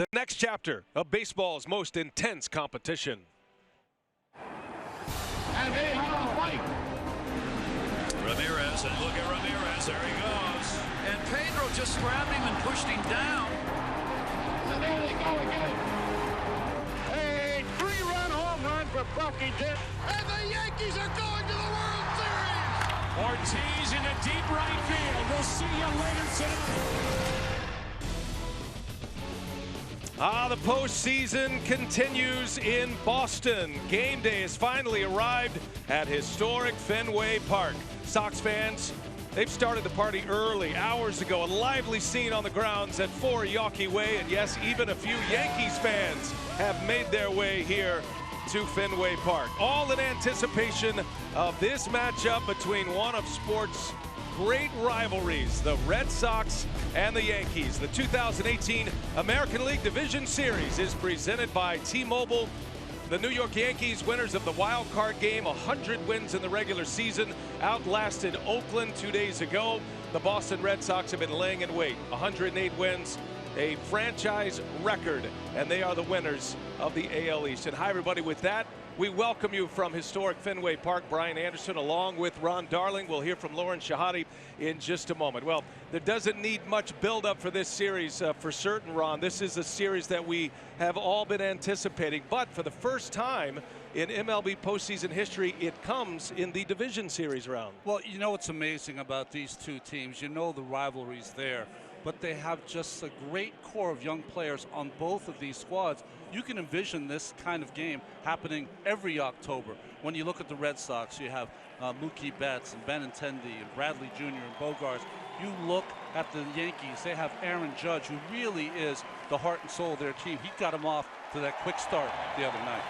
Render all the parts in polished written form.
The next chapter of baseball's most intense competition. And they have a fight. Ramirez, and look at Ramirez, there he goes. And Pedro just grabbed him and pushed him down. And there they go again. A 3-run home run for Buffington. And the Yankees are going to the World Series. Ortiz in a deep right field. We'll see you later tonight. The postseason continues in Boston. Game day has finally arrived at historic Fenway Park. Sox fans, they've started the party early, hours ago. A lively scene on the grounds at 4 Yawkey Way. And yes, even a few Yankees fans have made their way here to Fenway Park. All in anticipation of this matchup between one of sports' great rivalries, the Red Sox and the Yankees. The 2018 American League Division Series is presented by T-Mobile. The New York Yankees, winners of the wild card game, 100 wins in the regular season, outlasted Oakland 2 days ago. The Boston Red Sox have been laying in wait, 108 wins, a franchise record, and they are the winners of the AL East. And hi, everybody. With that, we welcome you from historic Fenway Park. Brian Anderson along with Ron Darling. We'll hear from Lauren Shahadi in just a moment. Well, there doesn't need much buildup for this series for certain, Ron. This is a series that we have all been anticipating, but for the first time in MLB postseason history, it comes in the division series round. Well, you know what's amazing about these two teams? You know the rivalry's there, but they have just a great core of young players on both of these squads. You can envision this kind of game happening every October. When you look at the Red Sox, you have Mookie Betts and Benintendi and Bradley Jr. and Bogarts. You look at the Yankees, they have Aaron Judge, who really is the heart and soul of their team. He got them off to that quick start the other night.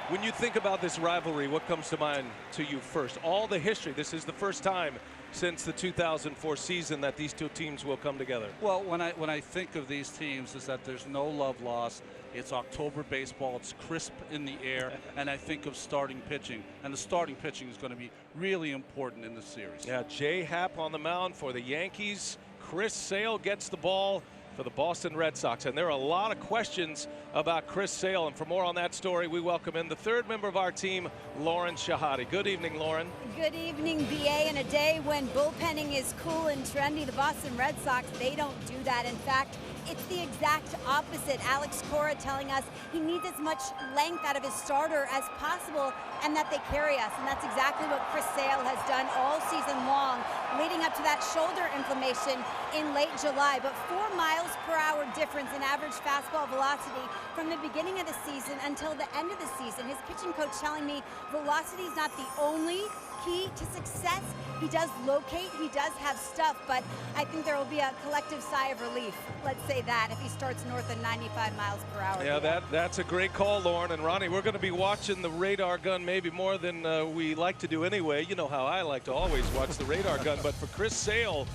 When you think about this rivalry, what comes to mind to you first? All the history. This is the first time since the 2004 season that these two teams will come together. Well, when I think of these teams, is that there's no love lost. It's October baseball. It's crisp in the air, and I think of starting pitching, and the starting pitching is going to be really important in this series. Yeah, Jay Happ on the mound for the Yankees. Chris Sale gets the ball for the Boston Red Sox. And there are a lot of questions about Chris Sale. And for more on that story, we welcome in the third member of our team, Lauren Shahadi. Good evening, Lauren. Good evening, BA. In a day when bullpenning is cool and trendy, the Boston Red Sox, they don't do that. In fact, it's the exact opposite. Alex Cora telling us he needs as much length out of his starter as possible and that they carry us. And that's exactly what Chris Sale has done all season long, leading up to that shoulder inflammation in late July. But 4 miles per hour difference in average fastball velocity from the beginning of the season until the end of the season. His pitching coach telling me velocity is not the only key to success. He does locate, he does have stuff, but I think there will be a collective sigh of relief, let's say that, if he starts north of 95 miles per hour. Yeah, that's a great call, Lauren. And Ronnie, we're going to be watching the radar gun maybe more than we like to do anyway. You know how I like to always watch the radar gun, but for Chris Sale,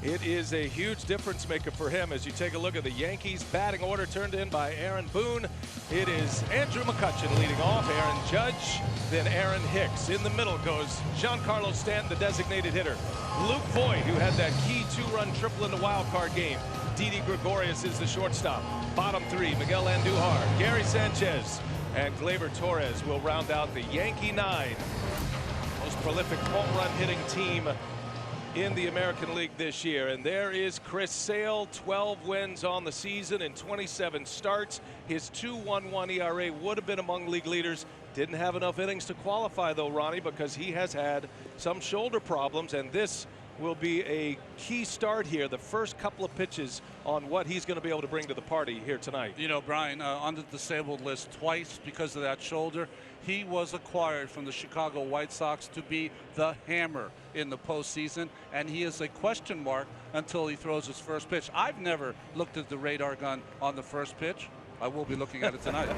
it is a huge difference maker for him. As you take a look at the Yankees batting order turned in by Aaron Boone, it is Andrew McCutchen leading off, Aaron Judge, then Aaron Hicks. In the middle goes Giancarlo Stanton, the designated hitter. Luke Voigt, who had that key 2-run triple in the wild card game. Didi Gregorius is the shortstop. Bottom three, Miguel Andujar, Gary Sanchez, and Gleyber Torres will round out the Yankee 9. Most prolific home run hitting team in the American League this year. And there is Chris Sale, 12 wins on the season in 27 starts. His 2.11 ERA would have been among league leaders. Didn't have enough innings to qualify though, Ronnie, because he has had some shoulder problems, and this will be a key start here, the first couple of pitches on what he's going to be able to bring to the party here tonight. You know, Brian, on the disabled list twice because of that shoulder. He was acquired from the Chicago White Sox to be the hammer in the postseason, and he is a question mark until he throws his first pitch. I've never looked at the radar gun on the first pitch. I will be looking at it tonight.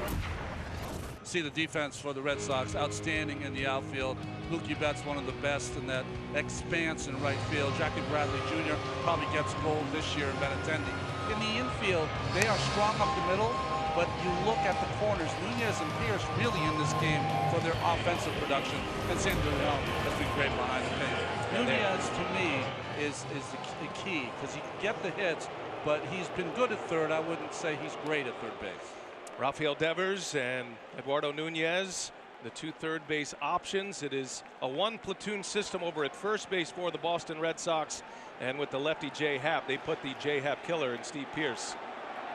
See the defense for the Red Sox, outstanding in the outfield. Mookie Betts, one of the best in that expanse in right field. Jackie Bradley Jr. probably gets gold this year in Benintendi. In the infield, they are strong up the middle, but you look at the corners, Nunez and Pierce really in this game for their offensive production, and Sandoval has been great behind the plate. Nunez, to me, is the key, because he can get the hits, but he's been good at third. I wouldn't say he's great at third base. Rafael Devers and Eduardo Nunez, the two third base options. It is a one platoon system over at first base for the Boston Red Sox. And with the lefty Jay Happ, they put the Jay Happ killer in Steve Pearce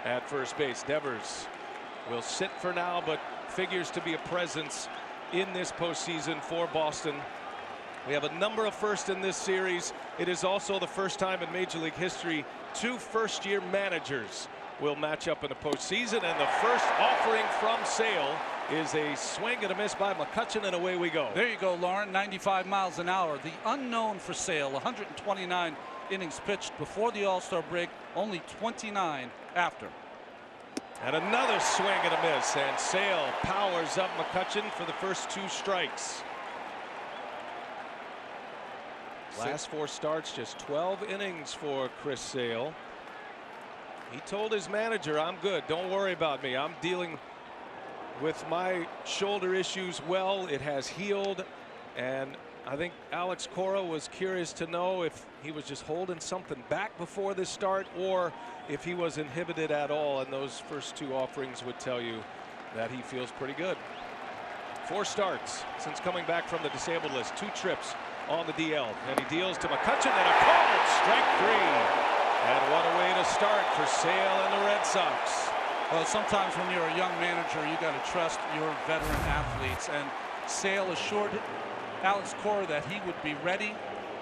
at first base. Devers will sit for now, but figures to be a presence in this postseason for Boston. We have a number of firsts in this series. It is also the first time in Major League history two first-year managers will match up in the postseason, and the first offering from Sale is a swing and a miss by McCutchen, and away we go. There you go, Lauren. 95 miles an hour. The unknown for Sale. 129 innings pitched before the All-Star break, only 29 after. And another swing and a miss, and Sale powers up McCutchen for the first two strikes. Last four starts, just 12 innings for Chris Sale. He told his manager, I'm good, don't worry about me. I'm dealing with my shoulder issues well. It has healed. And I think Alex Cora was curious to know if he was just holding something back before this start or if he was inhibited at all. And those first two offerings would tell you that he feels pretty good. 4 starts since coming back from the disabled list. 2 trips on the DL. And he deals to McCutchen, and a called strike 3. And what a way to start for Sale and the Red Sox. Well, sometimes when you're a young manager, you got to trust your veteran athletes. And Sale assured Alex Cora that he would be ready,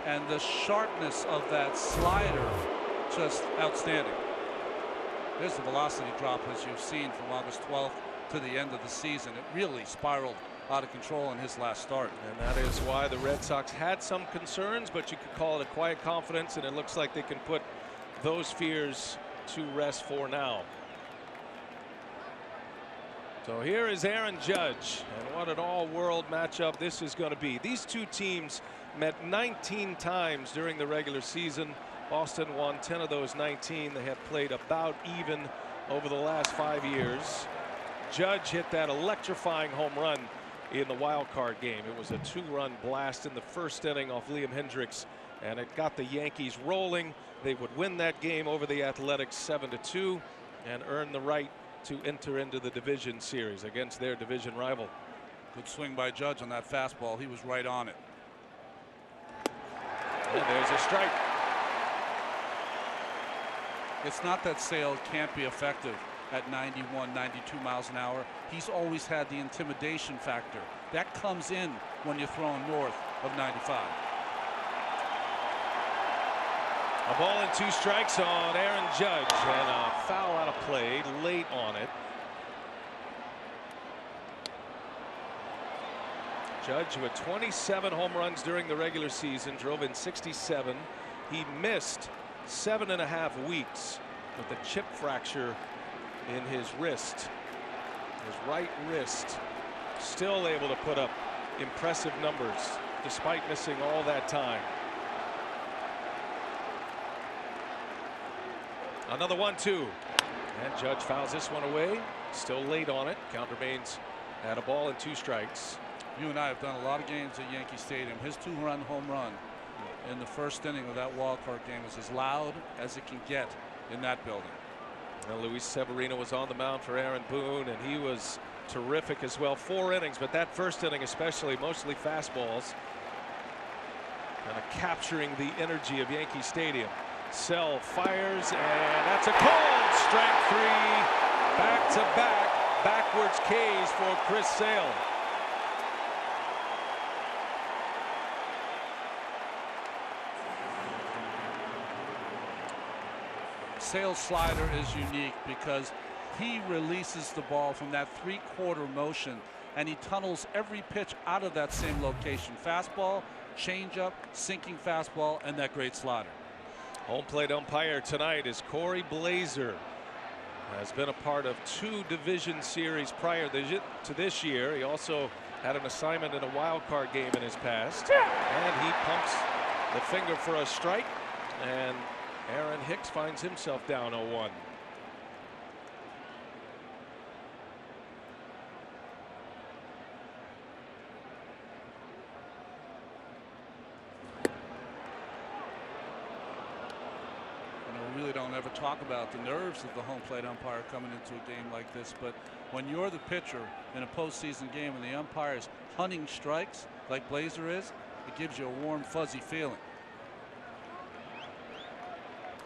and the sharpness of that slider just outstanding. There's the velocity drop, as you've seen, from August 12th to the end of the season. It really spiraled out of control in his last start. And that is why the Red Sox had some concerns, but you could call it a quiet confidence, and it looks like they can put those fears to rest for now. So here is Aaron Judge, and what an all-world matchup this is going to be. These two teams met 19 times during the regular season. Boston won 10 of those 19. They have played about even over the last 5 years. Judge hit that electrifying home run in the wild card game. It was a 2-run blast in the first inning off Liam Hendricks, and it got the Yankees rolling. They would win that game over the Athletics 7-2 and earn the right to enter into the division series against their division rival. Good swing by Judge on that fastball. He was right on it. And there's a strike. It's not that Sale can't be effective at 91, 92 miles an hour. He's always had the intimidation factor. That comes in when you're throwing north of 95. A ball and 2 strikes on Aaron Judge, and a foul out of play late on it. Judge with 27 home runs during the regular season, drove in 67. He missed 7.5 weeks with a chip fracture in his wrist, his right wrist. Still able to put up impressive numbers despite missing all that time. Another 1-2, and Judge fouls this one away. Still late on it. Count remains at a ball and 2 strikes. You and I have done a lot of games at Yankee Stadium. His 2-run home run in the first inning of that wild card game was as loud as it can get in that building. Well, Luis Severino was on the mound for Aaron Boone, and he was terrific as well. 4 innings, but that first inning especially, mostly fastballs, kind of capturing the energy of Yankee Stadium. Sell fires, and that's a called strike 3. Back-to-back backwards Ks for Chris Sale. Sale's slider is unique because he releases the ball from that 3/4 motion, and he tunnels every pitch out of that same location. Fastball, changeup, sinking fastball, and that great slider. Home plate umpire tonight is Corey Blazer. Has been a part of 2 division series prior to this year. He also had an assignment in a wild card game in his past. And he pumps the finger for a strike, and Aaron Hicks finds himself down 0-1. Really don't ever talk about the nerves of the home plate umpire coming into a game like this, but when you're the pitcher in a postseason game and the umpire is hunting strikes like Blazer is, it gives you a warm, fuzzy feeling.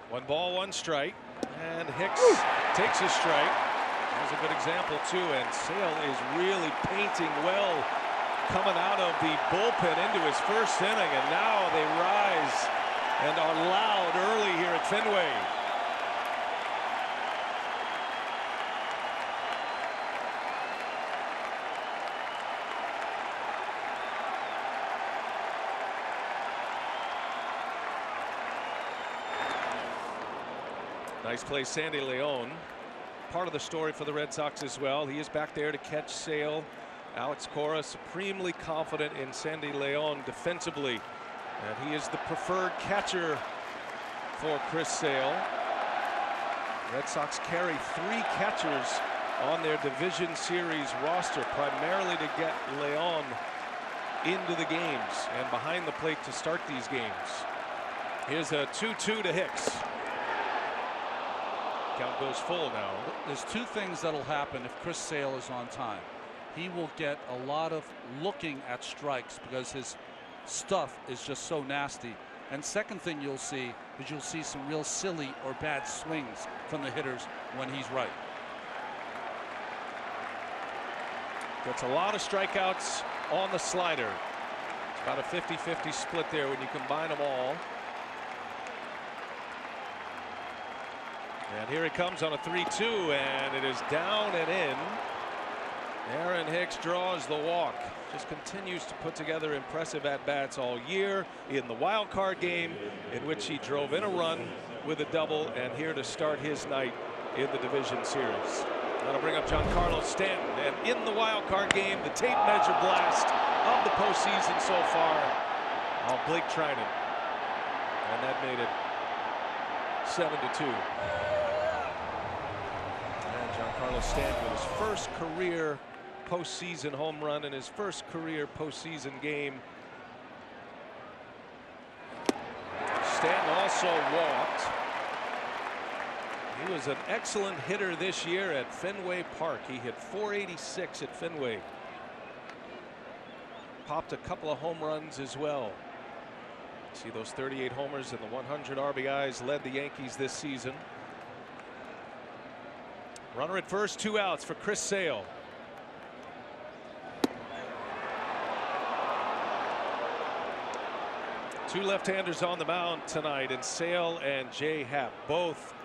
1 ball, 1 strike, and Hicks takes a strike. That's a good example too, and Sale is really painting well coming out of the bullpen into his first inning, and now they rise and are loud early here at Fenway. Nice play, Sandy Leon. Part of the story for the Red Sox as well. He is back there to catch Sale. Alex Cora supremely confident in Sandy Leon defensively, and he is the preferred catcher for Chris Sale. Red Sox carry 3 catchers on their division series roster, primarily to get Leon into the games and behind the plate to start these games. Here's a 2-2 to Hicks. Count goes full now. There's 2 things that'll happen if Chris Sale is on time. He will get a lot of looking at strikes because his stuff is just so nasty. And second thing you'll see is you'll see some real silly or bad swings from the hitters when he's right. Gets a lot of strikeouts on the slider. It's about a 50-50 split there when you combine them all. And here he comes on a 3-2, and it is down and in. Aaron Hicks draws the walk. Just continues to put together impressive at-bats all year. In the wild card game, in which he drove in a run with a double, and here to start his night in the division series. That'll bring up Giancarlo Stanton, and in the wild card game, the tape measure blast of the postseason so far on Blake Trinan, and that made it 7-2. And Giancarlo Stanton with his first career postseason home run in his first career postseason game. Stanton also walked. He was an excellent hitter this year at Fenway Park. He hit .486 at Fenway. Popped a couple of home runs as well. See those 38 homers and the 100 RBIs led the Yankees this season. Runner at first, 2 outs for Chris Sale. Two left-handers on the mound tonight, and Sale and Jay Happ both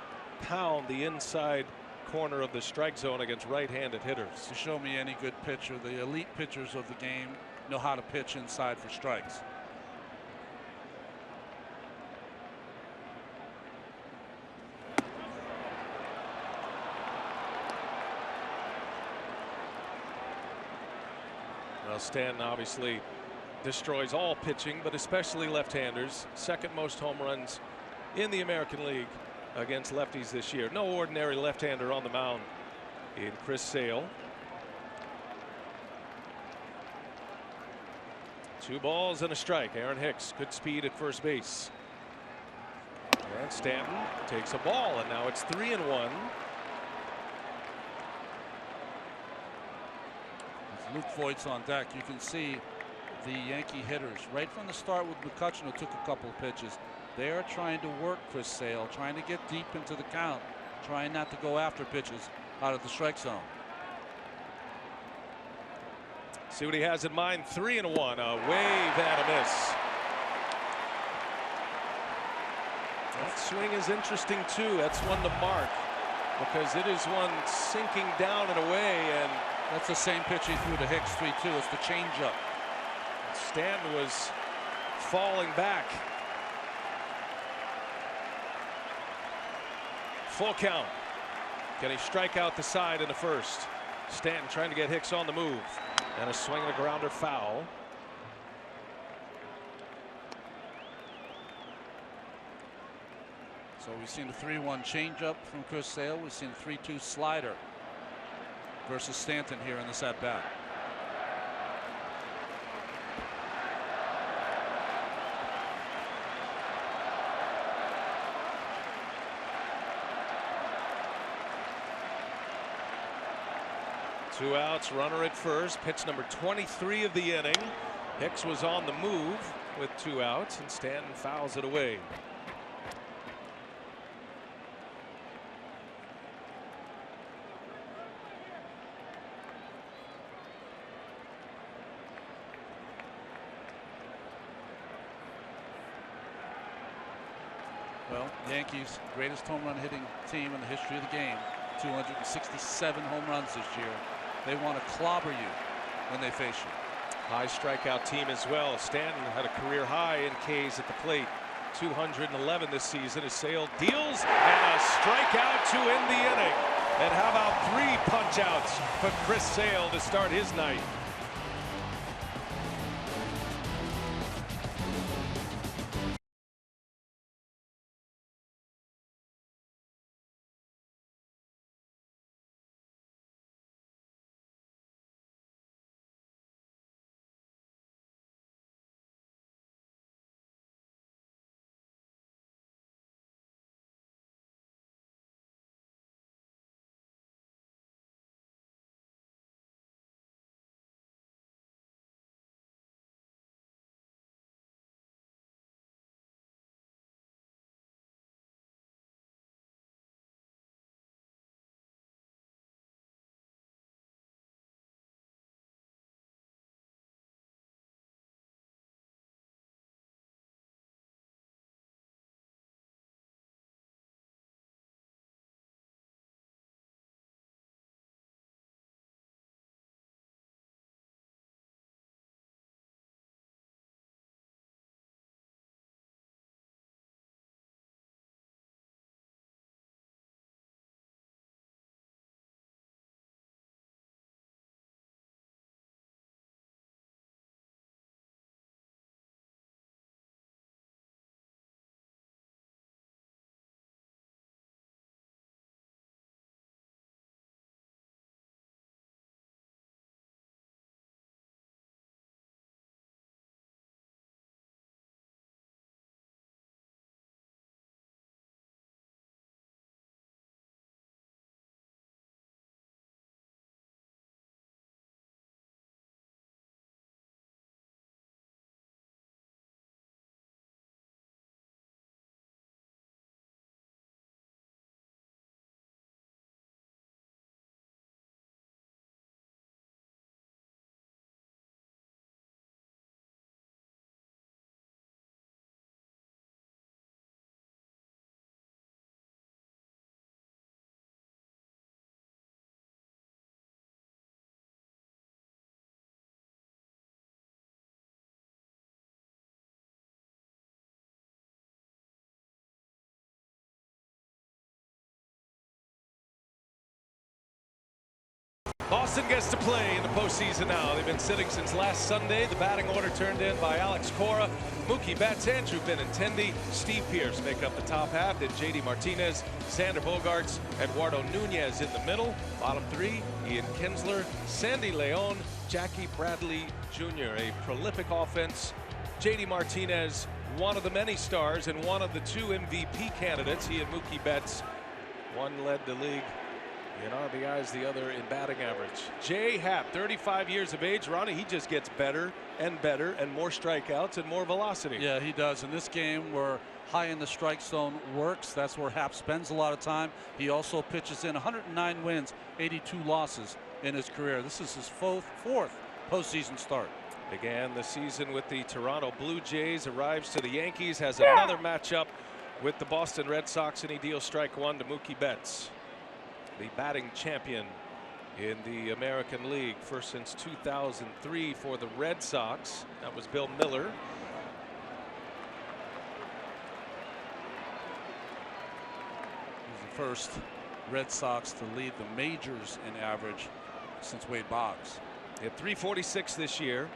pound the inside corner of the strike zone against right-handed hitters. To show me any good pitcher, the elite pitchers of the game know how to pitch inside for strikes. Well, Stanton obviously destroys all pitching, but especially left-handers. Second most home runs in the American League against lefties this year. No ordinary left-hander on the mound in Chris Sale. 2 balls and a strike. Aaron Hicks, good speed at first base. And Stanton takes a ball, and now it's 3-1. Luke Voigt's on deck. You can see the Yankee hitters right from the start with McCutcheon, who took a couple of pitches. They are trying to work Chris Sale, trying to get deep into the count, trying not to go after pitches out of the strike zone. See what he has in mind. 3-1, a wave and a miss. That swing is interesting too. That's one to mark because it is one sinking down and away, and that's the same pitch he threw to Hicks 3-2. It's the changeup. Stanton was falling back. Full count. Can he strike out the side in the first? Stanton trying to get Hicks on the move, and a swing and a grounder foul. So we've seen a 3-1 changeup from Chris Sale. We've seen a 3-2 slider versus Stanton here in this at bat. 2 outs, runner at first. Pitch number 23 of the inning. Hicks was on the move with 2 outs, and Stanton fouls it away. Well, Yankees, greatest home run hitting team in the history of the game. 267 home runs this year. They want to clobber you when they face you. High strikeout team as well. Stanton had a career high in Ks at the plate. 211 this season. His Sale deals and a strikeout to end the inning. And how about 3 punch-outs for Chris Sale to start his night? Boston gets to play in the postseason now. They've been sitting since last Sunday. The batting order turned in by Alex Cora, Mookie Betts, Andrew Benintendi, Steve Pearce make up the top half. Then J.D. Martinez, Sander Bogarts, Eduardo Nunez in the middle. Bottom 3, Ian Kinsler, Sandy Leon, Jackie Bradley Jr. A prolific offense. J.D. Martinez, one of the many stars and one of the 2 MVP candidates. He and Mookie Betts, one led the league in RBIs, the other in batting average. Jay Happ, 35 years of age. Ronnie, he just gets better and more strikeouts and more velocity. Yeah, he does. In this game where high in the strike zone works, that's where Happ spends a lot of time. He also pitches in 109 wins, 82 losses in his career. This is his fourth postseason start. Began the season with the Toronto Blue Jays, arrives to the Yankees, has another matchup with the Boston Red Sox, and he deals strike 1 to Mookie Betts, the batting champion in the American League, first since 2003 for the Red Sox. That was Bill Miller. He's the first Red Sox to lead the majors in average since Wade Boggs. He had 346 this year,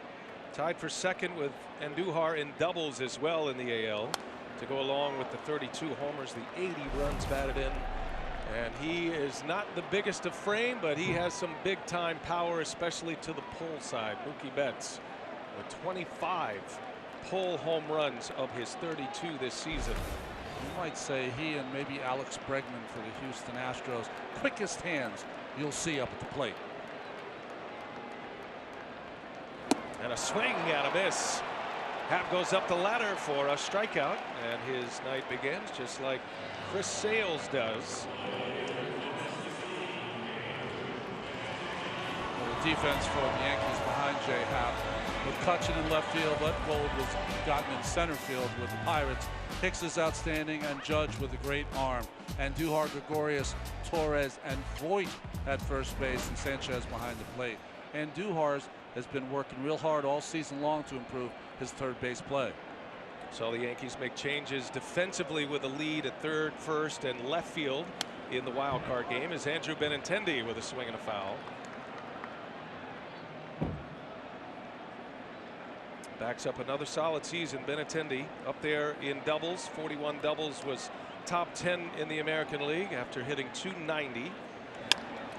tied for second with Andujar in doubles as well in the AL, to go along with the 32 homers, the 80 runs batted in. And he is not the biggest of frame, but he has some big time power, especially to the pull side. Mookie Betts with 25 pull home runs of his 32 this season. You might say he and maybe Alex Bregman for the Houston Astros, quickest hands you'll see up at the plate. And a swing and a miss. Happ goes up the ladder for a strikeout, and his night begins just like Chris Sales does. The defense for the Yankees behind Jay Happ, with Cutchin in left field, but Gold was gotten in center field with the Pirates. Hicks is outstanding, and Judge with a great arm. And Duhar, Gregorius, Torres, and Voit at first base, and Sanchez behind the plate. And Duhar has been working real hard all season long to improve his third base play. So the Yankees make changes defensively with a lead at third, first, and left field in the wild card game as Andrew Benintendi with a swing and a foul. Backs up another solid season. Benintendi up there in doubles. 41 doubles, was top 10 in the American League after hitting .290.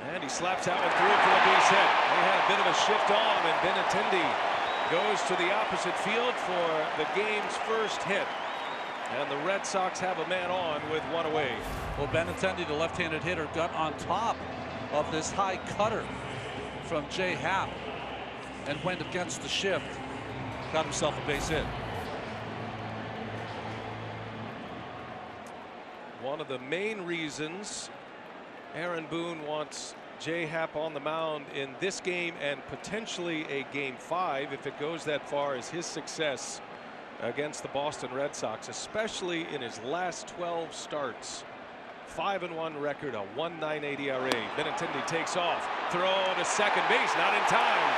And he slaps out and through for a base hit. They had a bit of a shift on, and Benintendi goes to the opposite field for the game's first hit. And the Red Sox have a man on with one away. Well, Benintendi, the left-handed hitter, got on top of this high cutter from Jay Happ and went against the shift. Got himself a base hit. One of the main reasons Aaron Boone wants Jay Happ on the mound in this game and potentially a game 5 if it goes that far is his success against the Boston Red Sox, especially in his last 12 starts. 5-1 record, a 1.98 ERA. Benintendi takes off, throw to second base, not in time.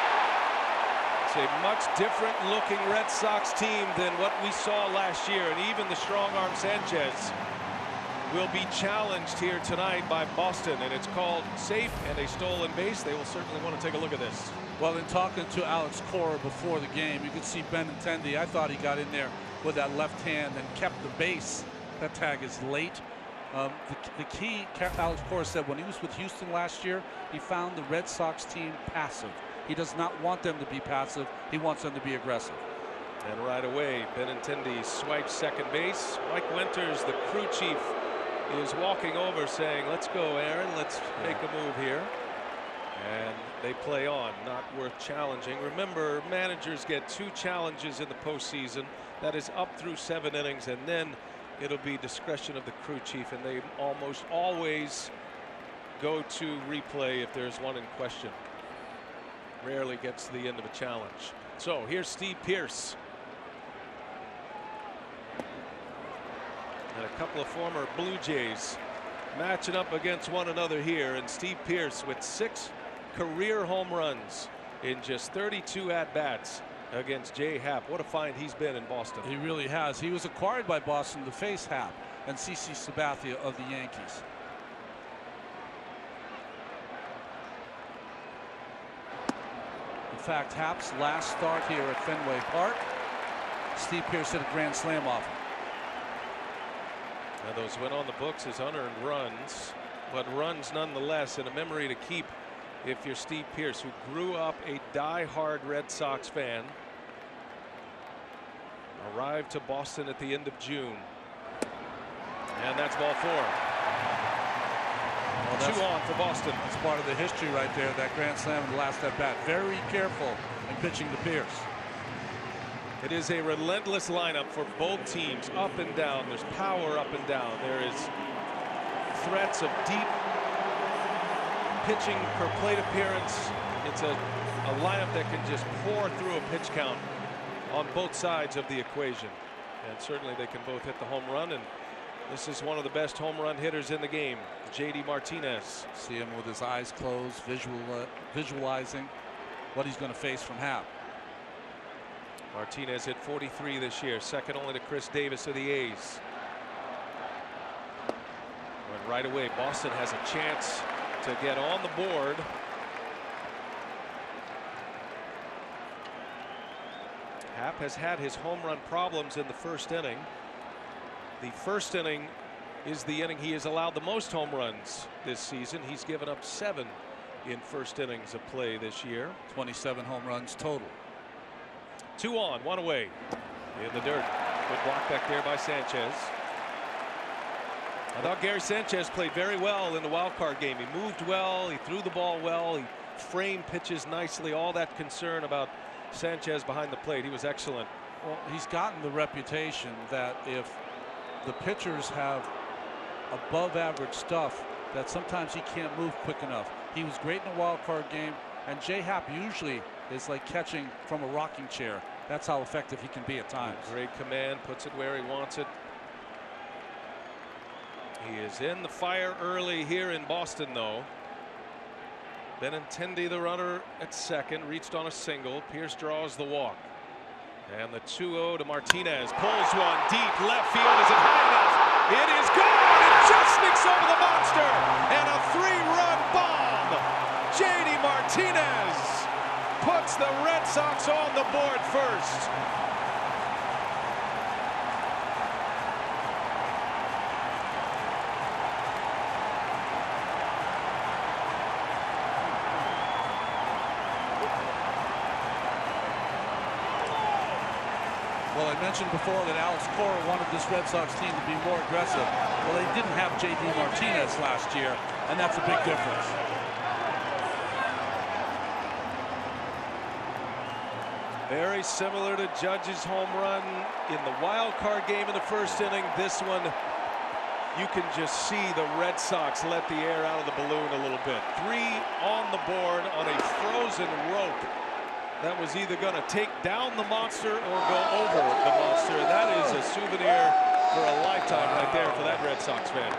It's a much different looking Red Sox team than what we saw last year, and even the strong arm Sanchez will be challenged here tonight by Boston, and it's called safe and a stolen base. They will certainly want to take a look at this. Well, in talking to Alex Cora before the game, you could see Benintendi. I thought he got in there with that left hand and kept the base. That tag is late. The key, Alex Cora said, when he was with Houston last year, he found the Red Sox team passive. He does not want them to be passive. He wants them to be aggressive. And right away, Benintendi swipes second base. Mike Winters, the crew chief, is walking over saying, let's go, Aaron, let's make a move here. And they play on, not worth challenging. Remember, managers get 2 challenges in the postseason. That is up through 7 innings, and then it'll be discretion of the crew chief, and they almost always go to replay if there's one in question. Rarely gets to the end of a challenge. So here's Steve Pearce. And a couple of former Blue Jays matching up against one another here, and Steve Pearce with 6 career home runs in just 32 at-bats against Jay Happ. What a find he's been in Boston. He really has. He was acquired by Boston to face Happ and CC Sabathia of the Yankees. In fact, Happ's last start here at Fenway Park, Steve Pearce hit a grand slam off him. Now those went on the books as unearned runs, but runs nonetheless, and a memory to keep if you're Steve Pearce, who grew up a die-hard Red Sox fan. Arrived to Boston at the end of June. And that's ball 4. Well, 2 on for Boston. That's part of the history right there, that grand slam in the last at bat. Very careful in pitching to Pearce. It is a relentless lineup for both teams, up and down. There's power up and down. There is threats of deep pitching per plate appearance. It's a lineup that can just pour through a pitch count on both sides of the equation. And certainly they can both hit the home run, and this is one of the best home run hitters in the game, JD Martinez. See him with his eyes closed, visualizing what he's going to face from Happ. Martinez hit 43 this year, second only to Chris Davis of the A's. And right away, Boston has a chance to get on the board. Happ has had his home run problems in the first inning. The first inning is the inning he has allowed the most home runs this season. He's given up 7 in first innings of play this year. 27 home runs total. 2 on, 1 away. In the dirt. Good block back there by Sanchez. I thought Gary Sanchez played very well in the wild card game. He moved well, he threw the ball well, he framed pitches nicely. All that concern about Sanchez behind the plate. He was excellent. Well, he's gotten the reputation that if the pitchers have above average stuff, that sometimes he can't move quick enough. He was great in the wild card game, and J-Happ usually is like catching from a rocking chair. That's how effective he can be at times. Great command, puts it where he wants it. He is in the fire early here in Boston, though. Benintendi, the runner at second, reached on a single. Pierce draws the walk. And the 2-0 to Martinez. Pulls one deep left field. Is it high enough? It is gone. It just sneaks over the monster. And a 3-run bomb. J.D. Martinez puts the Red Sox on the board first. Well, I mentioned before that Alex Cora wanted this Red Sox team to be more aggressive. Well, they didn't have J.D. Martinez last year, and that's a big difference. Very similar to Judge's home run in the wild card game in the first inning. This one, you can just see the Red Sox let the air out of the balloon a little bit. 3 on the board on a frozen rope that was either going to take down the monster or go over the monster. And that is a souvenir for a lifetime right there for that Red Sox fan.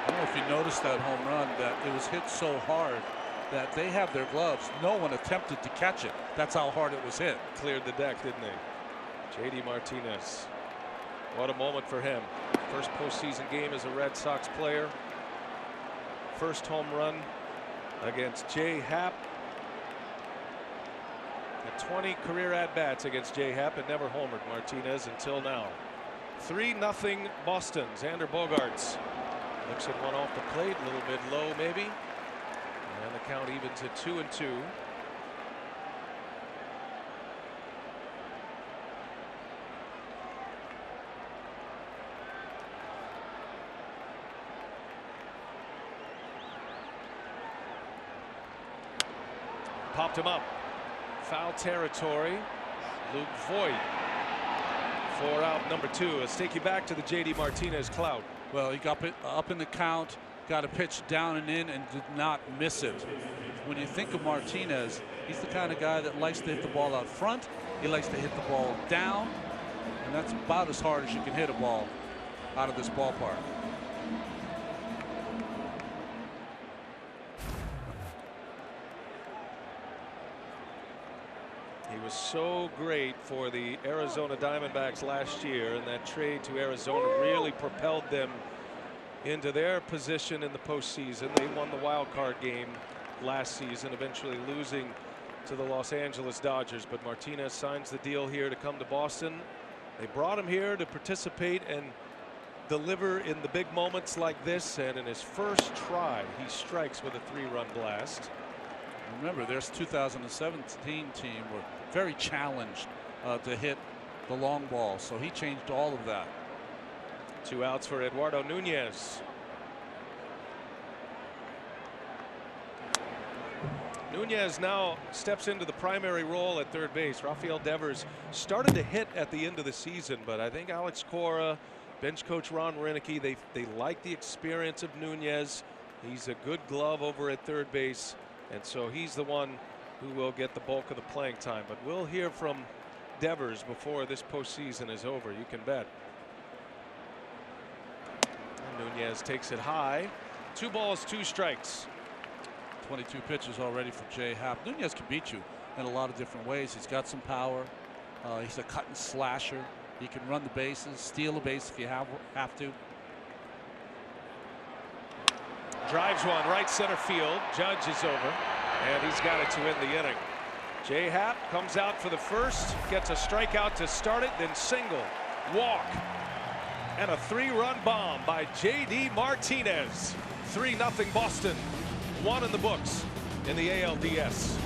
I don't know if you noticed that home run, that it was hit so hard that they have their gloves. No one attempted to catch it. That's how hard it was hit. Cleared the deck, didn't they? J.D. Martinez. What a moment for him. First postseason game as a Red Sox player. First home run against J-Happ. 20 career at-bats against J-Happ and never homered Martinez until now. 3-0 Boston. Xander Bogaerts looks at one off the plate, a little bit low maybe. And the count evens at 2-2. Popped him up. Foul territory. Luke Voigt. 4 out, number 2. Let's take you back to the J.D. Martinez clout. Well, he got up in the count, got a pitch down and in, and did not miss it. When you think of Martinez, he's the kind of guy that likes to hit the ball out front. He likes to hit the ball down, and that's about as hard as you can hit a ball out of this ballpark. He was so great for the Arizona Diamondbacks last year, and that trade to Arizona really propelled them into their position in the postseason. They won the wild card game last season, eventually losing to the Los Angeles Dodgers. But Martinez signs the deal here to come to Boston. They brought him here to participate and deliver in the big moments like this, and in his first try he strikes with a 3-run blast. Remember, their 2017 team were very challenged to hit the long ball, so he changed all of that. 2 outs for Eduardo Nunez. Nunez now steps into the primary role at third base. Rafael Devers started to hit at the end of the season, but I think Alex Cora, bench coach Ron Renicky, they like the experience of Nunez. He's a good glove over at third base, and so he's the one who will get the bulk of the playing time. But we'll hear from Devers before this postseason is over, you can bet. And Nunez takes it high. 2 balls, 2 strikes. 22 pitches already for J-Happ. Nunez can beat you in a lot of different ways. He's got some power. He's a cut and slasher. He can run the bases, steal a base if you have to. Drives one right center field. Judge is over, and he's got it to end the inning. J-Happ comes out for the first, gets a strikeout to start it, then single, walk, and a 3-run bomb by J.D. Martinez. 3-0 Boston. 1 in the books in the ALDS.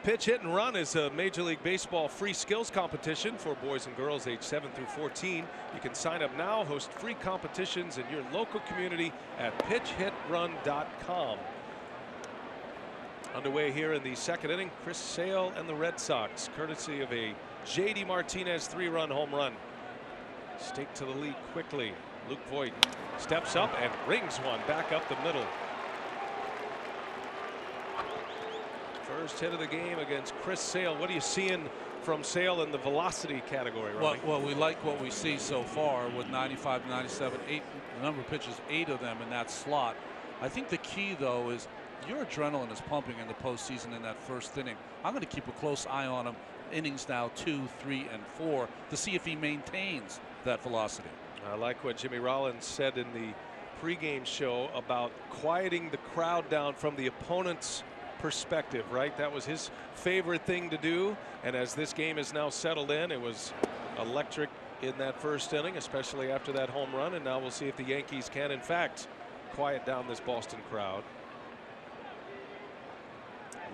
Pitch, Hit, and Run is a Major League Baseball free skills competition for boys and girls aged 7 through 14. You can sign up now, host free competitions in your local community at pitchhitrun.com. Underway here in the second inning, Chris Sale and the Red Sox, courtesy of a J.D. Martinez 3-run home run. Stake to the lead quickly. Luke Voigt steps up and rings one back up the middle. First hit of the game against Chris Sale. What are you seeing from Sale in the velocity category, Ronnie? Well, we like what we see so far with 95 to 97, the number of pitches, 8 of them in that slot. I think the key, though, is your adrenaline is pumping in the postseason in that first inning. I'm going to keep a close eye on him, innings now 2, 3, and 4, to see if he maintains that velocity. I like what Jimmy Rollins said in the pregame show about quieting the crowd down from the opponent's perspective, right? That was his favorite thing to do. And as this game is now settled in, it was electric in that first inning, especially after that home run. And now we'll see if the Yankees can, in fact, quiet down this Boston crowd.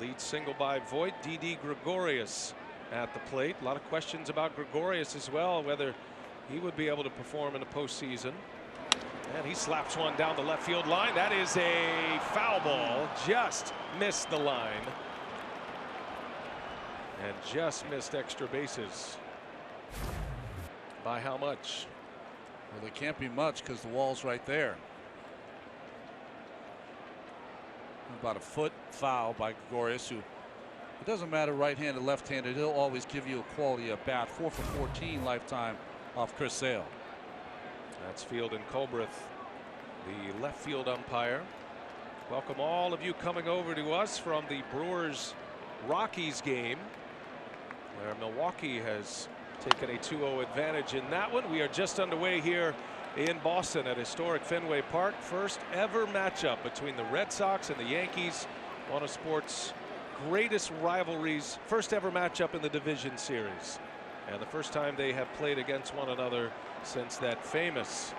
Lead single by Voigt. Didi Gregorius at the plate. A lot of questions about Gregorius as well, whether he would be able to perform in the postseason. And he slaps one down the left field line. That is a foul ball. Just missed the line. And just missed extra bases. By how much? Well, they can't be much because the wall's right there. About a foot foul by Gregorius, who, it doesn't matter right-handed, left-handed, he'll always give you a quality at bat. 4 for 14 lifetime off Chris Sale. That's Field and Colbreth, the left field umpire. Welcome all of you coming over to us from the Brewers Rockies game, where Milwaukee has taken a 2-0 advantage in that one. We are just underway here in Boston at historic Fenway Park. First ever matchup between the Red Sox and the Yankees, one of sports' greatest rivalries. First ever matchup in the division series, and the first time they have played against one another since that famous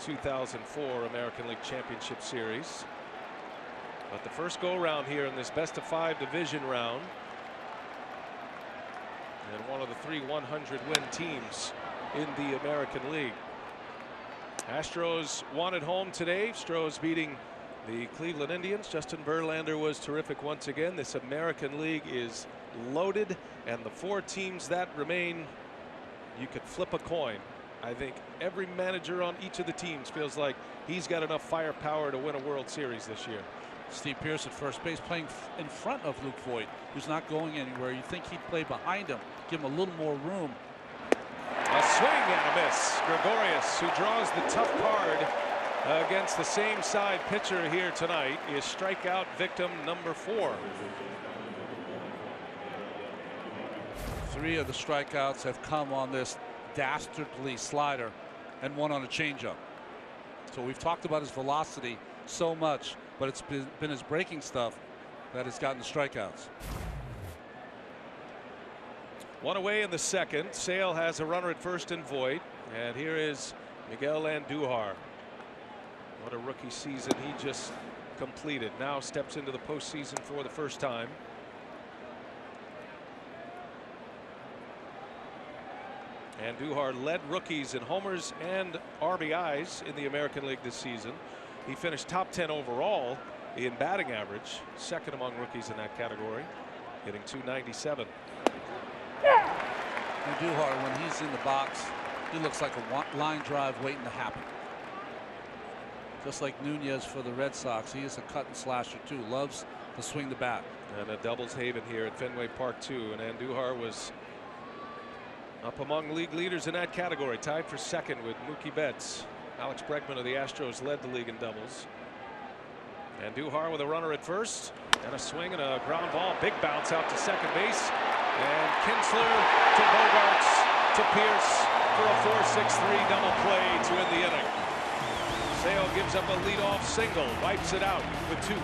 2004 American League Championship Series. But the first go round here in this best of 5 division round, and one of the 3 100-win teams in the American League. Astros won at home today. Astros beating the Cleveland Indians. Justin Verlander was terrific once again. This American League is loaded, and the 4 teams that remain, you could flip a coin. I think every manager on each of the teams feels like he's got enough firepower to win a World Series this year. Steve Pearce at first base, playing in front of Luke Voigt, who's not going anywhere. You think he'd play behind him, give him a little more room. A swing and a miss. Gregorius, who draws the tough card against the same side pitcher here tonight, is strikeout victim number 4. 3 of the strikeouts have come on this dastardly slider, and 1 on a changeup. So we've talked about his velocity so much, but it's been his breaking stuff that has gotten the strikeouts. 1 away in the second. Sale has a runner at first in Voigt, and here is Miguel Andujar. What a rookie season he just completed. Now steps into the postseason for the first time. Andujar led rookies in homers and RBIs in the American League this season. He finished top 10 overall in batting average, second among rookies in that category, hitting .297. Andujar, when he's in the box, he looks like a line drive waiting to happen. Just like Nunez for the Red Sox, he is a cut and slasher too. Loves to swing the bat. And a doubles haven here at Fenway Park too. And Andujar was up among league leaders in that category, tied for second with Mookie Betts. Alex Bregman of the Astros led the league in doubles. Andujar with a runner at first, and a swing and a ground ball. Big bounce out to second base. And Kinsler to Bogarts to Pearce for a 4-6-3 double play to end the inning. Sale gives up a leadoff single, wipes it out with 2.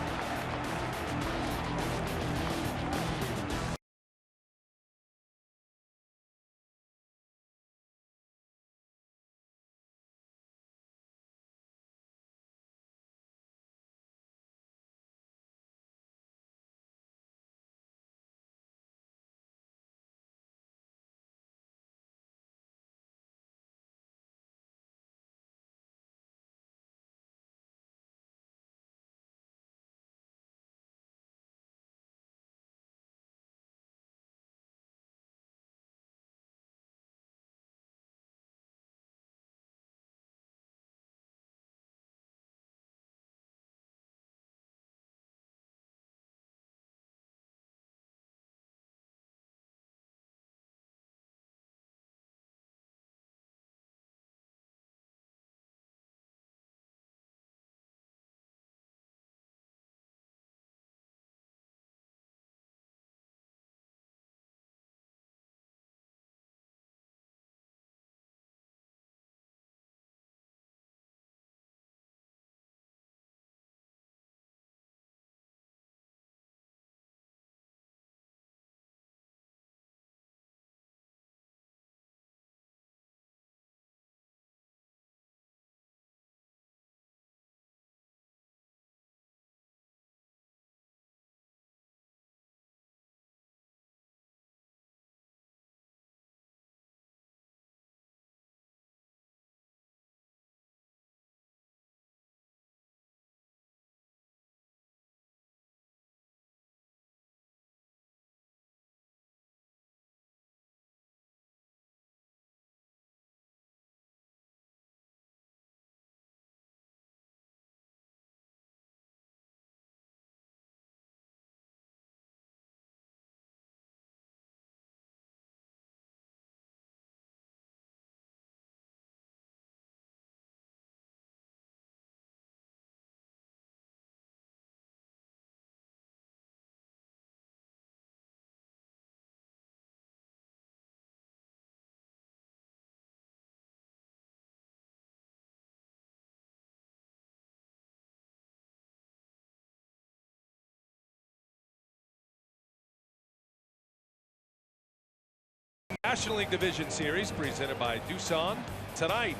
National League Division Series presented by Doosan. Tonight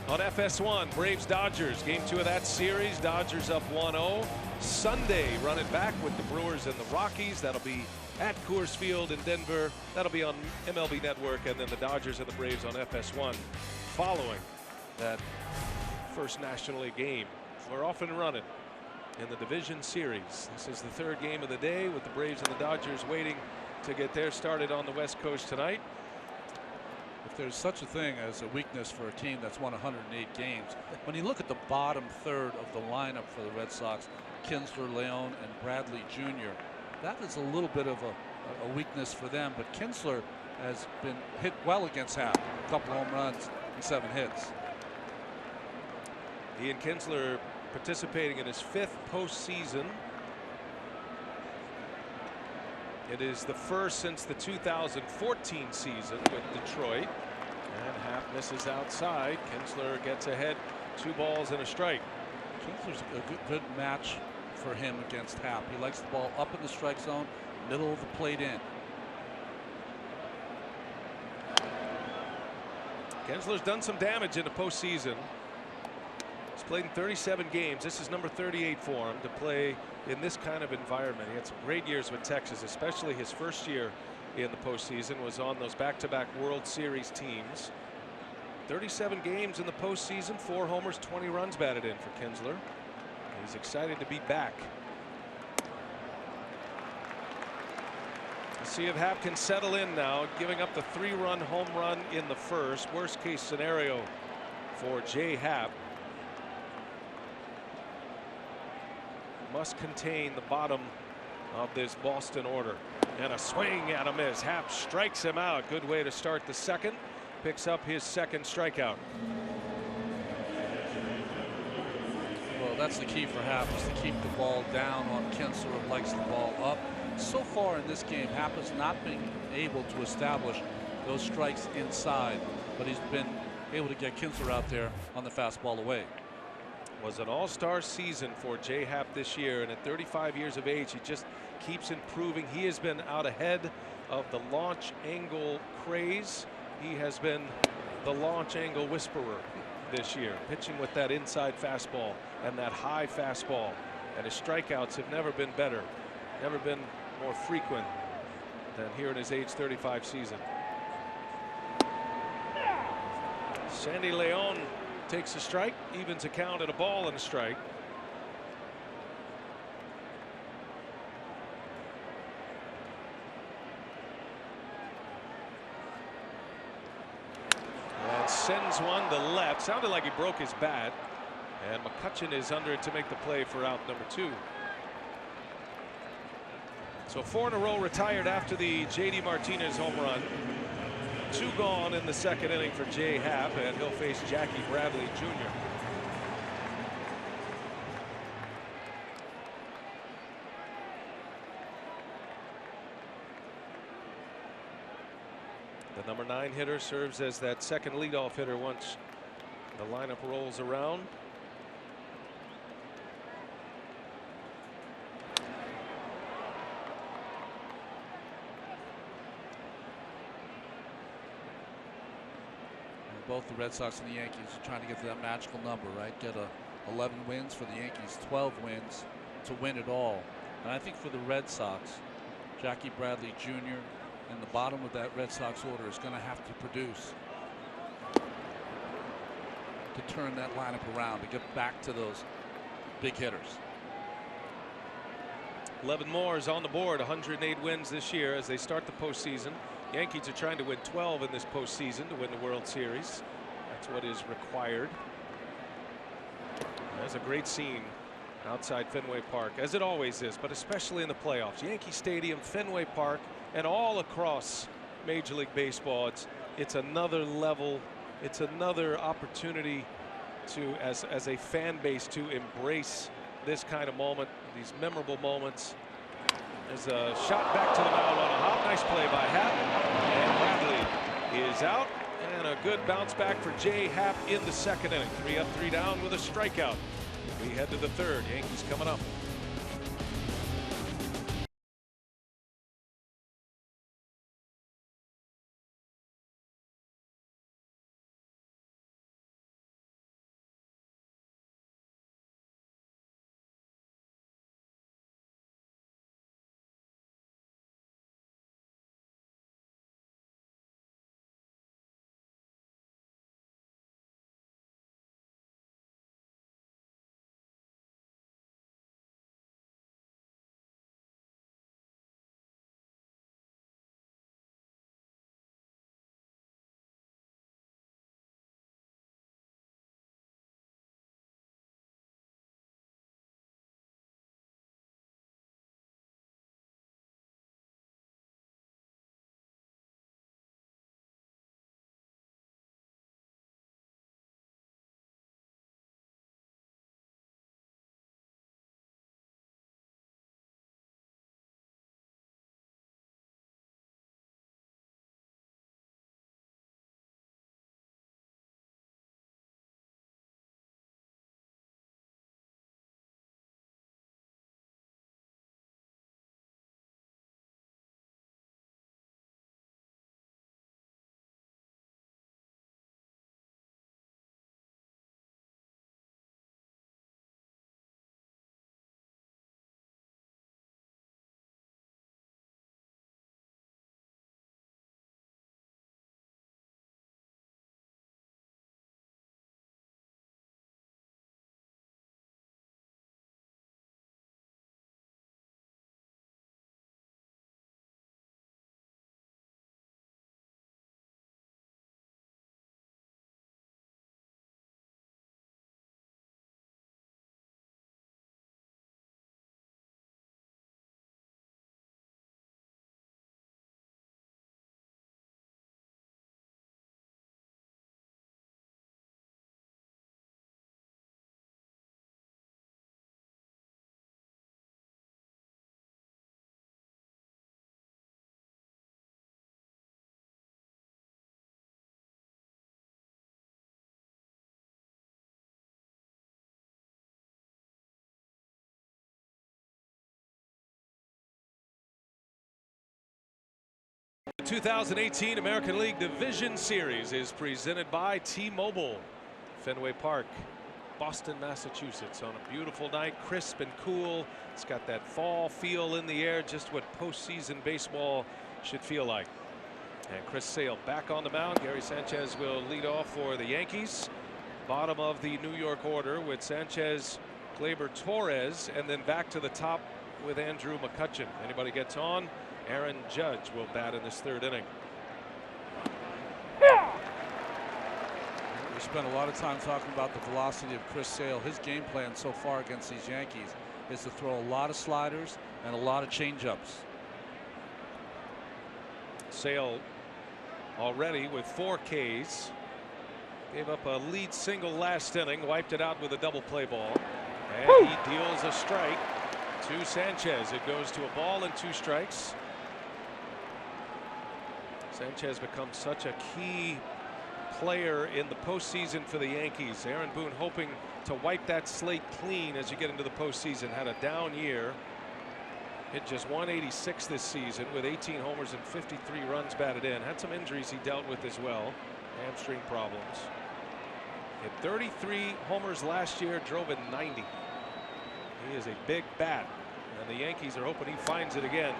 on FS1, Braves Dodgers. Game 2 of that series. Dodgers up 1-0. Sunday, run it back with the Brewers and the Rockies. That'll be at Coors Field in Denver. That'll be on MLB Network, and then the Dodgers and the Braves on FS1 following that first National League game. We're off and running in the division series. This is the third game of the day with the Braves and the Dodgers waiting to get theirs started on the West Coast tonight. If there's such a thing as a weakness for a team that's won 108 games, when you look at the bottom third of the lineup for the Red Sox, Kinsler, Leon, and Bradley Jr., that is a little bit of a weakness for them. But Kinsler has been hit well against Happ. A couple home runs and 7 hits. Ian Kinsler participating in his 5th postseason. It is the first since the 2014 season with Detroit. And Happ misses outside. Kinsler gets ahead, 2 balls and a strike. Kinsler's a good match for him against Happ. He likes the ball up in the strike zone, middle of the plate in. Kinsler's done some damage in the postseason. He's played in 37 games. This is number 38 for him to play in this kind of environment. He had some great years with Texas, especially his first year in the postseason was on those back-to-back World Series teams. 37 games in the postseason, 4 homers, 20 runs batted in for Kinsler. He's excited to be back. Let's see if Happ can settle in now, giving up the 3-run home run in the first. Worst case scenario for Jay Happ. Must contain the bottom of this Boston order. And a swing and a miss. Happ strikes him out. Good way to start the second. Picks up his 2nd strikeout. Well, that's the key for Happ, is to keep the ball down on Kinsler, who likes the ball up. So far in this game, Happ has not been able to establish those strikes inside, but he's been able to get Kinsler out there on the fastball away. Was an all-star season for Jay Happ this year, and at 35 years of age, he just keeps improving. He has been out ahead of the launch angle craze. He has been the launch angle whisperer this year, pitching with that inside fastball and that high fastball. And his strikeouts have never been better, never been more frequent than here in his age 35 season. Sandy Leon takes a strike, evens a count at a ball and a strike. And sends one to left. Sounded like he broke his bat. And McCutchen is under it to make the play for out number 2. So 4 in a row retired after the J.D. Martinez home run. 2 gone in the 2nd inning for Jay Happ, and he'll face Jackie Bradley Jr. The number 9 hitter serves as that 2nd leadoff hitter once the lineup rolls around. Both the Red Sox and the Yankees are trying to get to that magical number, right? Get 11 wins for the Yankees, 12 wins to win it all. And I think for the Red Sox, Jackie Bradley Jr. and the bottom of that Red Sox order is going to have to produce to turn that lineup around, to get back to those big hitters. 11 more is on the board. 108 wins this year as they start the postseason. Yankees are trying to win 12 in this postseason to win the World Series. That's what is required. There's a great scene outside Fenway Park, as it always is, but especially in the playoffs. Yankee Stadium, Fenway Park, and all across Major League Baseball. It's another level. It's another opportunity to, as a fan base, to embrace this kind of moment, these memorable moments. There's a shot back to the mound on a hop. Nice play by Happ. And Bradley is out. And a good bounce back for Jay Happ in the 2nd inning. 3 up, 3 down with a strikeout. We head to the 3rd. Yankees coming up. 2018 American League Division Series is presented by T-Mobile. Fenway Park, Boston, Massachusetts, on a beautiful night, crisp and cool. It's got that fall feel in the air, just what postseason baseball should feel like. And Chris Sale back on the mound. Gary Sanchez will lead off for the Yankees. Bottom of the New York order with Sanchez, Gleyber Torres, and then back to the top with Andrew McCutchen. Anybody gets on, Aaron Judge will bat in this third inning. We spent a lot of time talking about the velocity of Chris Sale. His game plan so far against these Yankees is to throw a lot of sliders and a lot of changeups. Sale already with 4 Ks. Gave up a lead single last inning, wiped it out with a double play ball. And he deals a strike to Sanchez. It goes to a ball and 2 strikes. Sanchez becomes such a key player in the postseason for the Yankees. Aaron Boone hoping to wipe that slate clean as you get into the postseason. Had a down year. Hit just 186 this season with 18 homers and 53 runs batted in. Had some injuries he dealt with as well. Hamstring problems. Hit 33 homers last year, drove in 90. He is a big bat, and the Yankees are hoping he finds it again.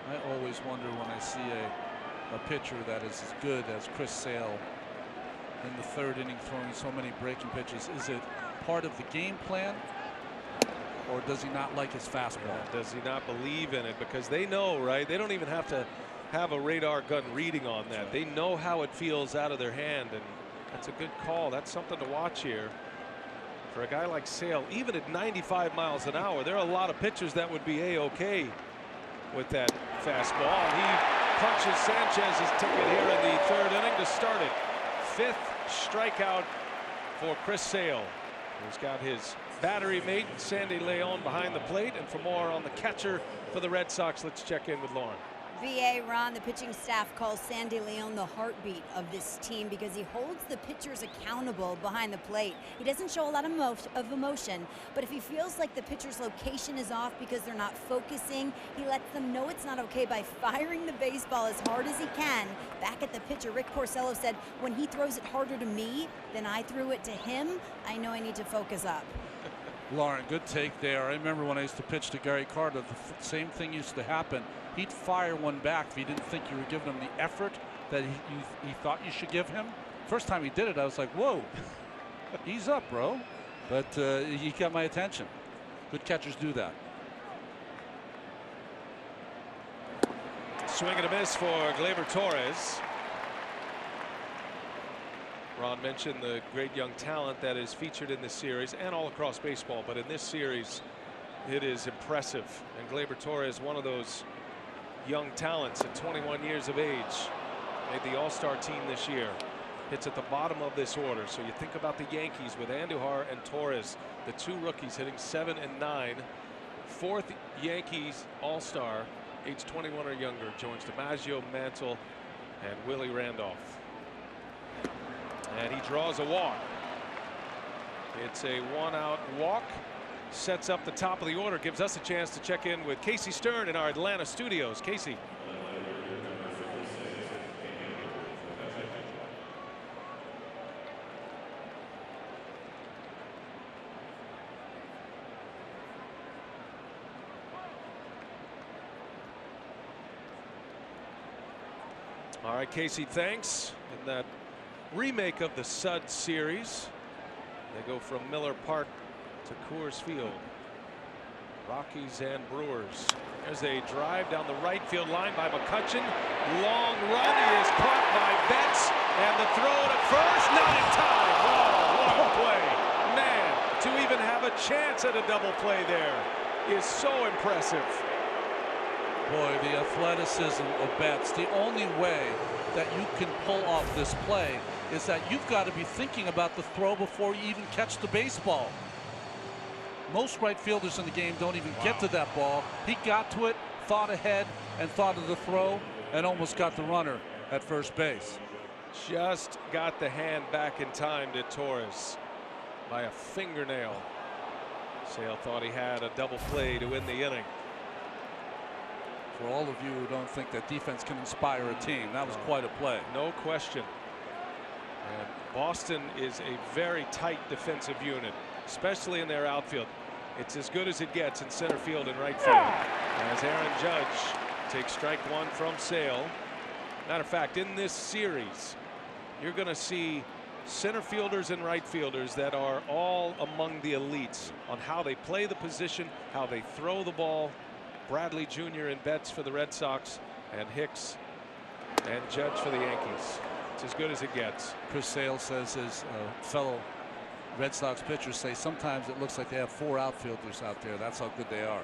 I always wonder when I see a pitcher that is as good as Chris Sale in the third inning throwing so many breaking pitches. Is it part of the game plan, or does he not like his fastball? Does he not believe in it? Because they know, right? They don't even have to have a radar gun reading on that. They know how it feels out of their hand, and that's a good call. That's something to watch here. For a guy like Sale, even at 95 miles an hour, there are a lot of pitchers that would be A-OK with that fastball. And he punches Sanchez's ticket here in the third inning to start it. 5th strikeout for Chris Sale. He's got his battery mate Sandy Leon behind the plate. And for more on the catcher for the Red Sox, let's check in with Lauren. VA, Ron, the pitching staff calls Sandy Leon the heartbeat of this team because he holds the pitchers accountable behind the plate. He doesn't show a lot of emotion, but if he feels like the pitcher's location is off because they're not focusing, he lets them know it's not okay by firing the baseball as hard as he can back at the pitcher. Rick Porcello said, when he throws it harder to me than I threw it to him, I know I need to focus up. Lauren, good take there. I remember when I used to pitch to Gary Carter, the same thing used to happen. He'd fire one back if he didn't think you were giving him the effort that he thought you should give him. First time he did it, I was like, whoa, ease up, bro. But he got my attention. Good catchers do that. Swing and a miss for Gleyber Torres. Ron mentioned the great young talent that is featured in this series and all across baseball, but in this series it is impressive. And Gleyber Torres, one of those young talents at 21 years of age, made the All-Star team this year. Hits at the bottom of this order. So you think about the Yankees with Andujar and Torres, the 2 rookies hitting 7 and 9. 4th Yankees All-Star, age 21 or younger, joins DiMaggio, Mantle, and Willie Randolph. And he draws a walk. It's a 1-out walk. Sets up the top of the order, gives us a chance to check in with Casey Stern in our Atlanta studios. Casey. All right, Casey, thanks. In that remake of the Sud series, they go from Miller Park to Coors Field. Rockies and Brewers. There's a drive down the right field line by McCutchen. Long run. He is caught by Betts. And the throw to first. Not in time. Oh, what a play. Man, to even have a chance at a double play there is so impressive. Boy, the athleticism of Betts. The only way that you can pull off this play is that you've got to be thinking about the throw before you even catch the baseball. Most right fielders in the game don't even get to that ball. He got to it, thought ahead, and thought of the throw, and almost got the runner at first base. Just got the hand back in time to Torres by a fingernail. Sale thought he had a double play to win the inning. For all of you who don't think that defense can inspire a team, that was quite a play. No question. And Boston is a very tight defensive unit, especially in their outfield. It's as good as it gets in center field and right field. As Aaron Judge takes strike one from Sale. Matter of fact, in this series, you're going to see center fielders and right fielders that are all among the elites on how they play the position, how they throw the ball. Bradley Jr. and Betts for the Red Sox, and Hicks and Judge for the Yankees. It's as good as it gets. Chris Sale says his fellow Red Sox pitchers say sometimes it looks like they have 4 outfielders out there. That's how good they are.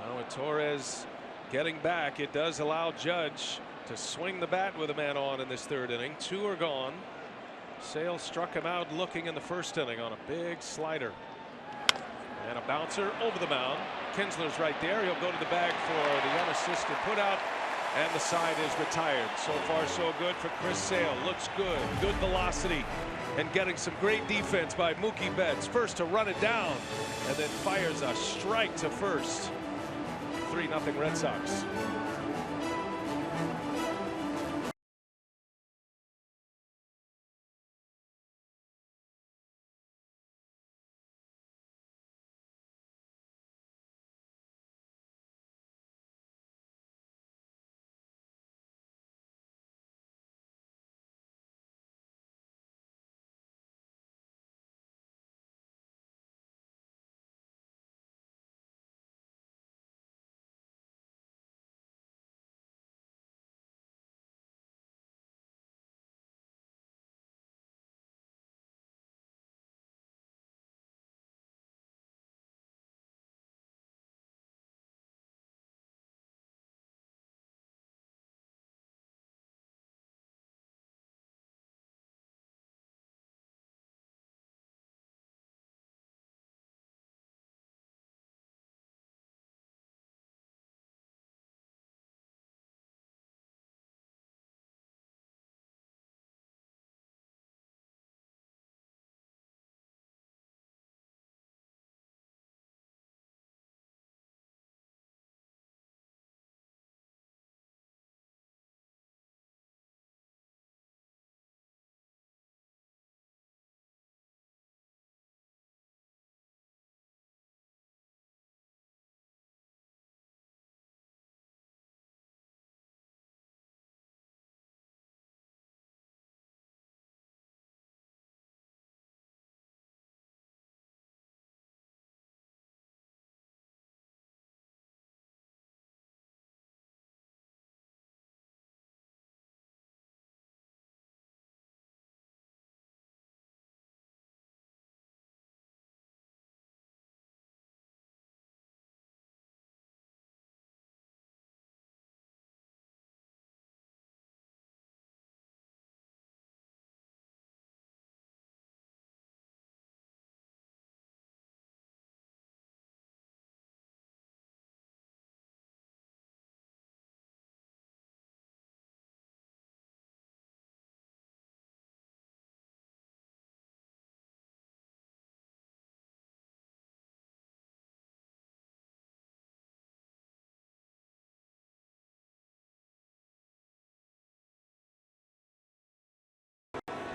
Now with Torres getting back, it does allow Judge to swing the bat with a man on in this 3rd inning. 2 are gone. Sale struck him out looking in the 1st inning on a big slider. And a bouncer over the mound. Kinsler's right there. He'll go to the bag for the unassisted putout. And the side is retired. So far so good for Chris Sale. Looks good. Good velocity. And getting some great defense by Mookie Betts. First to run it down. And then fires a strike to first. 3-0 Red Sox.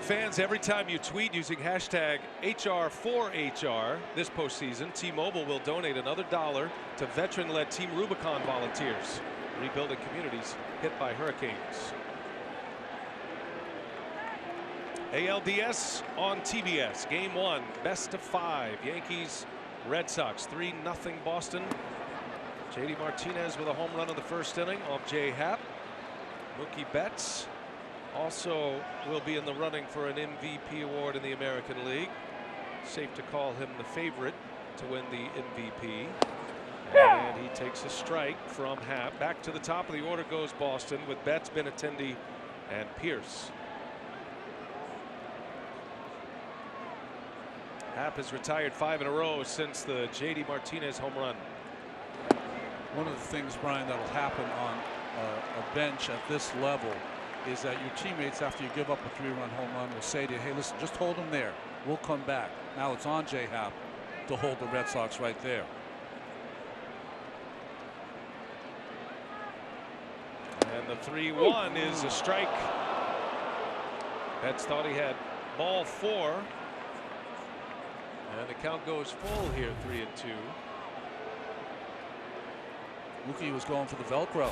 Fans, every time you tweet using hashtag HR4HR this postseason, T-Mobile will donate another $1 to veteran-led Team Rubicon volunteers rebuilding communities hit by hurricanes. ALDS on TBS. Game 1, best of 5. Yankees, Red Sox, 3-0 Boston. JD Martinez with a home run in the 1st inning off Jay Happ. Mookie Betts also will be in the running for an MVP award in the American League. Safe to call him the favorite to win the MVP. And he takes a strike from Happ. Back to the top of the order goes Boston with Betts, Benintendi, and Pierce. Happ has retired 5 in a row since the JD Martinez home run. One of the things, Brian, that'll happen on a bench at this level is that your teammates, after you give up a 3-run home run, will say to you, hey, listen, just hold them there. We'll come back. Now it's on J-Happ to hold the Red Sox right there. And the 3-1 is a strike. Betts thought he had ball 4. And the count goes full here, 3-2. Mookie was going for the Velcro.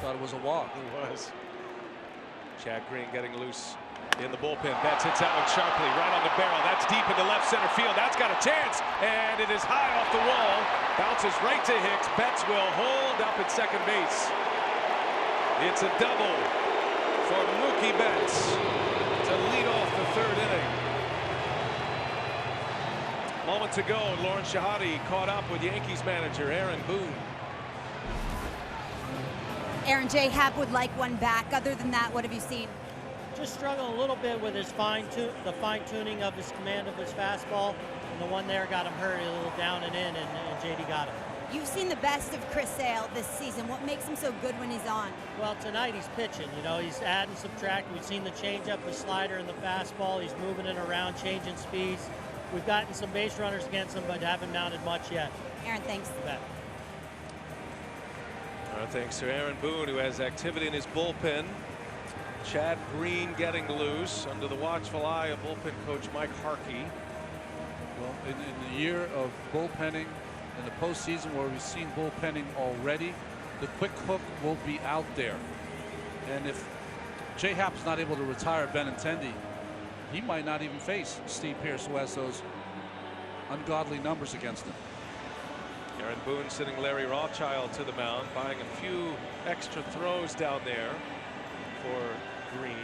Thought it was a walk. He was. Chad Green getting loose in the bullpen. Betts hits that one sharply right on the barrel. That's deep into left center field. That's got a chance. And it is high off the wall. Bounces right to Hicks. Betts will hold up at second base. It's a double for Mookie Betts to lead off the 3rd inning. Moments ago, Lawrence Shahadi caught up with Yankees manager Aaron Boone. Aaron, J-Happ would like one back. Other than that, what have you seen? Just struggled a little bit with his the fine-tuning of his command of his fastball. And the one there got him hurt a little down and in, and JD got him. You've seen the best of Chris Sale this season. What makes him so good when he's on? Well, tonight he's pitching. You know, he's adding, subtracting. We've seen the changeup, the slider, and the fastball. He's moving it around, changing speeds. We've gotten some base runners against him, but haven't mounted much yet. Aaron, thanks. You bet. Thanks to Aaron Boone, who has activity in his bullpen. Chad Green getting loose under the watchful eye of bullpen coach Mike Harkey. Well, in the year of bullpenning, in the postseason where we've seen bullpenning already, the quick hook will be out there. And if J-Happ's not able to retire Benintendi, he might not even face Steve Pearce, who has those ungodly numbers against him. Aaron Boone sitting Larry Rothschild to the mound, buying a few extra throws down there for Green.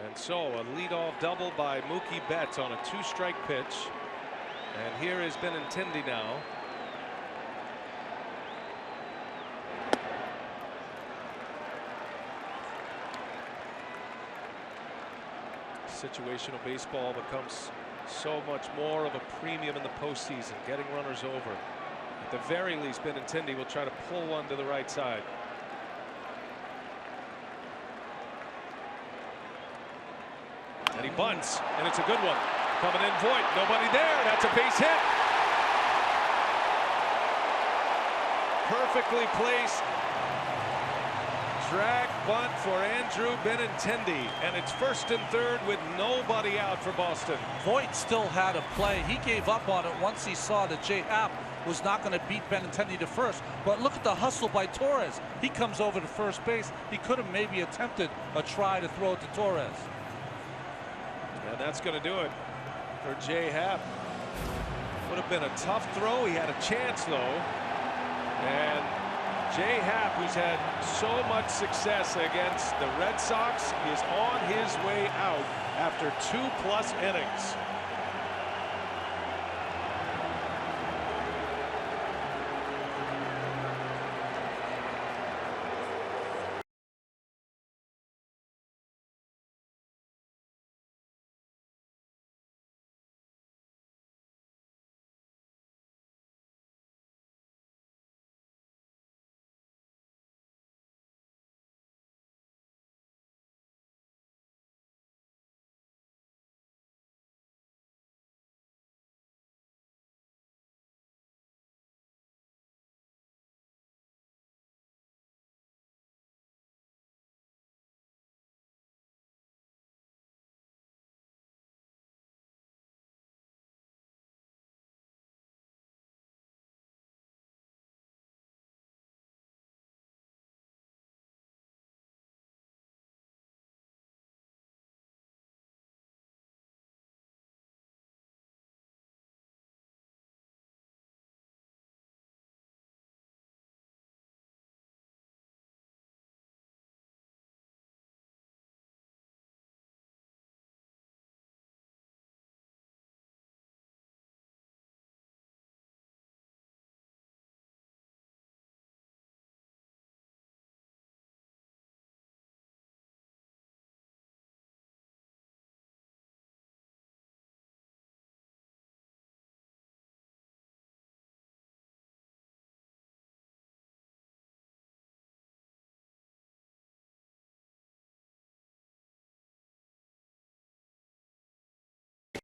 And so a leadoff double by Mookie Betts on a 2-strike pitch. And here is Benintendi now. Situational baseball becomes so much more of a premium in the postseason, getting runners over. At the very least, Benintendi will try to pull one to the right side. And he bunts, and it's a good one. Coming in, Voit, nobody there. That's a base hit. Perfectly placed drag bunt for Andrew Benintendi, and it's 1st and 3rd with nobody out for Boston. Voit still had a play. He gave up on it once he saw that J-Happ was not going to beat Benintendi to first. But look at the hustle by Torres. He comes over to first base. He could have maybe attempted a try to throw it to Torres. And that's going to do it for J-Happ. Would have been a tough throw. He had a chance, though. And J-Happ, who's had so much success against the Red Sox, is on his way out after 2+ innings.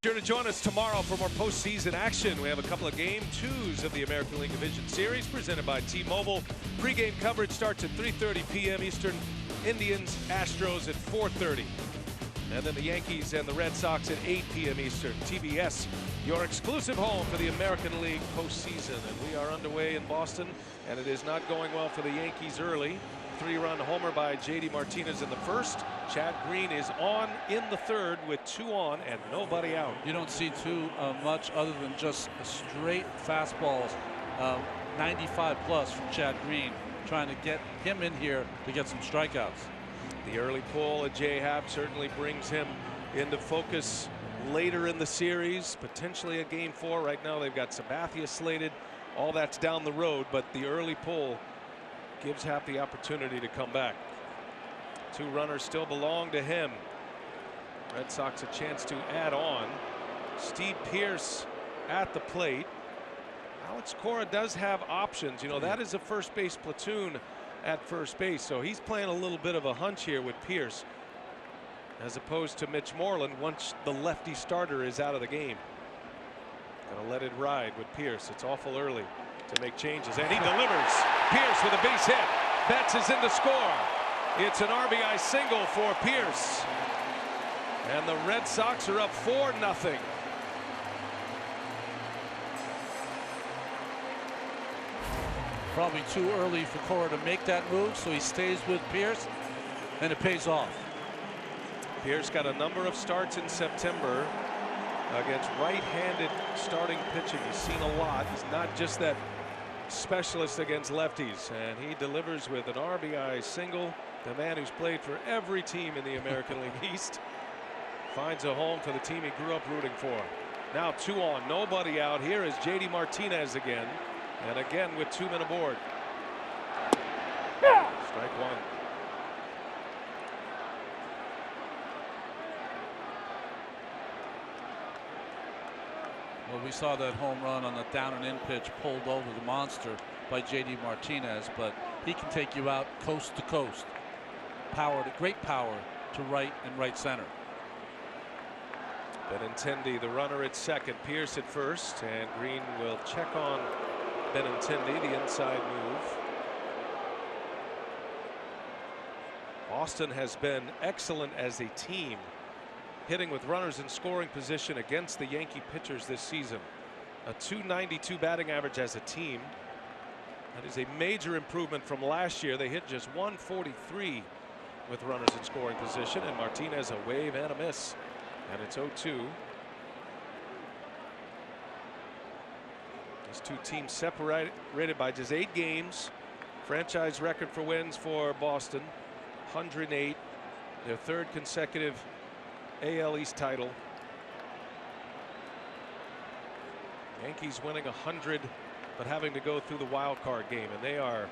Sure to join us tomorrow for more postseason action. We have a couple of Game 2s of the American League Division Series presented by T-Mobile. Pre-game coverage starts at 3:30 p.m. Eastern. Indians, Astros at 4:30. And then the Yankees and the Red Sox at 8 p.m. Eastern. TBS, your exclusive home for the American League postseason. And we are underway in Boston, and it is not going well for the Yankees early. 3-run homer by J.D. Martinez in the first. Chad Green is on in the third with 2 on and nobody out. You don't see too much other than just straight fastballs, 95 plus from Chad Green, trying to get him in here to get some strikeouts. The early pull at J-Happ certainly brings him into focus later in the series, potentially a Game 4. Right now they've got Sabathia slated. All that's down the road, but the early pull gives Happ the opportunity to come back. 2 runners still belong to him. Red Sox a chance to add on. Steve Pearce at the plate. Alex Cora does have options. You know, that is a first base platoon at first base, so he's playing a little bit of a hunch here with Pearce as opposed to Mitch Moreland once the lefty starter is out of the game. Gonna let it ride with Pearce. It's awful early to make changes, and he delivers. Pearce with a base hit. Betts is in to score. It's an RBI single for Pearce, and the Red Sox are up 4-0. Probably too early for Cora to make that move, so he stays with Pearce, and it pays off. Pearce got a number of starts in September against right-handed starting pitching. He's seen a lot. He's not just that specialist against lefties, and he delivers with an RBI single. The man who's played for every team in the American League East finds a home for the team he grew up rooting for. Now 2 on, nobody out. Here is J.D. Martinez again, and again with 2 men aboard. Strike 1. Well, we saw that home run on the down and in pitch pulled over the monster by J.D. Martinez, but he can take you out coast to coast. Power, great power to right and right center. Benintendi, the runner at second, Pearce at first, and Green will check on Benintendi, the inside move. Boston has been excellent as a team, hitting with runners in scoring position against the Yankee pitchers this season. A .292 batting average as a team. That is a major improvement from last year. They hit just 143 with runners in scoring position, and Martinez a wave and a miss, and it's 0-2. These 2 teams separated by just 8 games. Franchise record for wins for Boston, 108, their 3rd consecutive AL East title. Yankees winning 100, but having to go through the wild card game, and they are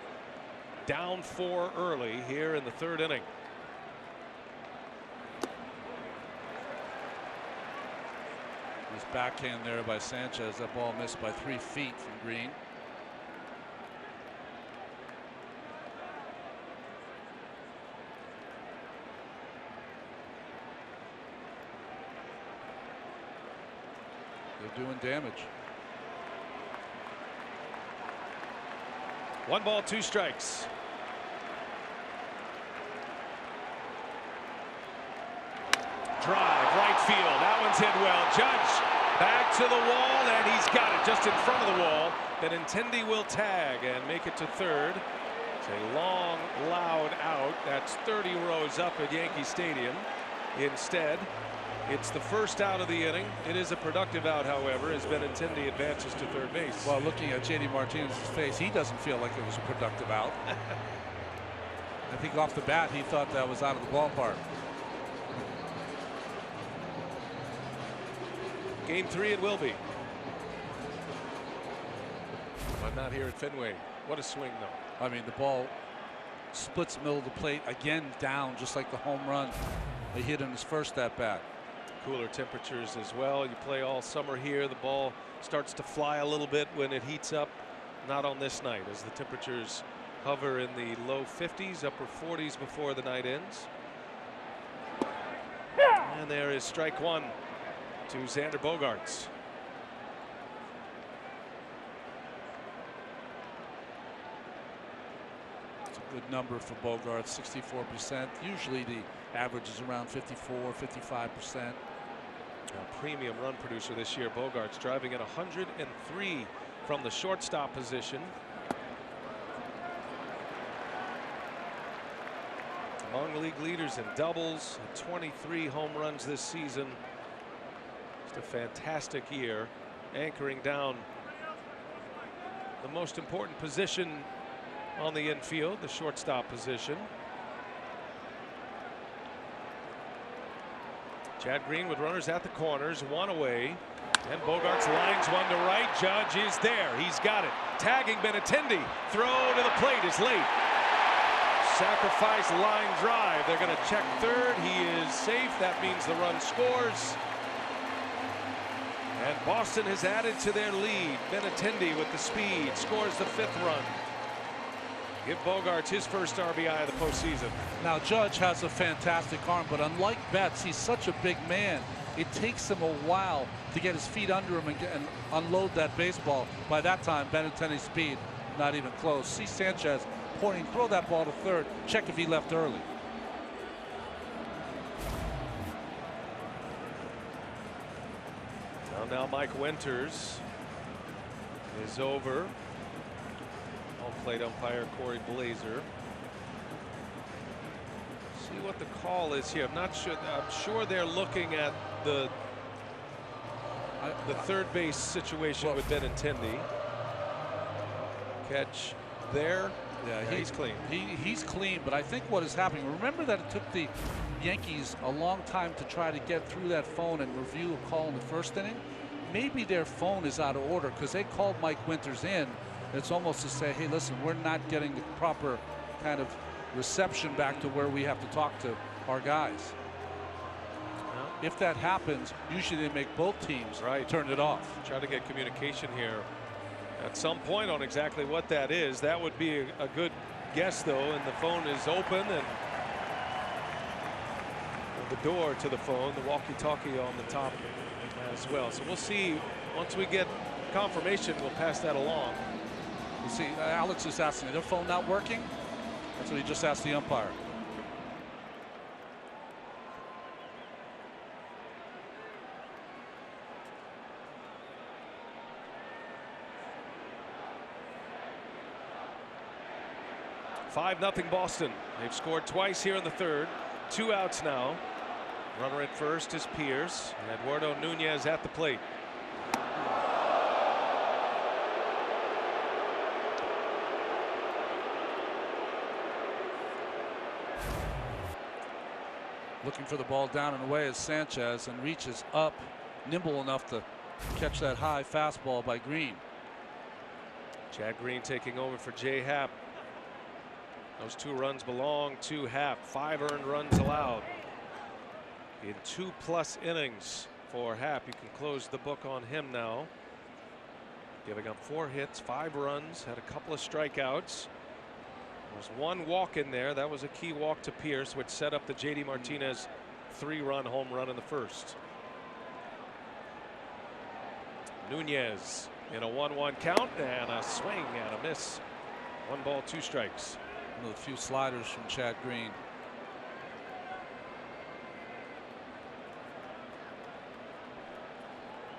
down 4 early here in the 3rd inning. This backhand there by Sanchez. That ball missed by 3 feet from Green. They're doing damage. 1 ball, 2 strikes. Drive, right field. That one's hit well. Judge back to the wall, and he's got it just in front of the wall. Benintendi will tag and make it to third. It's a long, loud out. That's 30 rows up at Yankee Stadium. Instead, it's the first out of the inning. It is a productive out, however, as Benintendi advances to third base. Well, looking at J.D. Martinez's face, he doesn't feel like it was a productive out. I think off the bat, he thought that was out of the ballpark. Game 3 it will be. But not here at Fenway. What a swing, though. I mean, the ball splits middle of the plate, again down, just like the home run they hit in his first at bat. Cooler temperatures as well. You play all summer here. The ball starts to fly a little bit when it heats up. Not on this night, as the temperatures hover in the low 50s, upper 40s before the night ends. And there is strike 1. to Xander Bogaerts. It's a good number for Bogaerts, 64%. Usually the average is around 54, 55%. A premium run producer this year. Bogaerts driving at 103 from the shortstop position. Among league leaders in doubles, 23 home runs this season. Just a fantastic year, anchoring down the most important position on the infield, the shortstop position. Chad Green with runners at the corners, one away. And Bogaerts lines one to right. Judge is there. He's got it. Tagging Benintendi. Throw to the plate is late. Sacrifice line drive. They're going to check third. He is safe. That means the run scores. And Boston has added to their lead. Benintendi with the speed scores the 5th run. Give Bogaerts his first RBI of the postseason. Now Judge has a fantastic arm, but unlike Betts, he's such a big man. It takes him a while to get his feet under him and unload that baseball. By that time, Benintendi's speed not even close. See Sanchez pointing, throw that ball to third. Check if he left early. Now Mike Winters is over. Home plate umpire Corey Blazer. See what the call is here. I'm not sure. I'm sure they're looking at the third base situation with Benintendi. Catch there. Yeah, he's clean. He's clean, but I think what is happening, remember that it took the Yankees a long time to try to get through that phone and review a call in the first inning. Maybe their phone is out of order because they called Mike Winters in. It's almost to say, hey, listen, we're not getting the proper kind of reception back to where we have to talk to our guys. If that happens, usually they make both teams turn it off. Try to get communication here at some point on exactly what that is. That would be a good guess, though, and the phone is open, and the door to the phone, the walkie-talkie on the top as well. So we'll see. Once we get confirmation, we'll pass that along. You see, Alex is asking, their phone not working? That's what he just asked the umpire. $5-0 Boston. They've scored twice here in the third. 2 outs now. Runner at first is Pierce. Eduardo Nunez at the plate. Looking for the ball down and away is Sanchez, and reaches up, nimble enough to catch that high fastball by Green. Chad Green taking over for Jay Happ. Those 2 runs belong to Happ. 5 earned runs allowed in 2+ innings for Happ. You can close the book on him now. Giving up 4 hits, 5 runs, had a couple of strikeouts. There was 1 walk in there. That was a key walk to Pierce, which set up the JD Martinez 3-run home run in the first. Nunez in a 1-1 count, and a swing and a miss. 1 ball, 2 strikes. One of the few sliders from Chad Green.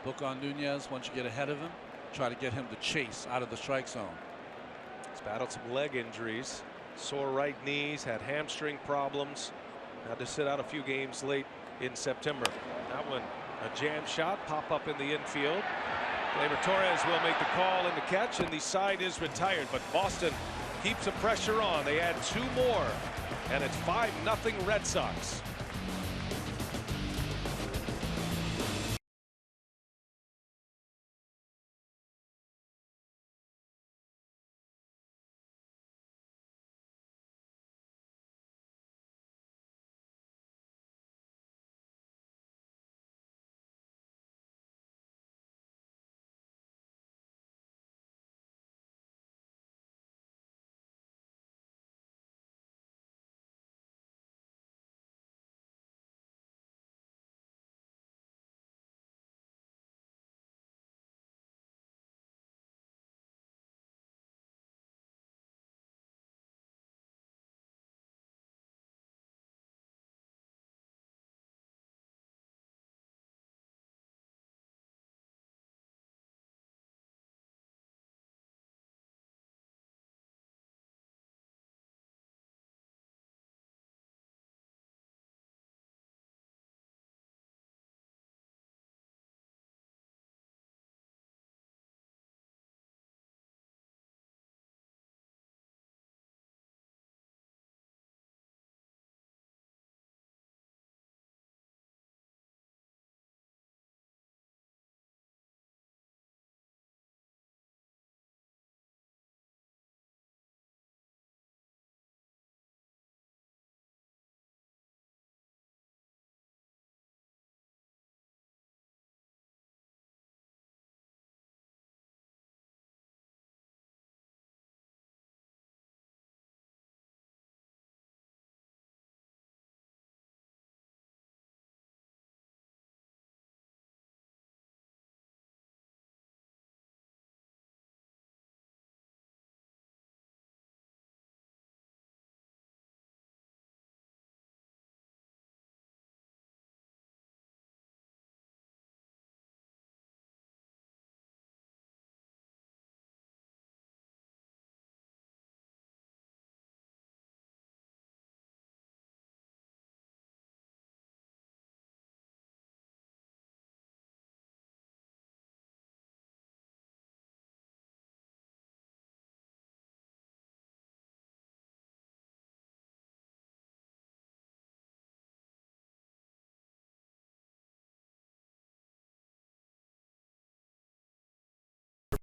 Book on Nunez. Once you get ahead of him, try to get him to chase out of the strike zone. He's battled some leg injuries, sore right knees, had hamstring problems, had to sit out a few games late in September. That one, a jam shot, pop up in the infield. Gleyber Torres will make the call and the catch, and the side is retired, but Boston keeps the pressure on. They add 2 more, and it's 5-0 Red Sox.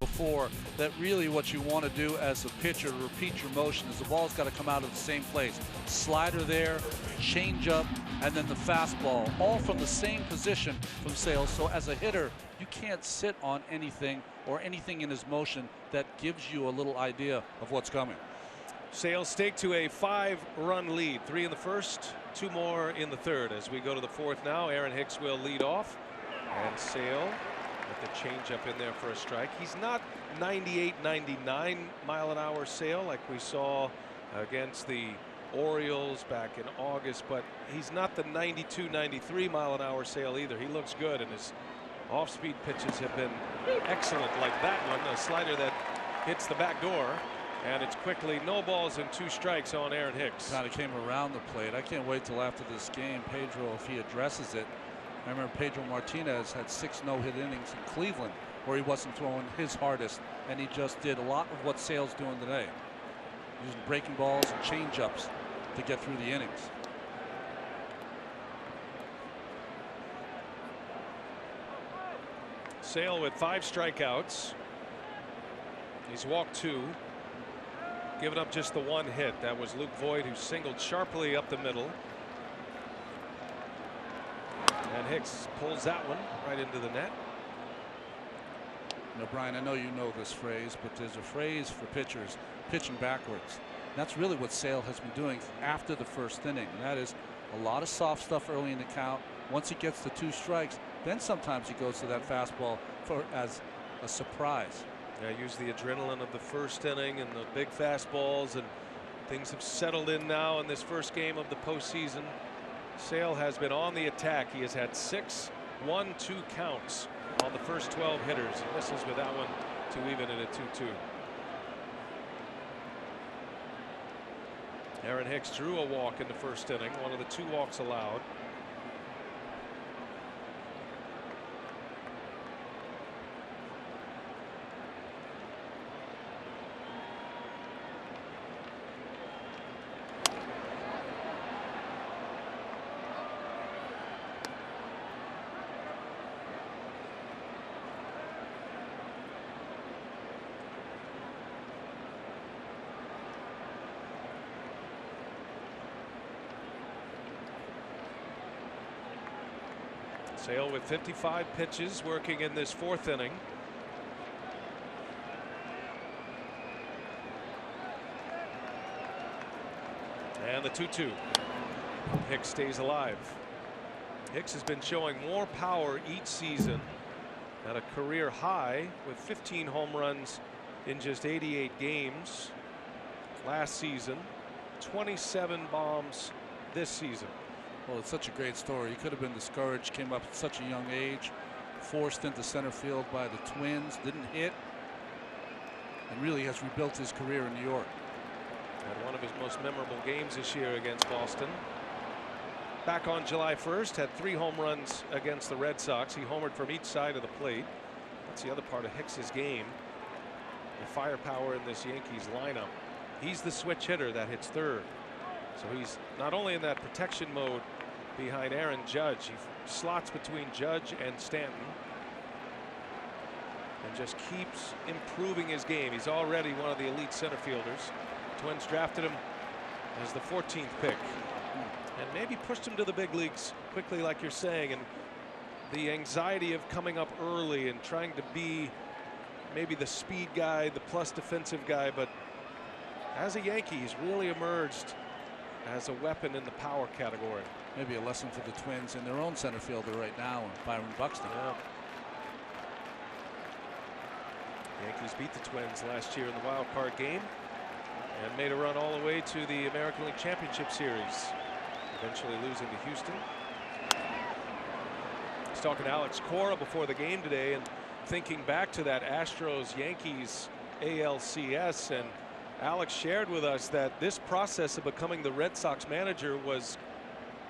before that really what you want to do as a pitcher to repeat your motion is the ball's got to come out of the same place. Slider there, change up, and then the fastball, all from the same position from Sale. So as a hitter, you can't sit on anything or anything in his motion that gives you a little idea of what's coming. Sale stake to a 5-run lead. 3 in the first, 2 more in the third. As we go to the fourth now, Aaron Hicks will lead off. And Sale with the changeup in there for a strike. He's not 98, 99 mile an hour Sale like we saw against the Orioles back in August, but he's not the 92, 93 mile an hour Sale either. He looks good, and his off-speed pitches have been excellent, like that one, a slider that hits the back door, and it's quickly no balls and 2 strikes on Aaron Hicks. Kind of came around the plate. I can't wait till after this game, Pedro, if he addresses it. I remember Pedro Martinez had 6 no-hit innings in Cleveland where he wasn't throwing his hardest, and he just did a lot of what Sale's doing today, using breaking balls and change-ups to get through the innings. Sale with 5 strikeouts. He's walked 2, given up just the 1 hit. That was Luke Voigt, who singled sharply up the middle. And Hicks pulls that one right into the net. You know, Brian, I know you know this phrase, but there's a phrase for pitchers, pitching backwards. And that's really what Sale has been doing after the first inning. And that is a lot of soft stuff early in the count. Once he gets the 2 strikes, then sometimes he goes to that fastball as a surprise. Yeah, use the adrenaline of the first inning and the big fastballs, and things have settled in now in this first game of the postseason. Sale has been on the attack. He has had 6 1-2 counts on the first 12 hitters. He misses with that one to even it at 2-2. Aaron Hicks drew a walk in the first inning, one of the 2 walks allowed. Sale with 55 pitches working in this 4th inning. And the 2-2. Hicks stays alive. Hicks has been showing more power each season, at a career high with 15 home runs in just 88 games last season, 27 bombs this season. Well, it's such a great story. He could have been discouraged, came up at such a young age, forced into center field by the Twins, didn't hit, and really has rebuilt his career in New York. Had one of his most memorable games this year against Boston. Back on July 1st, had 3 home runs against the Red Sox. He homered from each side of the plate. That's the other part of Hicks's game, the firepower in this Yankees lineup. He's the switch hitter that hits third. So he's not only in that protection mode behind Aaron Judge, he slots between Judge and Stanton and just keeps improving his game. He's already one of the elite center fielders. Twins drafted him as the 14th pick and maybe pushed him to the big leagues quickly, like you're saying, and the anxiety of coming up early and trying to be maybe the speed guy, the plus defensive guy, but as a Yankee, he's really emerged as a weapon in the power category. Maybe a lesson for the Twins in their own center fielder right now, Byron Buxton. Yeah. Yankees beat the Twins last year in the wild card game and made a run all the way to the American League Championship Series, eventually losing to Houston. I was talking to Alex Cora before the game today and thinking back to that Astros-Yankees ALCS, and Alex shared with us that this process of becoming the Red Sox manager was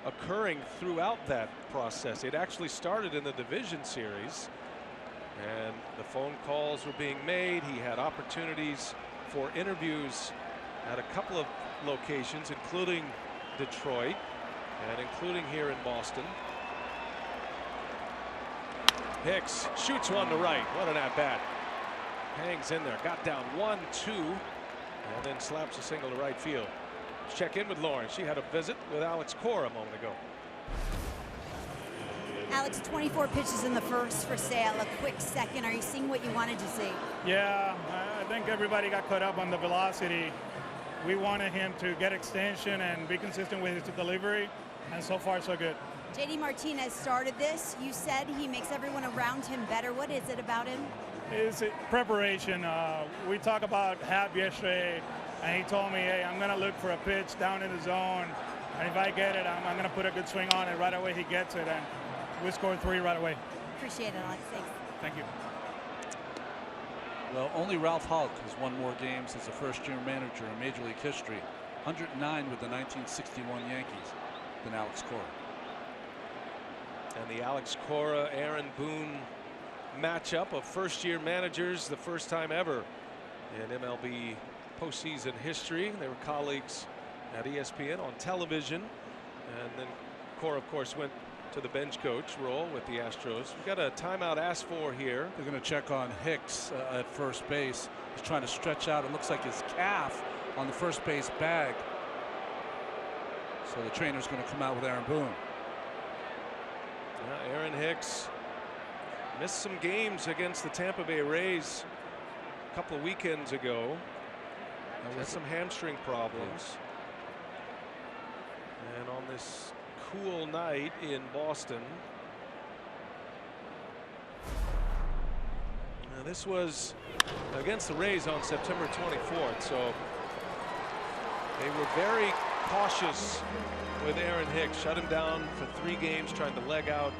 occurring throughout that process. It actually started in the division series, and the phone calls were being made. He had opportunities for interviews at a couple of locations, including Detroit and including here in Boston. Hicks shoots one to right. What an at-bat. hangs in there, got down 1-2, and then slaps a single to right field. Let's check in with Lauren. She had a visit with Alex Cora a moment ago. Alex, 24 pitches in the first for Sale, a quick second. Are you seeing what you wanted to see? Yeah, I think everybody got caught up on the velocity. We wanted him to get extension and be consistent with his delivery, and so far so good. JD Martinez started this. You said he makes everyone around him better. What is it about him? It's preparation. We talked about Hap yesterday, and he told me, hey, I'm going to look for a pitch down in the zone, and if I get it, I'm going to put a good swing on it. Right away he gets it, and we scored 3 right away. Appreciate it, Alex. Thanks. Thank you. Well, only Ralph Hulk has won more games as a first-year manager in Major League history, 109 with the 1961 Yankees, than Alex Cora. And the Alex Cora, Aaron Boone matchup of first-year managers, the first time ever in MLB postseason history. They were colleagues at ESPN on television, and then Cora, of course, went to the bench coach role with the Astros. We've got a timeout asked for here. They're going to check on Hicks at first base. He's trying to stretch out. It looks like his calf on the first base bag. So the trainer's going to come out with Aaron Boone. Yeah, Aaron Hicks missed some games against the Tampa Bay Rays a couple of weekends ago. With some hamstring problems. And on this cool night in Boston. Now this was against the Rays on September 24th, so they were very cautious with Aaron Hicks. Shut him down for 3 games, trying to leg out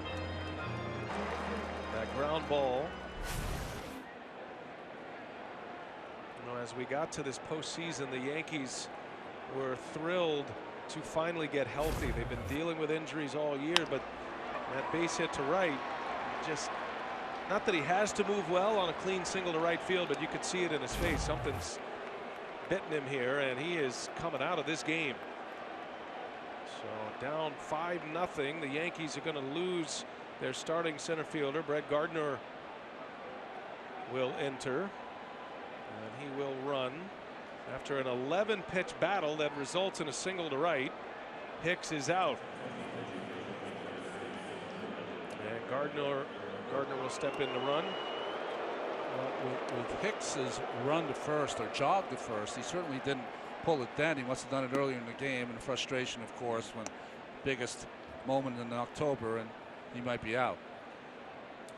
that ground ball. You know, as we got to this postseason, the Yankees were thrilled to finally get healthy. They've been dealing with injuries all year, but that base hit to right, just not that he has to move well on a clean single to right field, but you could see it in his face. Something's bitten him here, and he is coming out of this game. So down 5-0. The Yankees are going to lose their starting center fielder. Brett Gardner will enter, and he will run. After an 11-pitch battle that results in a single to right, Hicks is out. And Gardner will step in to run. Well, with Hicks's run to first or jog to first, he certainly didn't pull it then. He must have done it earlier in the game, and frustration, of course, when biggest moment in October, and he might be out.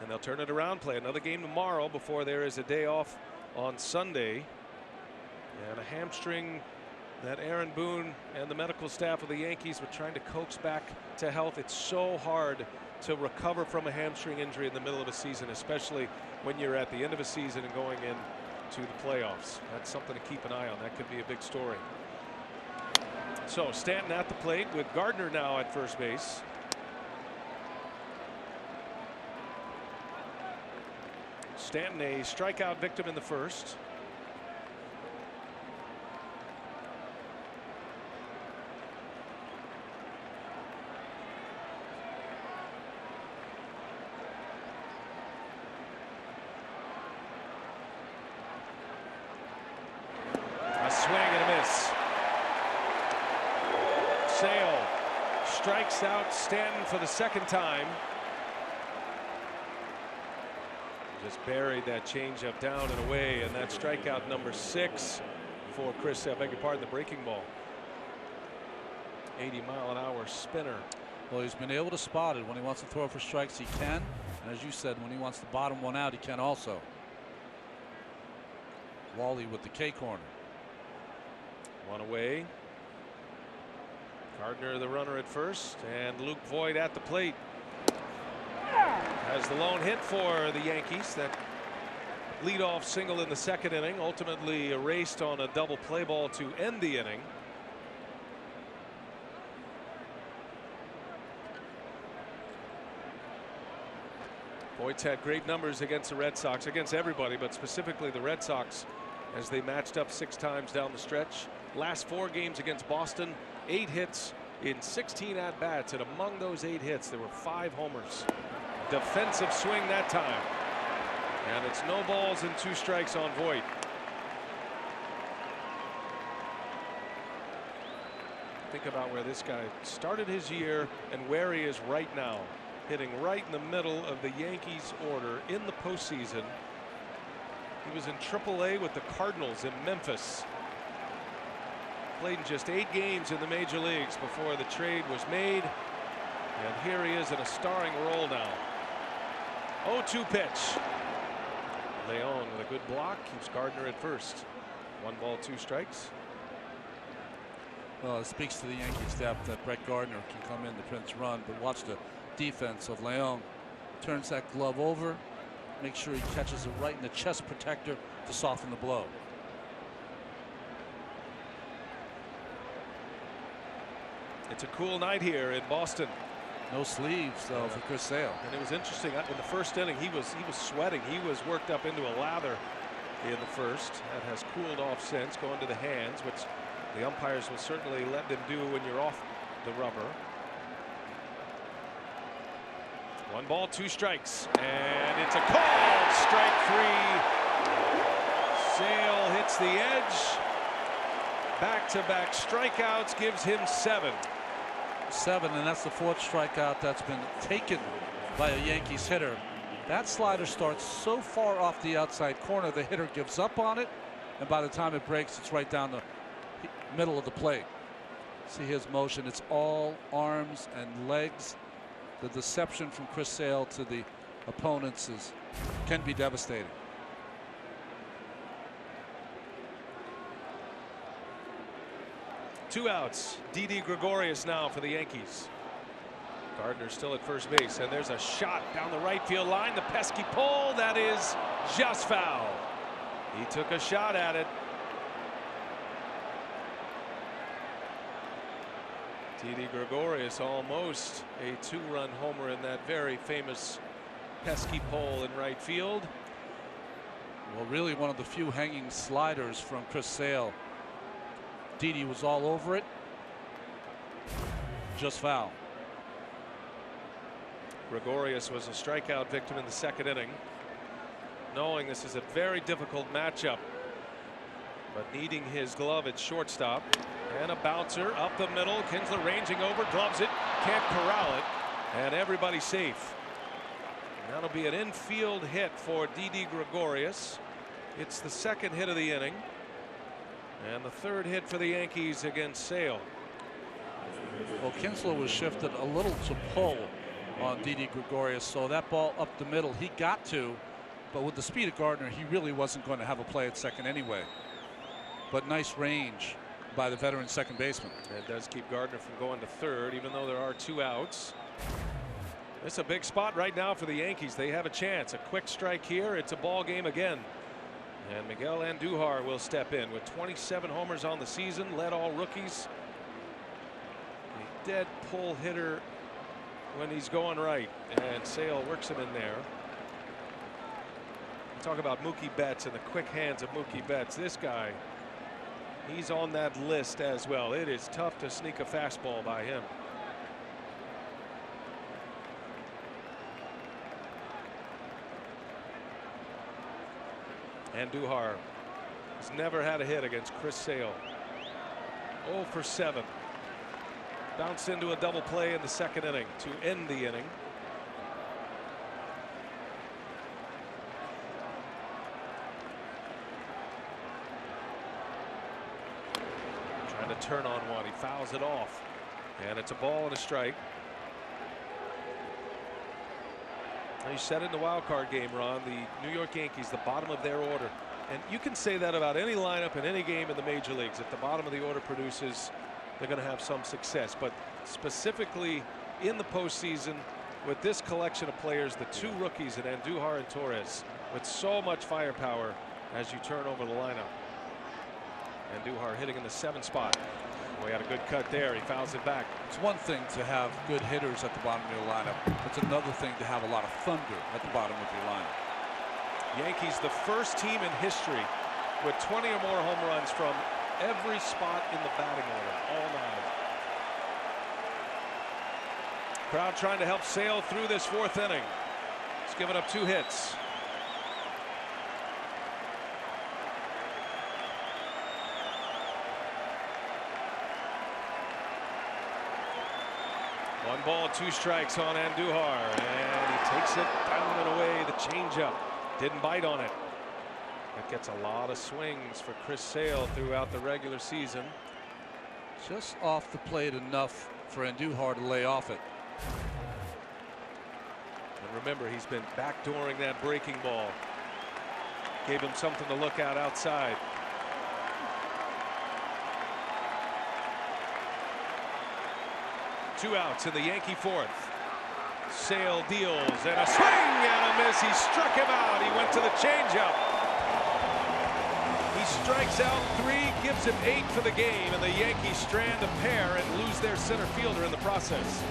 And they'll turn it around, play another game tomorrow before there is a day off on Sunday. And a hamstring that Aaron Boone and the medical staff of the Yankees were trying to coax back to health. It's so hard to recover from a hamstring injury in the middle of a season, especially when you're at the end of a season and going into the playoffs. That's something to keep an eye on. That could be a big story. So Stanton at the plate with Gardner now at first base. Stanton a strikeout victim in the first. A swing and a miss. Sale strikes out Stanton for the second time. Just buried that changeup down and away, and that strikeout number 6 for Chris. I beg your pardon, the breaking ball. 80-mile-an-hour spinner. Well, he's been able to spot it. When he wants to throw for strikes, he can. And as you said, when he wants to bottom one out, he can also. Wally with the K corner. One away. Gardner the runner at first, and Luke Voigt at the plate. Has the lone hit for the Yankees. That leadoff single in the second inning, ultimately erased on a double play ball to end the inning. Voigt's had great numbers against the Red Sox, against everybody, but specifically the Red Sox, as they matched up 6 times down the stretch. Last 4 games against Boston, 8 hits in 16 at-bats, and among those 8 hits, there were 5 homers. Defensive swing that time. And it's no balls and 2 strikes on Voit. Think about where this guy started his year and where he is right now. Hitting right in the middle of the Yankees order in the postseason. He was in AAA with the Cardinals in Memphis. Played in just 8 games in the major leagues before the trade was made. And here he is in a starring role now. 0-2 pitch. Leon with a good block, keeps Gardner at first. 1 ball, 2 strikes. Well, it speaks to the Yankees depth that Brett Gardner can come in the Prince run, but watch the defense of Leon. Turns that glove over, make sure he catches it right in the chest protector to soften the blow. It's a cool night here in Boston. No sleeves though for Chris Sale. And it was interesting in the first inning. He was sweating. He was worked up into a lather in the first. That has cooled off since, going to the hands, which the umpires will certainly let them do when you're off the rubber. 1 ball, 2 strikes, and it's a call. Strike 3. Sale hits the edge. Back-to-back strikeouts gives him 7. 7, and that's the 4th strikeout that's been taken by a Yankees hitter. That slider starts so far off the outside corner, the hitter gives up on it, and by the time it breaks, it's right down the middle of the plate. See his motion, it's all arms and legs. The deception from Chris Sale to the opponents can be devastating. Two outs. Didi Gregorius now for the Yankees. Gardner still at first base, and there's a shot down the right field line. The pesky pull, that is just foul. He took a shot at it. Didi Gregorius almost a 2-run homer in that very famous pesky pole in right field. Well, really one of the few hanging sliders from Chris Sale. Didi was all over it. Just foul. Gregorius was a strikeout victim in the 2nd inning, knowing this is a very difficult matchup, but needing his glove at shortstop. And a bouncer up the middle. Kinsler ranging over, gloves it, can't corral it, and everybody's safe. And that'll be an infield hit for Didi Gregorius. It's the 2nd hit of the inning, and the 3rd hit for the Yankees against Sale. Well, Kinsler was shifted a little to pull on Didi Gregorius, so that ball up the middle he got to, but with the speed of Gardner, he really wasn't going to have a play at second anyway. But nice range by the veteran second baseman. It does keep Gardner from going to 3rd, even though there are 2 outs. It's a big spot right now for the Yankees. They have a chance. A quick strike here. It's a ball game again. And Miguel Andujar will step in with 27 homers on the season, led all rookies. A dead pull hitter when he's going right, and Sale works him in there. Talk about Mookie Betts and the quick hands of Mookie Betts. This guy, he's on that list as well. It is tough to sneak a fastball by him. Andujar has never had a hit against Chris Sale. 0 for 7. Bounced into a double play in the 2nd inning to end the inning. Trying to turn on one. He fouls it off. And it's a ball and a strike. You said it in the wild card game, Ron. The New York Yankees, the bottom of their order. And you can say that about any lineup in any game in the major leagues. If the bottom of the order produces, they're going to have some success. But specifically in the postseason, with this collection of players, the 2 rookies in Andujar and Torres, with so much firepower as you turn over the lineup. Andujar hitting in the 7th spot. We had a good cut there. He fouls it back. It's one thing to have good hitters at the bottom of your lineup. It's another thing to have a lot of thunder at the bottom of your lineup. Yankees, the first team in history with 20 or more home runs from every spot in the batting order, all 9. Crowd trying to help Sale through this 4th inning. He's given up 2 hits. 1 ball, 2 strikes on Andujar, and he takes it down and away. The changeup didn't bite on it. That gets a lot of swings for Chris Sale throughout the regular season. Just off the plate enough for Andujar to lay off it. And remember, he's been backdooring that breaking ball. Gave him something to look at outside. Two outs in the Yankee fourth. Sale deals and a swing and a miss. He struck him out. He went to the changeup. He strikes out 3, gives him 8 for the game, and the Yankees strand a pair and lose their center fielder in the process.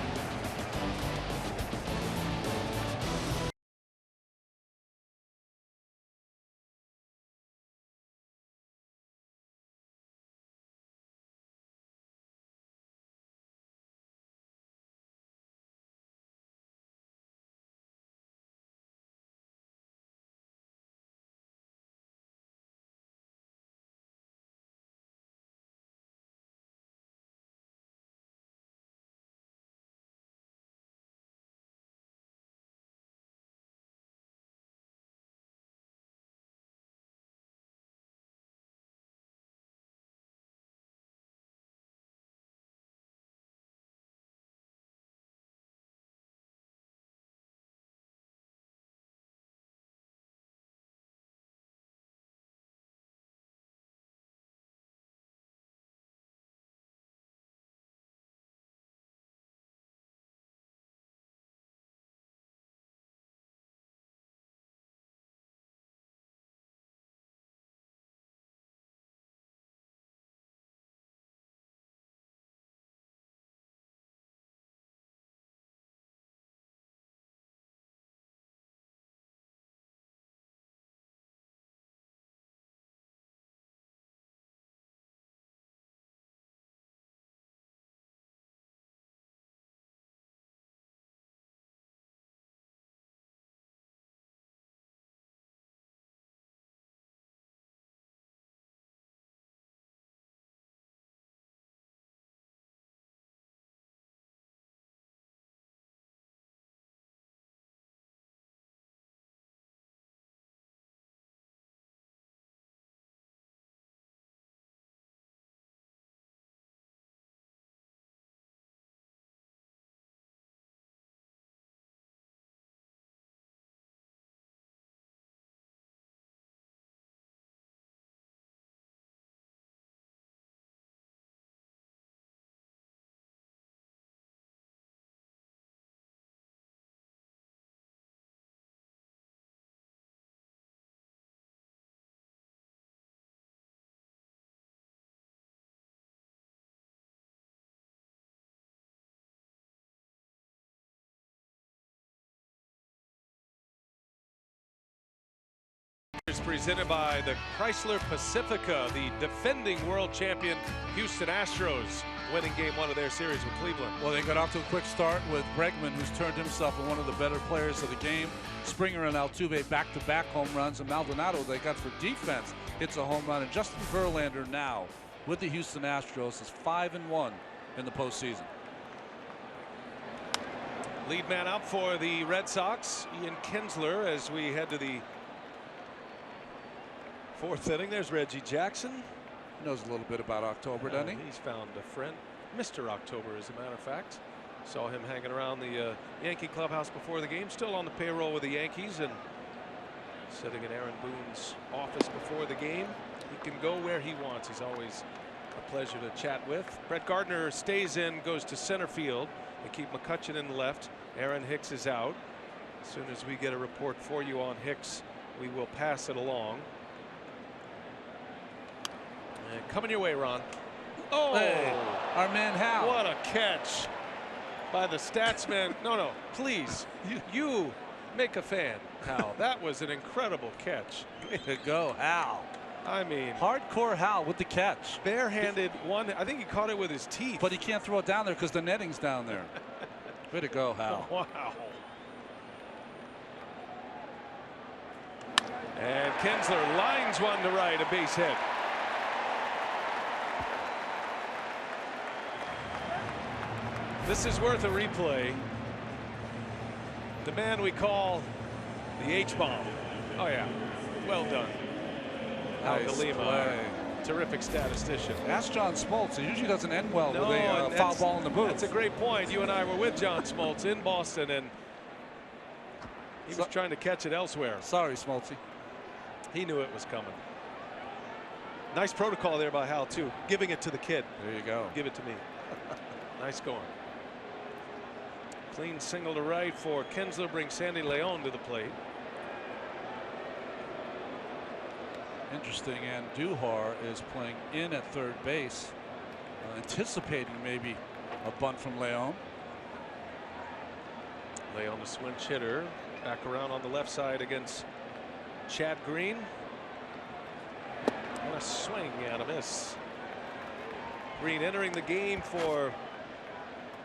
Is presented by the Chrysler Pacifica, the defending world champion Houston Astros, winning game 1 of their series with Cleveland. Well, they got off to a quick start with Bregman, who's turned himself into one of the better players of the game. Springer and Altuve back-to-back home runs, and Maldonado, they got for defense, hits a home run. And Justin Verlander now with the Houston Astros is 5-1 in the postseason. Lead man out for the Red Sox, Ian Kinsler, as we head to the 4th inning. There's Reggie Jackson. He knows a little bit about October, doesn't he? He's found a friend, Mr. October, as a matter of fact. Saw him hanging around the Yankee clubhouse before the game, still on the payroll with the Yankees and sitting in Aaron Boone's office before the game. He can go where he wants. He's always a pleasure to chat with. Brett Gardner stays in, goes to center field. They keep McCutchen in the left. Aaron Hicks is out. As soon as we get a report for you on Hicks, we will pass it along. And coming your way, Ron. Oh, hey, our man Hal. What a catch by the statsman. No, please. You make a fan, Hal. That was an incredible catch. Way to go, Hal. I mean, hardcore Hal with the catch. Barehanded one. I think he caught it with his teeth. But he can't throw it down there because the netting's down there. Way to go, Hal. Wow. And Kinsler lines one to right, a base hit. This is worth a replay. The man we call the H-bomb. Oh yeah, well done. Nice play. Terrific statistician. Ask John Smoltz. It usually doesn't end well No, with a foul ball in the booth. That's a great point. You and I were with John Smoltz in Boston, and he was trying to catch it elsewhere. Sorry, Smoltzy. He knew it was coming. Nice protocol there by Hal, too. Giving it to the kid. There you go. Give it to me. Nice going. Clean single to right for Kinsler, brings Sandy Leon to the plate. Interesting, and Duhar is playing in at third base, anticipating maybe a bunt from Leon. Leon, the switch hitter, back around on the left side against Chad Green. And a swing and a miss. Green entering the game for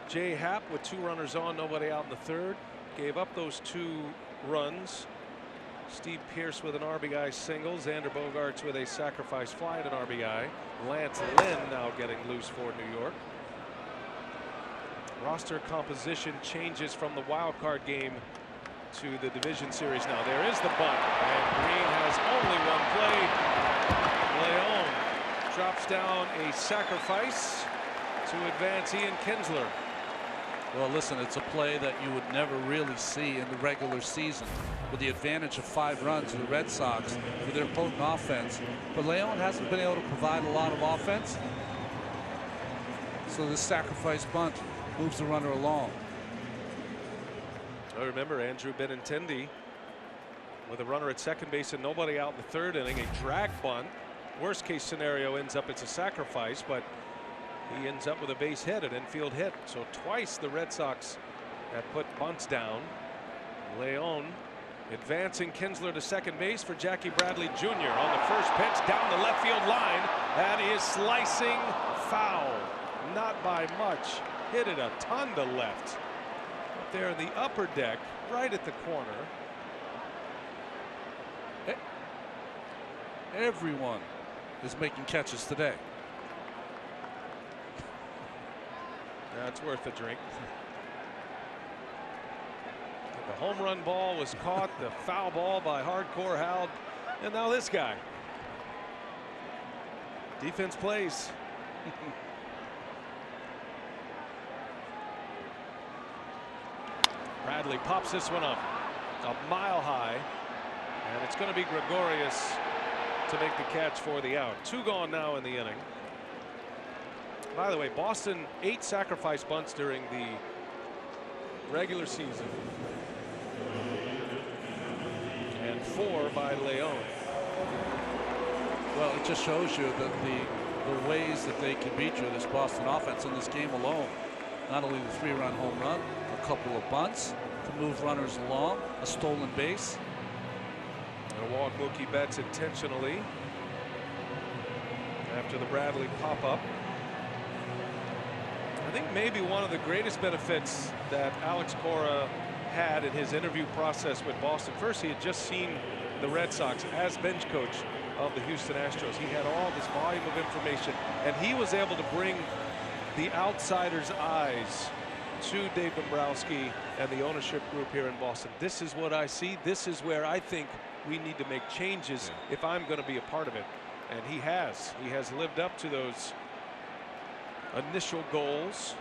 Jay Happ with 2 runners on, nobody out in the third. Gave up those 2 runs. Steve Pearce with an RBI single. Xander Bogaerts with a sacrifice fly at an RBI. Lance Lynn now getting loose for New York. Roster composition changes from the wild card game to the division series now. There is the bunt, and Green has only one play. Leon drops down a sacrifice to advance Ian Kinsler. Well, listen, it's a play that you would never really see in the regular season, with the advantage of 5 runs to the Red Sox with their potent offense. But Leon hasn't been able to provide a lot of offense, so this sacrifice bunt moves the runner along. I remember Andrew Benintendi with a runner at second base and nobody out in the third inning, a drag bunt. Worst case scenario ends up it's a sacrifice, but he ends up with a base hit, an infield hit. So twice the Red Sox have put bunts down. Leon advancing Kinsler to second base for Jackie Bradley Jr. on the first pitch down the left field line. That is slicing foul. Not by much. Hit it a ton to left. Up there in the upper deck, right at the corner. Everyone is making catches today. That's worth a drink. The home run ball was caught, the foul ball by Hardcore Hal, and now this guy. Defense plays. Bradley pops this one up a mile high, and it's going to be Gregorius to make the catch for the out. 2 gone now in the inning. By the way, Boston 8 sacrifice bunts during the regular season, and 4 by Leon. Well, it just shows you that the ways that they can beat you, this Boston offense in this game alone. Not only the 3-run home run, a couple of bunts to move runners along, a stolen base. And a walk Mookie Betts intentionally after the Bradley pop-up. I think maybe one of the greatest benefits that Alex Cora had in his interview process with Boston. First, he had just seen the Red Sox as bench coach of the Houston Astros. He had all this volume of information, and he was able to bring the outsider's eyes to Dave Dombrowski and the ownership group here in Boston. This is what I see. This is where I think we need to make changes if I'm going to be a part of it. And he has. He has lived up to those initial goals.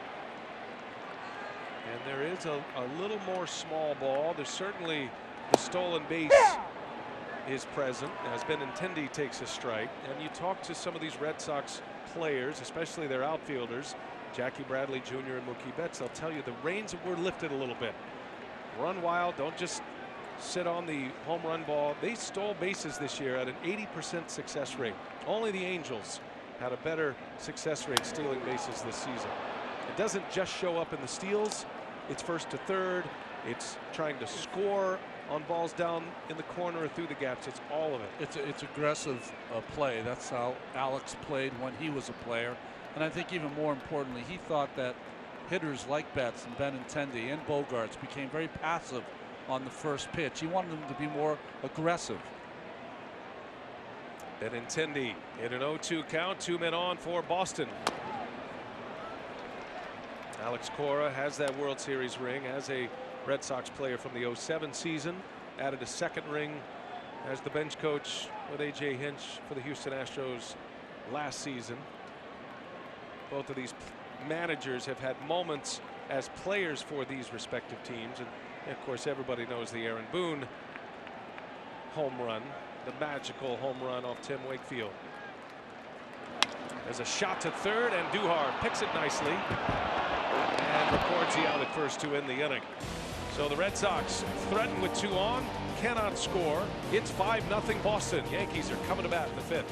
And there is a little more small ball. There's certainly the stolen base is present as Benintendi takes a strike. And you talk to some of these Red Sox players, especially their outfielders, Jackie Bradley Jr. and Mookie Betts, they'll tell you the reins were lifted a little bit. Run wild, don't just sit on the home run ball. They stole bases this year at an 80% success rate. Only the Angels had a better success rate stealing bases this season. It doesn't just show up in the steals. It's first to third. It's trying to score on balls down in the corner or through the gaps. It's all of it. It's aggressive play. That's how Alex played when he was a player. And I think even more importantly, he thought that hitters like Betts and Benintendi and Bogaerts became very passive on the first pitch. He wanted them to be more aggressive. Benintendi in an 0-2 count, 2 men on for Boston. Alex Cora has that World Series ring as a Red Sox player from the '07 season. Added a second ring as the bench coach with A.J. Hinch for the Houston Astros last season. Both of these managers have had moments as players for these respective teams. And of course, everybody knows the Aaron Boone home run, the magical home run off Tim Wakefield. There's a shot to third, and Duhar picks it nicely and records the out at first to end the inning. So the Red Sox threaten with 2 on, cannot score. It's 5-0 Boston. Yankees are coming to bat in the 5th.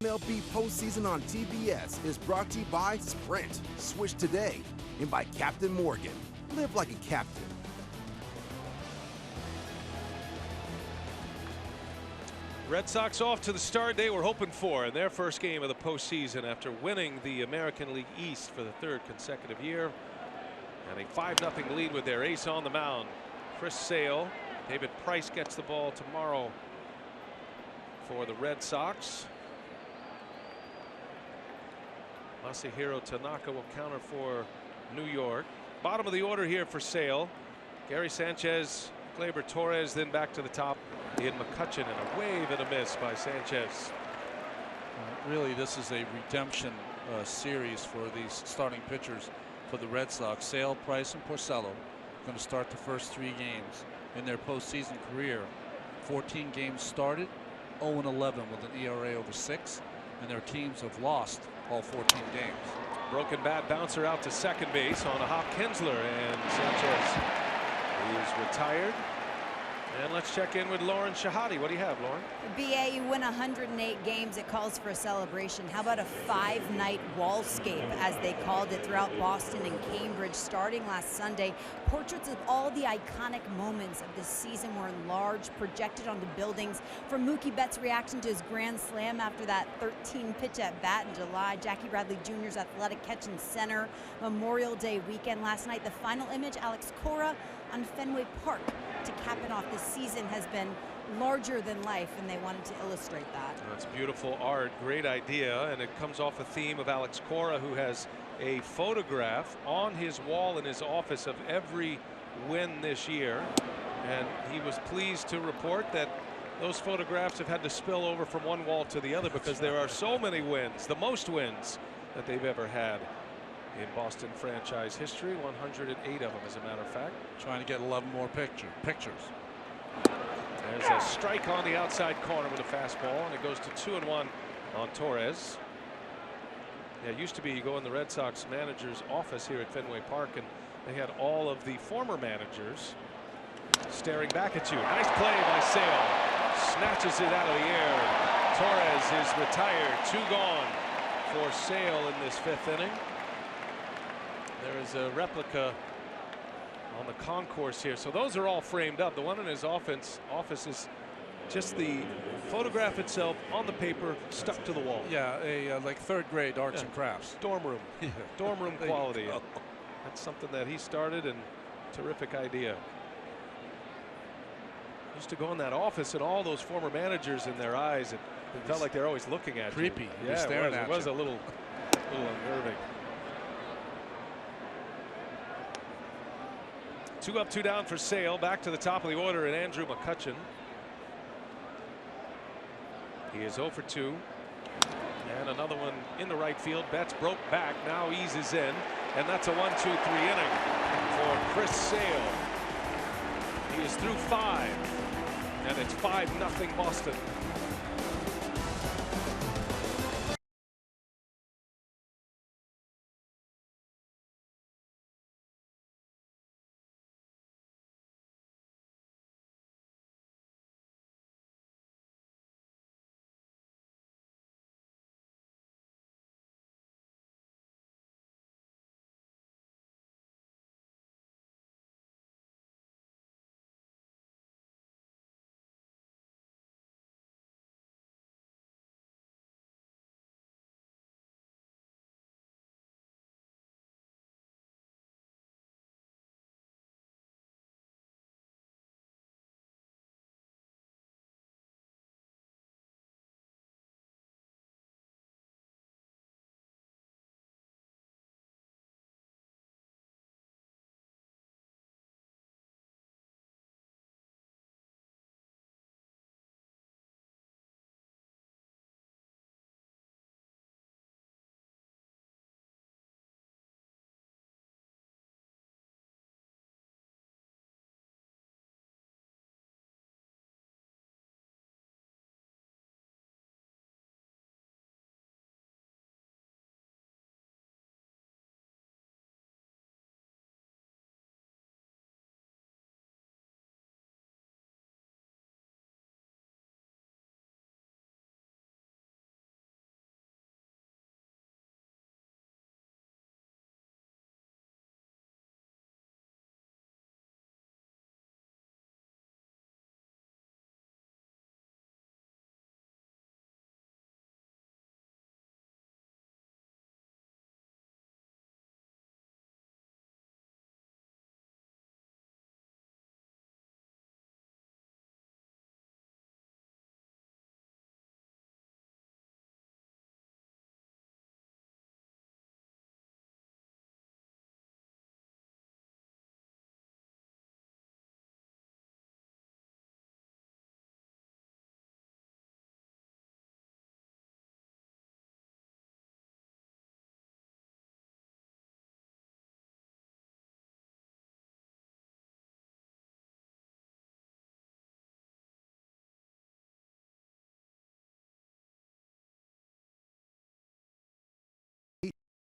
MLB postseason on TBS is brought to you by Sprint. Switch today. And by Captain Morgan. Live like a captain. Red Sox off to the start they were hoping for in their first game of the postseason after winning the American League East for the 3rd consecutive year. And a 5-0 lead with their ace on the mound, Chris Sale. David Price gets the ball tomorrow for the Red Sox. Masahiro Tanaka will counter for New York. Bottom of the order here for Sale. Gary Sanchez, Gleyber Torres, then back to the top. Ian McCutchen, and a wave and a miss by Sanchez. Really, this is a redemption series for these starting pitchers for the Red Sox. Sale, Price, and Porcello going to start the first 3 games in their postseason career. 14 games started, 0-11 with an ERA over 6, and their teams have lost all 14 games. Broken bat bouncer out to second base on a hop. Kinsler, and Sanchez is retired. And let's check in with Lauren Shahadi. What do you have, Lauren? BA, you win 108 games. It calls for a celebration. How about a 5-night wallscape, as they called it, throughout Boston and Cambridge starting last Sunday? Portraits of all the iconic moments of this season were enlarged, projected onto buildings. From Mookie Betts' reaction to his grand slam after that 13-pitch at bat in July, Jackie Bradley Jr.'s athletic catch in center, Memorial Day weekend last night. The final image, Alex Cora on Fenway Park to cap it off. This season has been larger than life, and they wanted to illustrate that. That's beautiful art, great idea, and it comes off a theme of Alex Cora, who has a photograph on his wall in his office of every win this year, and he was pleased to report that those photographs have had to spill over from one wall to the other because there are so many wins, the most wins that they've ever had in Boston franchise history, 108 of them, as a matter of fact. Trying to get 11 more pictures. There's a strike on the outside corner with a fastball, and it goes to 2-1 on Torres. Yeah, it used to be you go in the Red Sox manager's office here at Fenway Park, and they had all of the former managers staring back at you. Nice play by Sale. Snatches it out of the air. Torres is retired. 2 gone for Sale in this 5th inning. There is a replica on the concourse here, so those are all framed up. The one in his office is just the photograph itself on the paper stuck to the wall. Yeah, a like 3rd grade arts and crafts. Dorm room. Yeah. Dorm room quality. That's something that he started, and terrific idea. Used to go in that office and all those former managers in their eyes, it felt like they're always looking at creepy. you. Yeah, it was a little unnerving. 2 up, 2 down for Sale. Back to the top of the order, and Andrew McCutchen. He is 0 for 2. And another one in the right field. Betts broke back, now eases in, and that's a 1-2-3 inning for Chris Sale. He is through 5, and it's 5-0 Boston.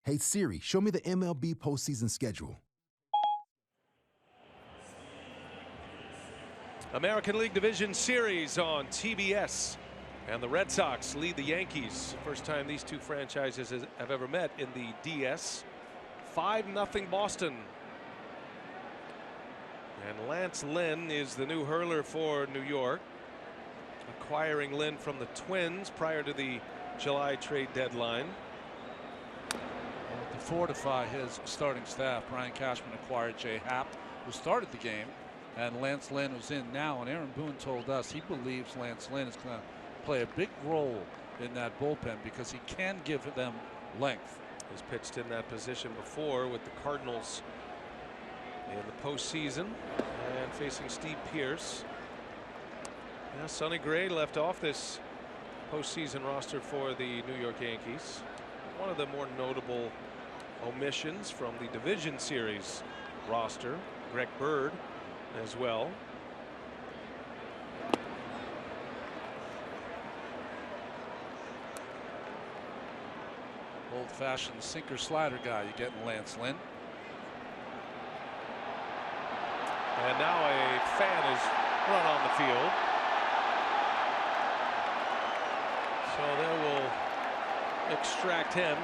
Hey Siri, show me the MLB postseason schedule. American League Division Series on TBS, and the Red Sox lead the Yankees. First time these two franchises have ever met in the DS. 5-0 Boston. And Lance Lynn is the new hurler for New York, acquiring Lynn from the Twins prior to the July trade deadline. To fortify his starting staff, Brian Cashman acquired Jay Happ who started the game, and Lance Lynn was in now. And Aaron Boone told us he believes Lance Lynn is going to play a big role in that bullpen because he can give them length. He's pitched in that position before with the Cardinals in the postseason and facing Steve Pearce. Now Sonny Gray left off this postseason roster for the New York Yankees. One of the more notable omissions from the Division Series roster. Greg Bird as well. Old-fashioned sinker slider guy you get in Lance Lynn. And now a fan is run on the field. So they will extract him.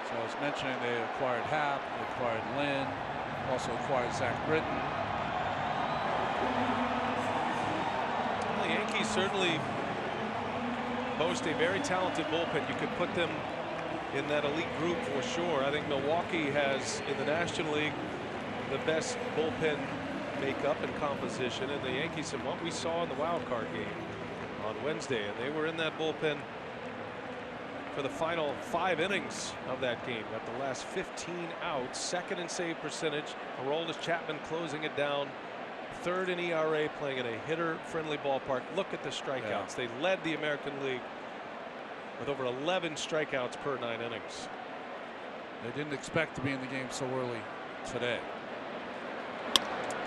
So I was mentioning they acquired Happ, they acquired Lynn, also acquired Zach Britton. Well, the Yankees certainly boast a very talented bullpen. You could put them in that elite group for sure. I think Milwaukee has in the National League the best bullpen makeup and composition, and the Yankees, and what we saw in the wild card game on Wednesday, and they were in that bullpen for the final 5 innings of that game. Got the last 15 outs, second in save percentage. Aroldis Chapman closing it down, third in ERA, playing in a hitter-friendly ballpark. Look at the strikeouts. They led the American League with over 11 strikeouts per 9 innings. They didn't expect to be in the game so early today.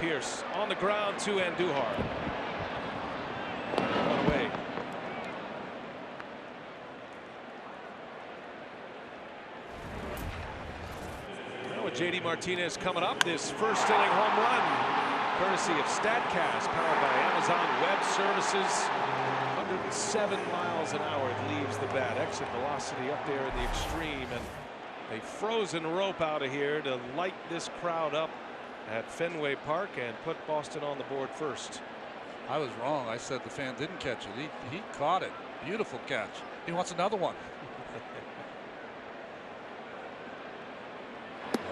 Pearce on the ground to Andujar. One away. Now with JD Martinez coming up, this first inning home run, courtesy of StatCast, powered by Amazon Web Services. 107 miles an hour it leaves the bat. Exit velocity up there in the extreme, and a frozen rope out of here to light this crowd up at Fenway Park and put Boston on the board first. I was wrong. I said the fan didn't catch it. He caught it. Beautiful catch. He wants another one.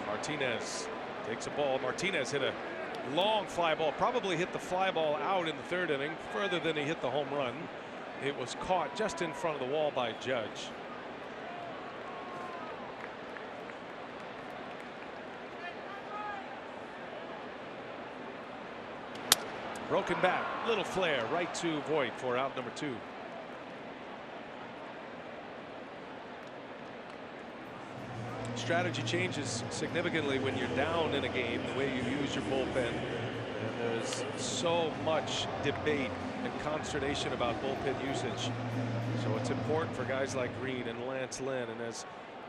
Martinez takes a ball. Martinez hit a long fly ball, probably hit the fly ball out in the 3rd inning further than he hit the home run. It was caught just in front of the wall by Judge. Broken bat, little flare right to Voit for out number 2. Strategy changes significantly when you're down in a game, the way you use your bullpen. And there's so much debate and consternation about bullpen usage. So it's important for guys like Green and Lance Lynn, and as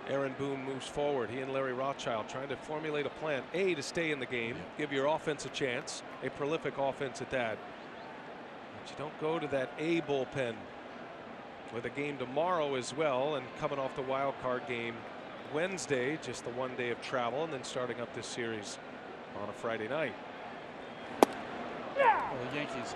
Aaron Boone moves forward, he and Larry Rothschild trying to formulate a plan, A, to stay in the game, give your offense a chance, a prolific offense at that. But you don't go to that A bullpen with a game tomorrow as well, and coming off the wild card game Wednesday, just the 1 day of travel, and then starting up this series on a Friday night. Well, the Yankees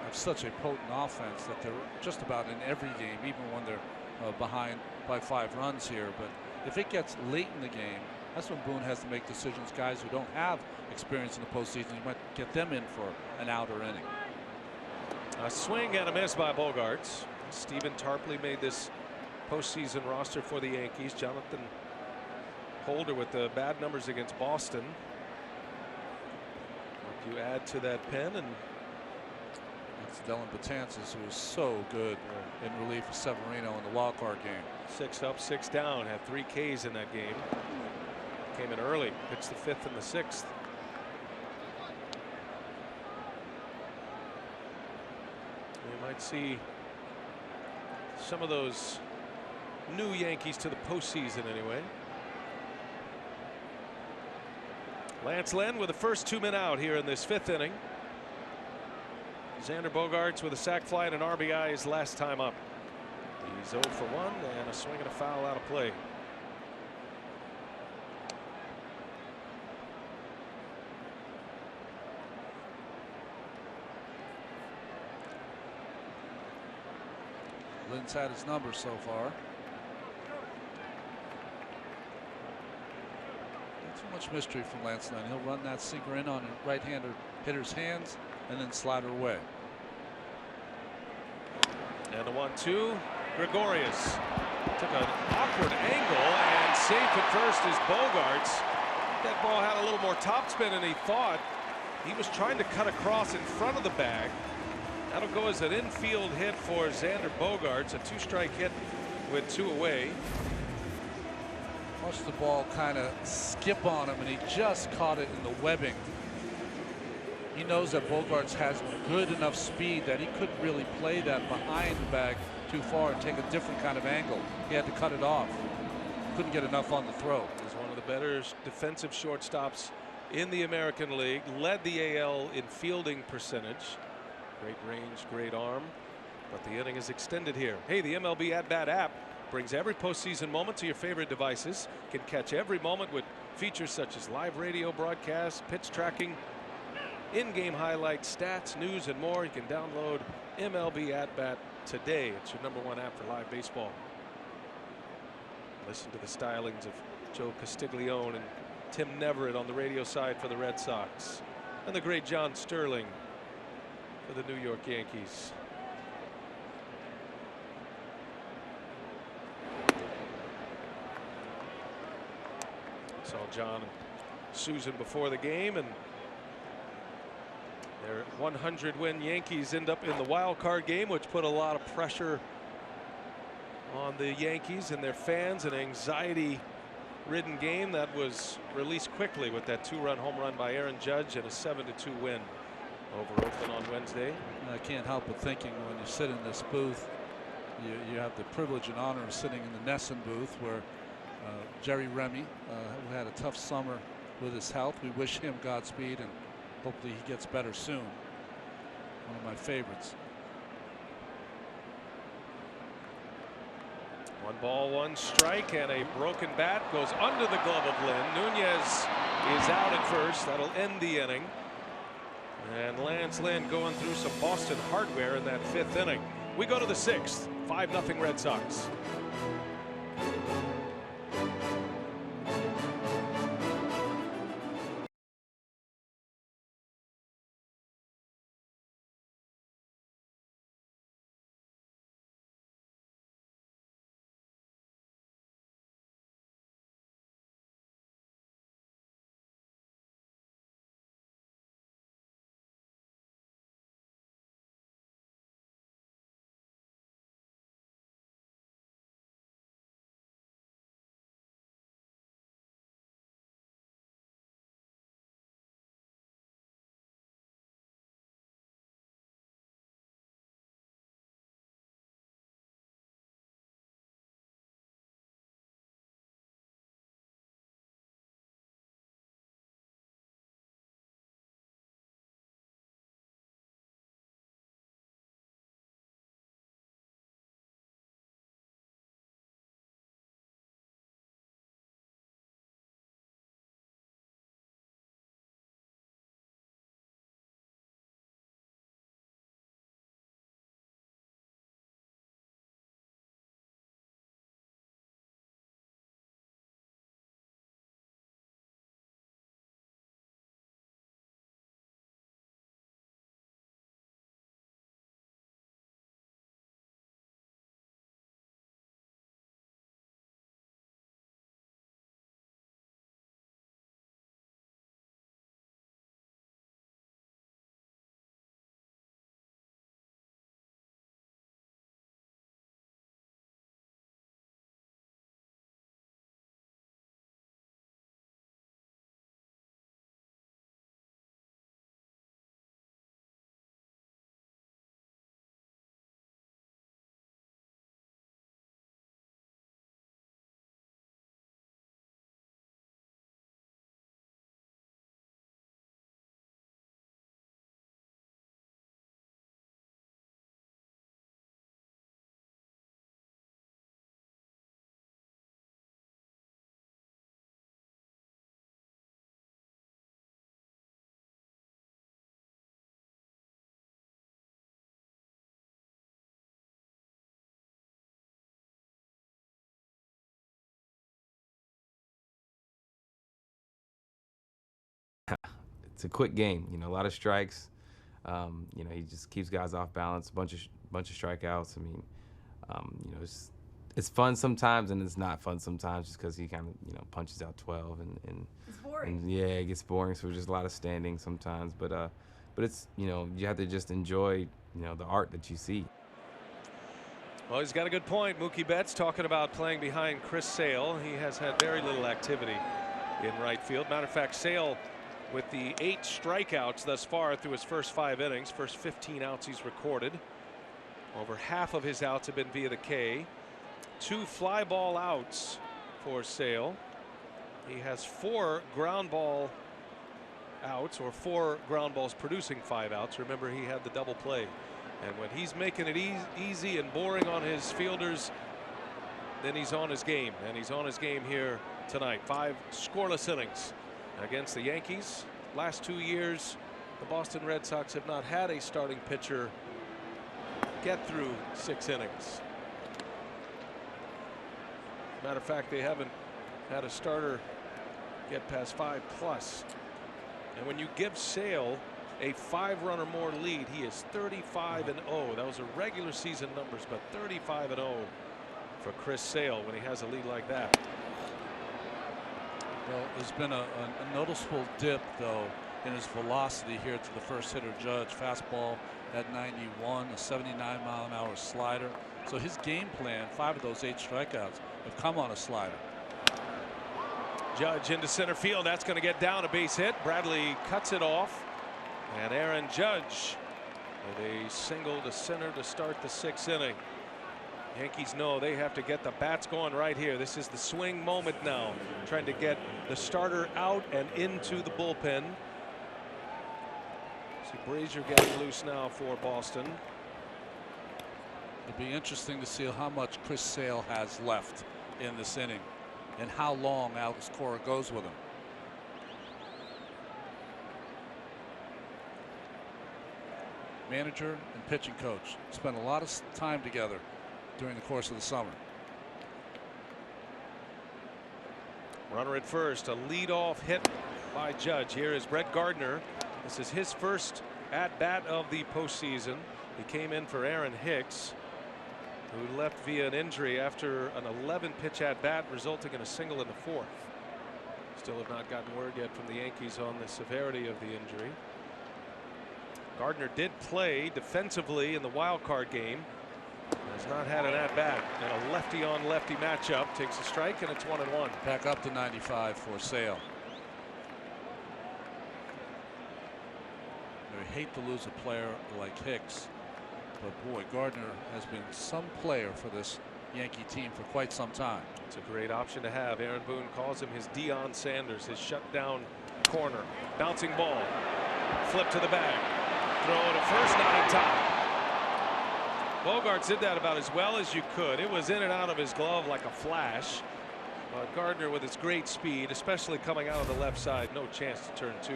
have such a potent offense that they're just about in every game, even when they're behind by 5 runs here. But if it gets late in the game, that's when Boone has to make decisions. Guys who don't have experience in the postseason, you might get them in for an outer inning. A swing and a miss by Bogaerts. Stephen Tarpley made this postseason roster for the Yankees. Jonathan Holder with the bad numbers against Boston. What you add to that pen, and that's Dellin Betances, who was so good in relief of Severino in the wild card game. 6 up, 6 down, had 3 Ks in that game. Came in early, pitched the 5th and the 6th. We might see some of those new Yankees to the postseason anyway. Lance Lynn with the first 2 men out here in this 5th inning. Xander Bogaerts with a sac fly and an RBI his last time up. He's 0 for 1 and a swing and a foul out of play. Lynn's had his number so far. much mystery from Lance Lynn. He'll run that sinker in on a right-hander hitter's hands and then slide her away. And the 1-2. Gregorius took an awkward angle, and safe at first is Bogarts. That ball had a little more topspin than he thought. He was trying to cut across in front of the bag. That'll go as an infield hit for Xander Bogarts, a 2-strike hit with 2 away. Watched the ball kind of skip on him, and he just caught it in the webbing. He knows that Bogarts has good enough speed that he couldn't really play that behind the bag too far and take a different kind of angle. He had to cut it off. Couldn't get enough on the throw. He's one of the better defensive shortstops in the American League. Led the AL in fielding percentage. Great range, great arm. But the inning is extended here. Hey, the MLB At Bat app brings every postseason moment to your favorite devices. Can catch every moment with features such as live radio broadcasts, pitch tracking, in-game highlights, stats, news, and more. You can download MLB At Bat today. It's your #1 app for live baseball. Listen to the stylings of Joe Castiglione and Tim Neverett on the radio side for the Red Sox, and the great John Sterling for the New York Yankees. Saw John and Susan before the game, and their 100-win Yankees end up in the wild card game, which put a lot of pressure on the Yankees and their fans. An anxiety-ridden game that was released quickly with that 2-run home run by Aaron Judge and a 7-2 win over Oakland on Wednesday. And I can't help but thinking, when you sit in this booth, you have the privilege and honor of sitting in the Nesson booth, where Jerry Remy, who had a tough summer with his health. We wish him Godspeed, and hopefully he gets better soon. One of my favorites. 1 ball, 1 strike, and a broken bat goes under the glove of Lynn. Nunez is out at first. That'll end the inning. And Lance Lynn going through some Boston hardware in that 5th inning. We go to the 6th. 5-0 Red Sox. it's a quick game. You know, a lot of strikes. You know, he just keeps guys off balance. A bunch of strikeouts. I mean, you know, it's fun sometimes and it's not fun sometimes just because he kind of, you know, punches out 12 and It's boring. And yeah, it gets boring. So just a lot of standing sometimes. But it's, you know, you have to just enjoy, you know, the art that you see. Well, he's got a good point. Mookie Betts talking about playing behind Chris Sale. He has had very little activity in right field. Matter of fact, Sale with the 8 strikeouts thus far through his first 5 innings, first 15 outs he's recorded. Over half of his outs have been via the K. 2 fly ball outs for Sale. He has 4 ground ball outs, or 4 ground balls producing 5 outs. Remember, he had the double play. And when he's making it easy and boring on his fielders, then he's on his game. And he's on his game here tonight. 5 scoreless innings against the Yankees. Last 2 years, the Boston Red Sox have not had a starting pitcher get through 6 innings. Matter of fact, they haven't had a starter get past 5+. And when you give Sale a 5-run or more lead, he is 35-0. Those are regular season numbers, but 35-0 for Chris Sale when he has a lead like that. Well, there's been a noticeable dip, though, in his velocity here to the first hitter Judge. Fastball at 91, a 79-mile-an-hour slider. So his game plan, 5 of those 8 strikeouts have come on a slider. Judge into center field. That's going to get down, a base hit. Bradley cuts it off. And Aaron Judge with a single to center to start the 6th inning. Yankees know they have to get the bats going right here. This is the swing moment now, trying to get the starter out and into the bullpen. See Brazier getting loose now for Boston. It'll be interesting to see how much Chris Sale has left in this inning and how long Alex Cora goes with him. Manager and pitching coach spent a lot of time together during the course of the summer. Runner at first, a leadoff hit by Judge. Here is Brett Gardner. This is his first at bat of the postseason. He came in for Aaron Hicks, who left via an injury after an 11-pitch at bat, resulting in a single in the 4th. Still have not gotten word yet from the Yankees on the severity of the injury. Gardner did play defensively in the wild card game. Has not had an at-bat, and a lefty-on-lefty matchup. Takes a strike, and it's 1-1. Back up to 95 for Sale. I hate to lose a player like Hicks, but boy, Gardner has been some player for this Yankee team for quite some time. It's a great option to have. Aaron Boone calls him his Deion Sanders, his shutdown corner. Bouncing ball, flip to the bag, throw to first, not in time. Bogarts did that about as well as you could. It was in and out of his glove like a flash. But Gardner, with his great speed, especially coming out of the left side, no chance to turn 2.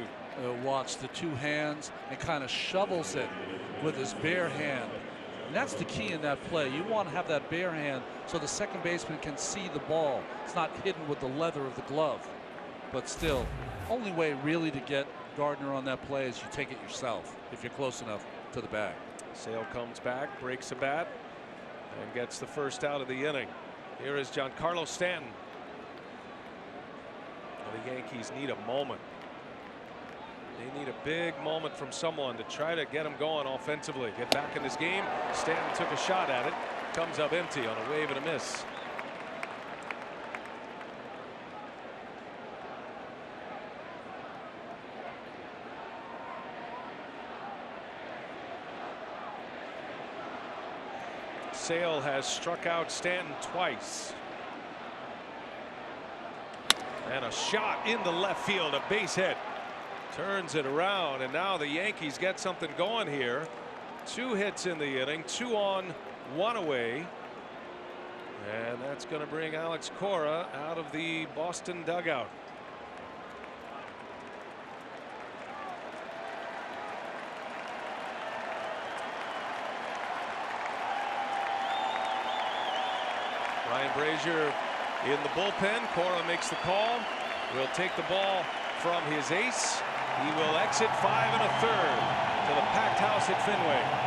Watch the 2 hands and kind of shovels it with his bare hand. And that's the key in that play. You want to have that bare hand so the second baseman can see the ball. It's not hidden with the leather of the glove. But still, only way really to get Gardner on that play is you take it yourself if you're close enough to the bag. Sale comes back, breaks a bat, and gets the first out of the inning. Here is Giancarlo Stanton. Well, the Yankees need a moment. They need a big moment from someone to try to get him going offensively. Get back in this game. Stanton took a shot at it. Comes up empty on a wave and a miss. Sale has struck out Stanton twice. And a shot in the left field, a base hit. Turns it around, and now the Yankees get something going here. 2 hits in the inning, 2 on, 1 away. And that's going to bring Alex Cora out of the Boston dugout. Ryan Brazier in the bullpen. Cora makes the call. Will take the ball from his ace. He will exit 5 1/3 to the packed house at Fenway.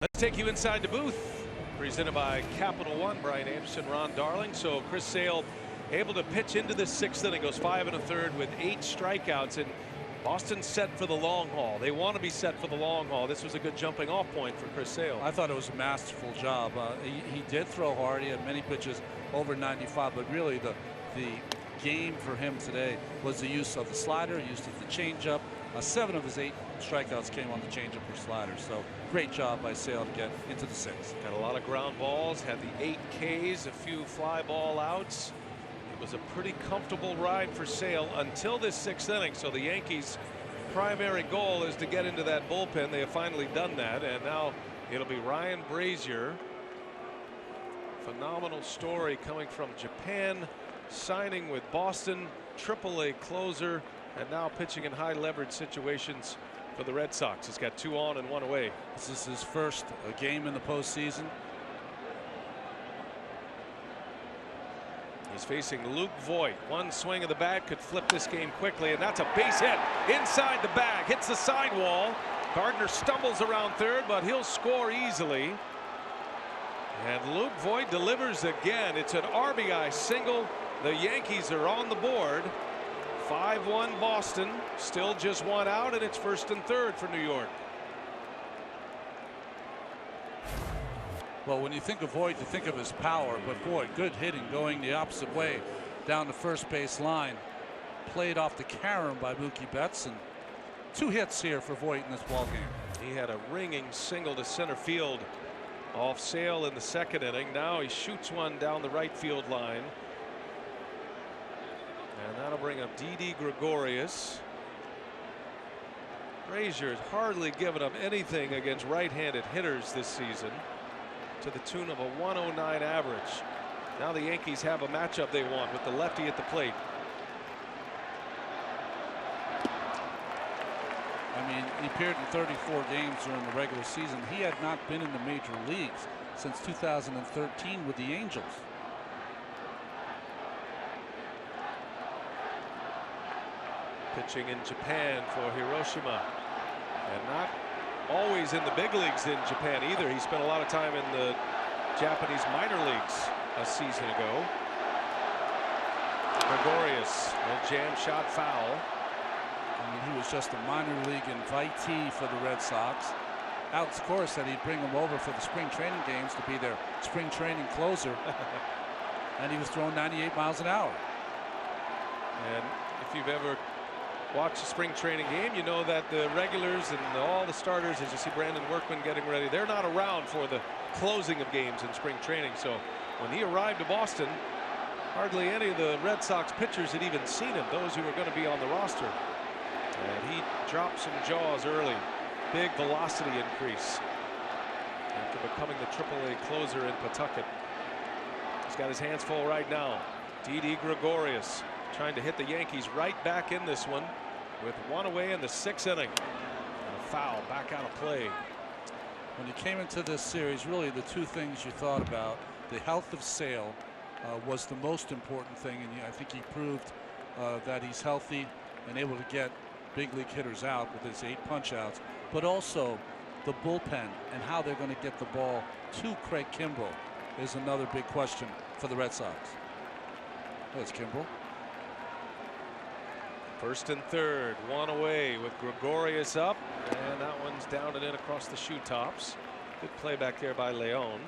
Let's take you inside the booth. Presented by Capital One. Brian Anderson, Ron Darling. So Chris Sale able to pitch into the 6th inning. Goes 5 1/3 with 8 strikeouts. And Boston's set for the long haul. They want to be set for the long haul. This was a good jumping off point for Chris Sale. I thought it was a masterful job. He did throw hard. He had many pitches over 95. But really the game for him today was the use of the slider, use of the changeup. 7 of his 8 strikeouts came on the changeup or slider. So great job by Sale to get into the 6th. Got a lot of ground balls, had the 8 Ks, a few fly ball outs. It was a pretty comfortable ride for Sale until this 6th inning. So the Yankees' primary goal is to get into that bullpen. They have finally done that, and now it'll be Ryan Brazier. Phenomenal story coming from Japan, signing with Boston, AAA closer, and now pitching in high leverage situations for the Red Sox. He's got 2 on and 1 away. This is his first game in the postseason. He's facing Luke Voigt. One swing of the bat could flip this game quickly, and that's a base hit inside the bag. Hits the sidewall. Gardner stumbles around third, but he'll score easily. And Luke Voigt delivers again. It's an RBI single. The Yankees are on the board. 5-1 Boston. Still just 1 out, and it's 1st and 3rd for New York. Well, when you think of Voigt, you think of his power, but boy, good hitting going the opposite way down the first base line. Played off the carom by Mookie Betts, and 2 hits here for Voigt in this ball game. He had a ringing single to center field off Sale in the 2nd inning. Now he shoots one down the right field line. And that'll bring up Didi Gregorius. Brazier's hardly given up anything against right-handed hitters this season, to the tune of a 109 average. Now the Yankees have a matchup they want with the lefty at the plate. I mean, he appeared in 34 games during the regular season. He had not been in the major leagues since 2013 with the Angels. Pitching in Japan for Hiroshima, and not always in the big leagues in Japan either. He spent a lot of time in the Japanese minor leagues a season ago. Gregorius, a jam shot foul. I mean, he was just a minor league invitee for the Red Sox. Alex Cora said he'd bring him over for the spring training games to be their spring training closer. And he was throwing 98 miles an hour. And if you've ever watch a spring training game, you know that the regulars and all the starters, as you see Brandon Workman getting ready, they're not around for the closing of games in spring training. So when he arrived to Boston, hardly any of the Red Sox pitchers had even seen him, those who were going to be on the roster. And he dropped some jaws early. big velocity increase after becoming the AAA closer in Pawtucket. He's got his hands full right now. Didi Gregorius trying to hit the Yankees right back in this one with one away in the 6th inning. And a foul back out of play. When you came into this series, really the two things you thought about, the health of Sale was the most important thing, and I think he proved that he's healthy and able to get big league hitters out with his 8 punch outs, but also the bullpen and how they're going to get the ball to Craig Kimbrell is another big question for the Red Sox. There's Kimbrell. 1st and 3rd, one away with Gregorius up, and that one's down and in across the shoe tops. Good play back there by Leon.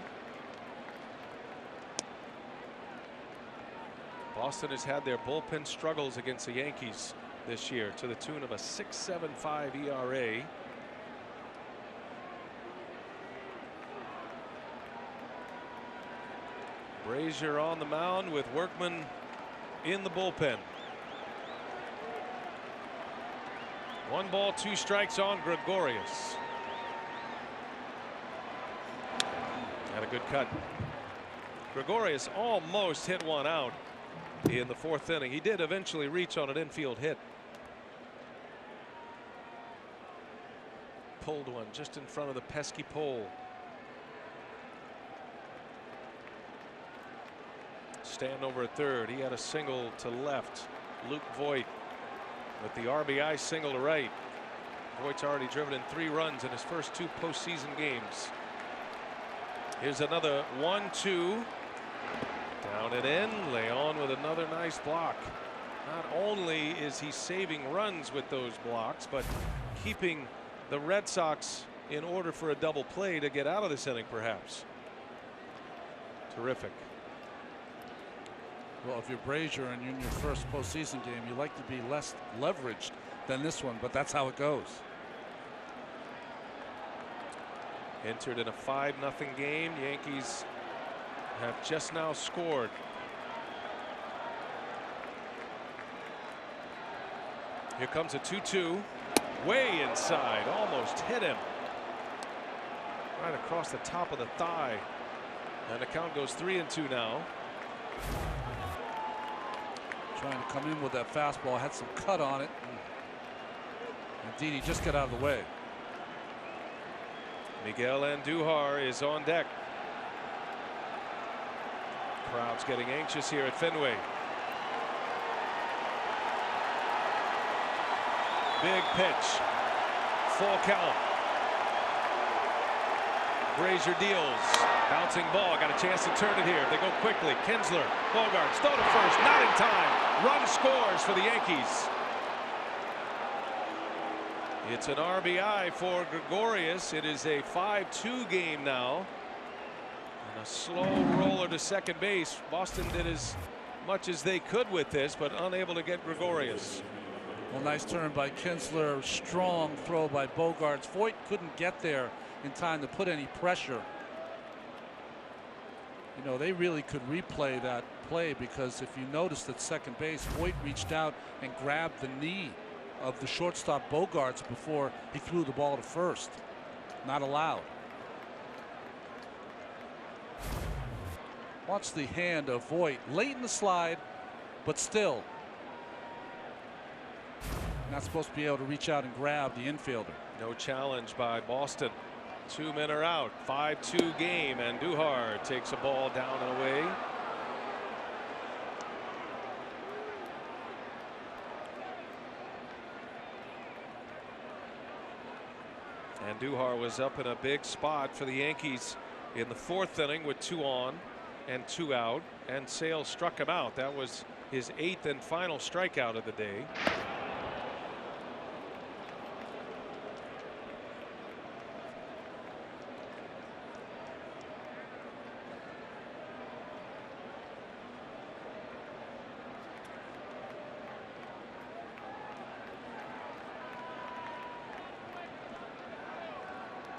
Boston has had their bullpen struggles against the Yankees this year to the tune of a 6.75 ERA. Brazier on the mound with Workman in the bullpen. 1 ball, 2 strikes on Gregorius. Had a good cut. Gregorius almost hit one out in the 4th inning. He did eventually reach on an infield hit. Pulled one just in front of the pesky pole. Stand over at 3rd. He had a single to left. Luke Voit with the RBI single to right. Voigt's already driven in 3 runs in his first 2 postseason games. Here's another 1-2. Down and in. Leon with another nice block. Not only is he saving runs with those blocks, but keeping the Red Sox in order for a double play to get out of this inning, perhaps. Terrific. Well, if you're Brazier and you're in your first postseason game, you like to be less leveraged than this one, but that's how it goes. Entered in a 5-0 game. Yankees have just now scored. Here comes a 2-2. Way inside. Almost hit him. Right across the top of the thigh. And the count goes 3-2 now. Trying to come in with that fastball, had some cut on it. And Didi just got out of the way. Miguel Andujar is on deck. Crowd's getting anxious here at Fenway. Big pitch. Full count. Brazier deals. Bouncing ball. Got a chance to turn it here. If they go quickly. Kinsler. Bogarts. Throw to first. Not in time. Run scores for the Yankees. It's an RBI for Gregorius. It is a 5-2 game now. And a slow roller to second base. Boston did as much as they could with this, but unable to get Gregorius. Well, nice turn by Kinsler. Strong throw by Bogarts. Voit couldn't get there in time to put any pressure. You know, they really could replay that play, because if you noticed at second base, Voit reached out and grabbed the knee of the shortstop Bogarts before he threw the ball to first. Not allowed. Watch the hand of Voit late in the slide, but still not supposed to be able to reach out and grab the infielder. No challenge by Boston. 2 men are out. 5-2 game, and Andujar takes a ball down and away. Andujar was up in a big spot for the Yankees in the 4th inning with 2 on and 2 out, and Sale struck him out. That was his 8th and final strikeout of the day.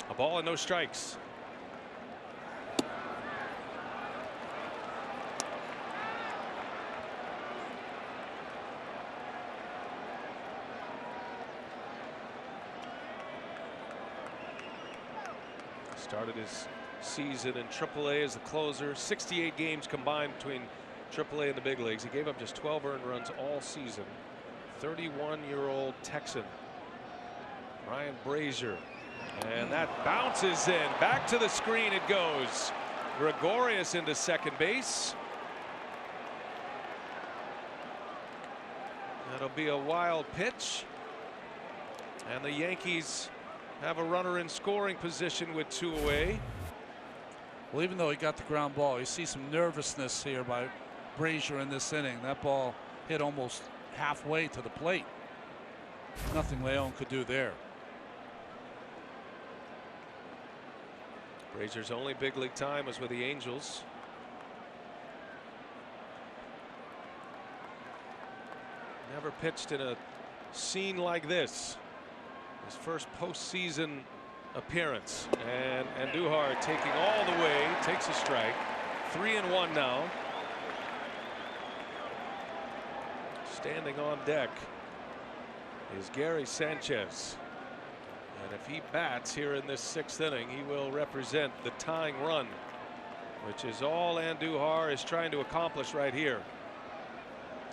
A ball and no strikes. Started his season in AAA as the closer. 68 games combined between AAA and the big leagues. He gave up just 12 earned runs all season. 31-year-old Texan Ryan Brazier, and that bounces in. Back to the screen it goes. Gregorius into second base. That'll be a wild pitch, and the Yankees have a runner in scoring position with 2 away. Well, even though he got the ground ball, you see some nervousness here by Brazier in this inning. That ball hit almost halfway to the plate. Nothing Leon could do there. Brazier's only big league time was with the Angels. Never pitched in a scene like this. His first postseason appearance, and Andujar taking all the way, takes a strike. 3-1 now. Standing on deck is Gary Sanchez, and if he bats here in this 6th inning, he will represent the tying run, which is all Andujar is trying to accomplish right here.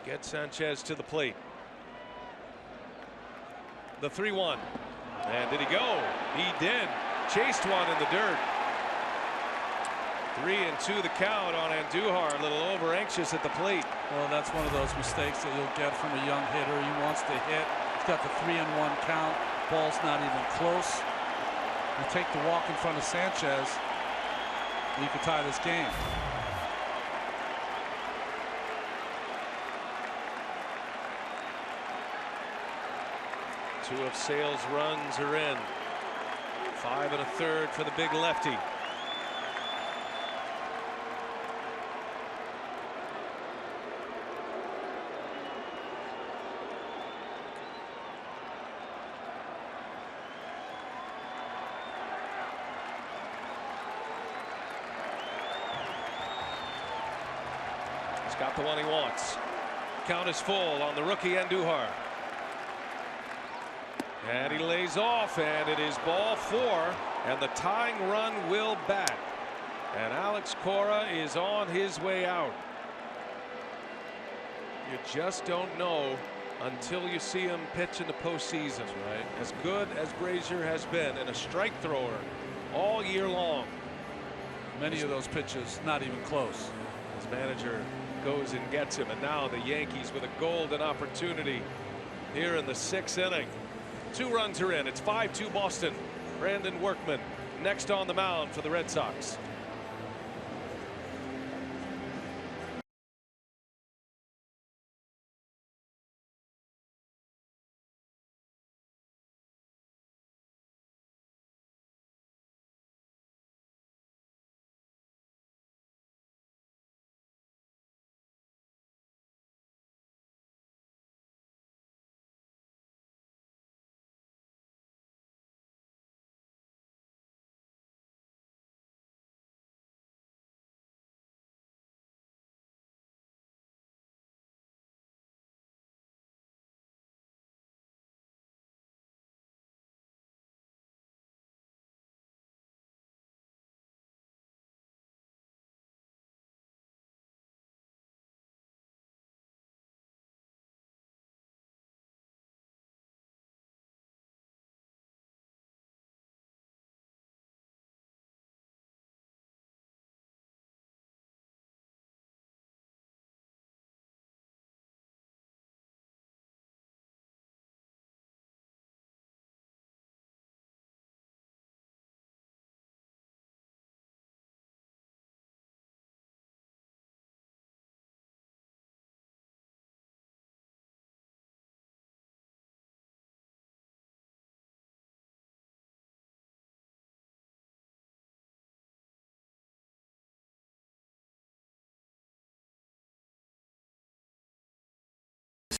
Get Sanchez to the plate. The 3-1. And did he go? He did. Chased one in the dirt. 3-2 the count on Andujar. A little over anxious at the plate. Well, that's one of those mistakes that you'll get from a young hitter. He wants to hit. He's got the 3-1 count. Ball's not even close. You take the walk in front of Sanchez, you could tie this game. Two of Sale's runs are in. 5 1/3 for the big lefty. He's got the one he wants. Count is full on the rookie Andujar. And he lays off, and it is ball 4, and the tying run will bat. And Alex Cora is on his way out. You just don't know until you see him pitch in the postseason. Right? As good as Brazier has been, and a strike thrower all year long. Many of those pitches not even close. His manager goes and gets him, and now the Yankees with a golden opportunity here in the 6th inning. 2 runs are in. It's 5-2 Boston. Brandon Workman next on the mound for the Red Sox.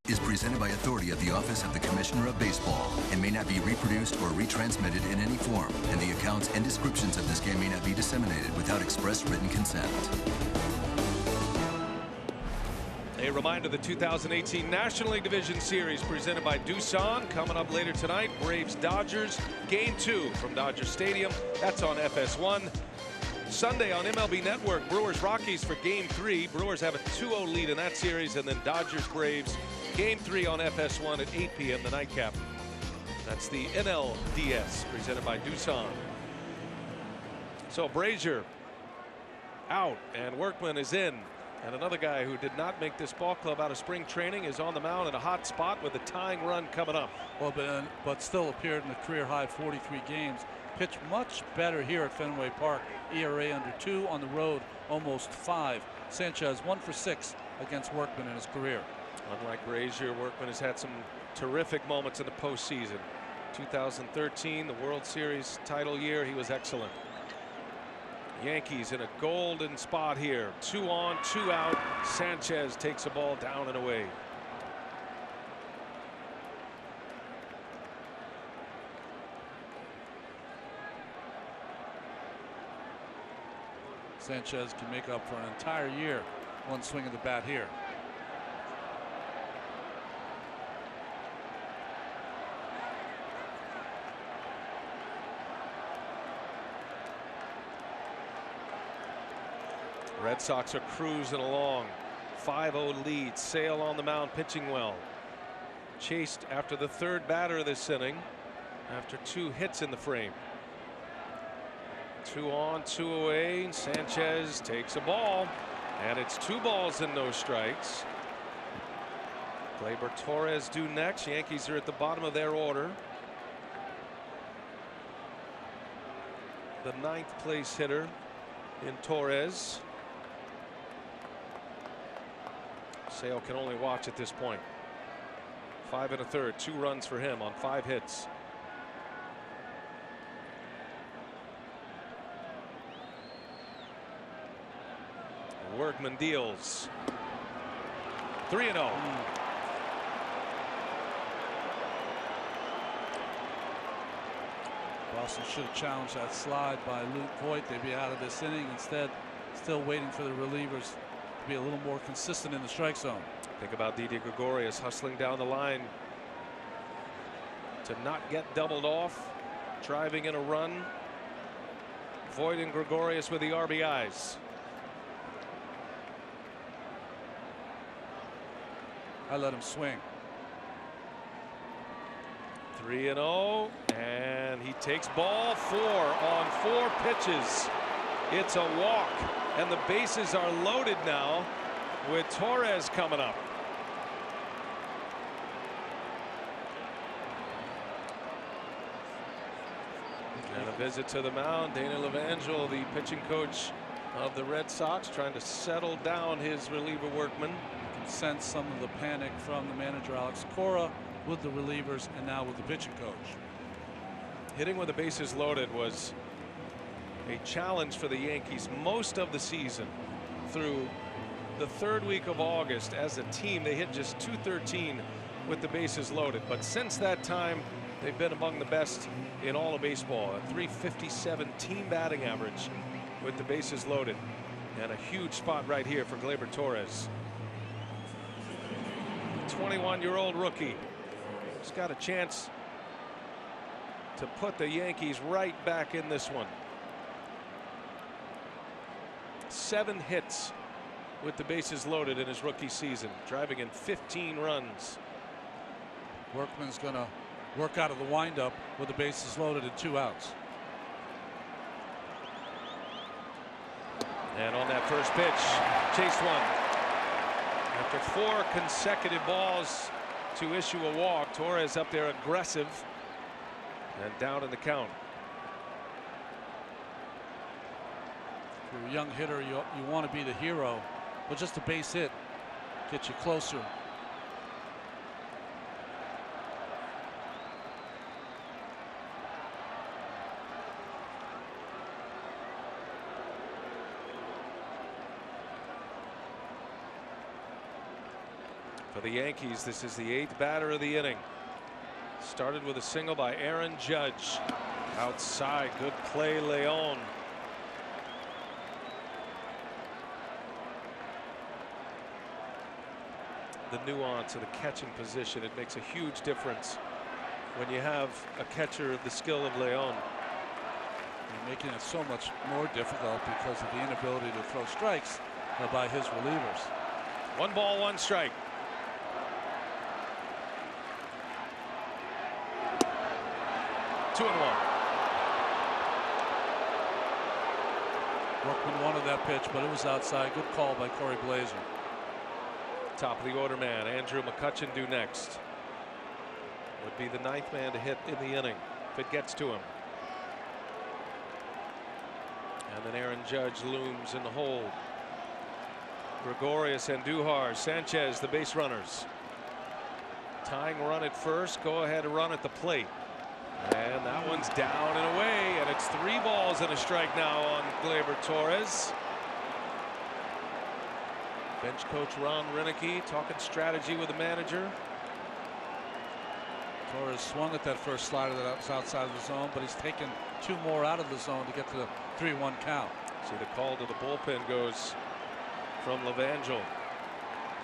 Is presented by authority of the Office of the Commissioner of Baseball and may not be reproduced or retransmitted in any form, and the accounts and descriptions of this game may not be disseminated without express written consent. A reminder, the 2018 National League Division Series presented by Doosan coming up later tonight. Braves Dodgers, game 2 from Dodger Stadium. That's on FS1. Sunday on MLB Network, Brewers Rockies for game 3. Brewers have a 2-0 lead in that series, and then Dodgers Braves game 3 on FS1 at 8 p.m. the nightcap. That's the NLDS presented by Doosan. So Brazier out and Workman is in. And another guy who did not make this ball club out of spring training is on the mound in a hot spot with a tying run coming up. Well, but still appeared in a career high 43 games. Pitched much better here at Fenway Park. ERA under 2 on the road, almost 5. Sanchez 1 for 6 against Workman in his career. Unlike Brazier, Workman has had some terrific moments in the postseason. 2013, the World Series title year, he was excellent. Yankees in a golden spot here. 2 on, 2 out. Sanchez takes a ball down and away. Sanchez can make up for an entire year. One swing of the bat here. Red Sox are cruising along. 5-0 lead. Sale on the mound, pitching well. Chased after the 3rd batter this inning after 2 hits in the frame. 2 on, 2 away. Sanchez takes a ball, and it's 2 balls and no strikes. Gleyber Torres due next. Yankees are at the bottom of their order. The 9th place hitter in Torres. Sale can only watch at this point. 5 1/3, 2 runs for him on 5 hits. Workman deals. 3-0. Boston should have challenged that slide by Luke Voigt. They'd be out of this inning. Instead, still waiting for the relievers to be a little more consistent in the strike zone. Think about Didi Gregorius hustling down the line to not get doubled off, driving in a run. Voigt and Gregorius with the RBIs. I let him swing. 3-0, and he takes ball 4 on 4 pitches. It's a walk, and the bases are loaded now with Torres coming up. And a visit to the mound. Dana Levangel, the pitching coach of the Red Sox, trying to settle down his reliever Workman. You can sense some of the panic from the manager Alex Cora with the relievers and now with the pitching coach. Hitting with the bases loaded was a challenge for the Yankees most of the season. Through the 3rd week of August as a team, they hit just .213 with the bases loaded. But since that time, they've been among the best in all of baseball. A .357 team batting average with the bases loaded. And a huge spot right here for Gleyber Torres. 21-year-old rookie. He's got a chance to put the Yankees right back in this one. 7 hits with the bases loaded in his rookie season, driving in 15 runs. Workman's going to work out of the windup with the bases loaded and 2 outs. And on that first pitch, chased one. After 4 consecutive balls to issue a walk, Torres up there aggressive and down in the count. If you're a young hitter, you want to be the hero, but just a base hit gets you closer. For the Yankees, this is the 8th batter of the inning. Started with a single by Aaron Judge. Outside, good play, Leon. the nuance of the catching position. It makes a huge difference when you have a catcher of the skill of Leon. And making it so much more difficult because of the inability to throw strikes by his relievers. 1 ball, 1 strike. Two and 1. Workman wanted that pitch, but it was outside. Good call by Corey Blazer. Top of the order man, Andrew McCutchen due next. Would be the 9th man to hit in the inning if it gets to him. And then Aaron Judge looms in the hold. Gregorius and Duhar, Sanchez, the base runners. Tying run at first, go ahead run at the plate. And that one's down and away, and it's 3 balls and a strike now on Gleyber Torres. Bench coach Ron Renicky talking strategy with the manager. Torres swung at that first slider that was outside of the zone, but he's taken 2 more out of the zone to get to the 3-1 count. See, the call to the bullpen goes from Levangel.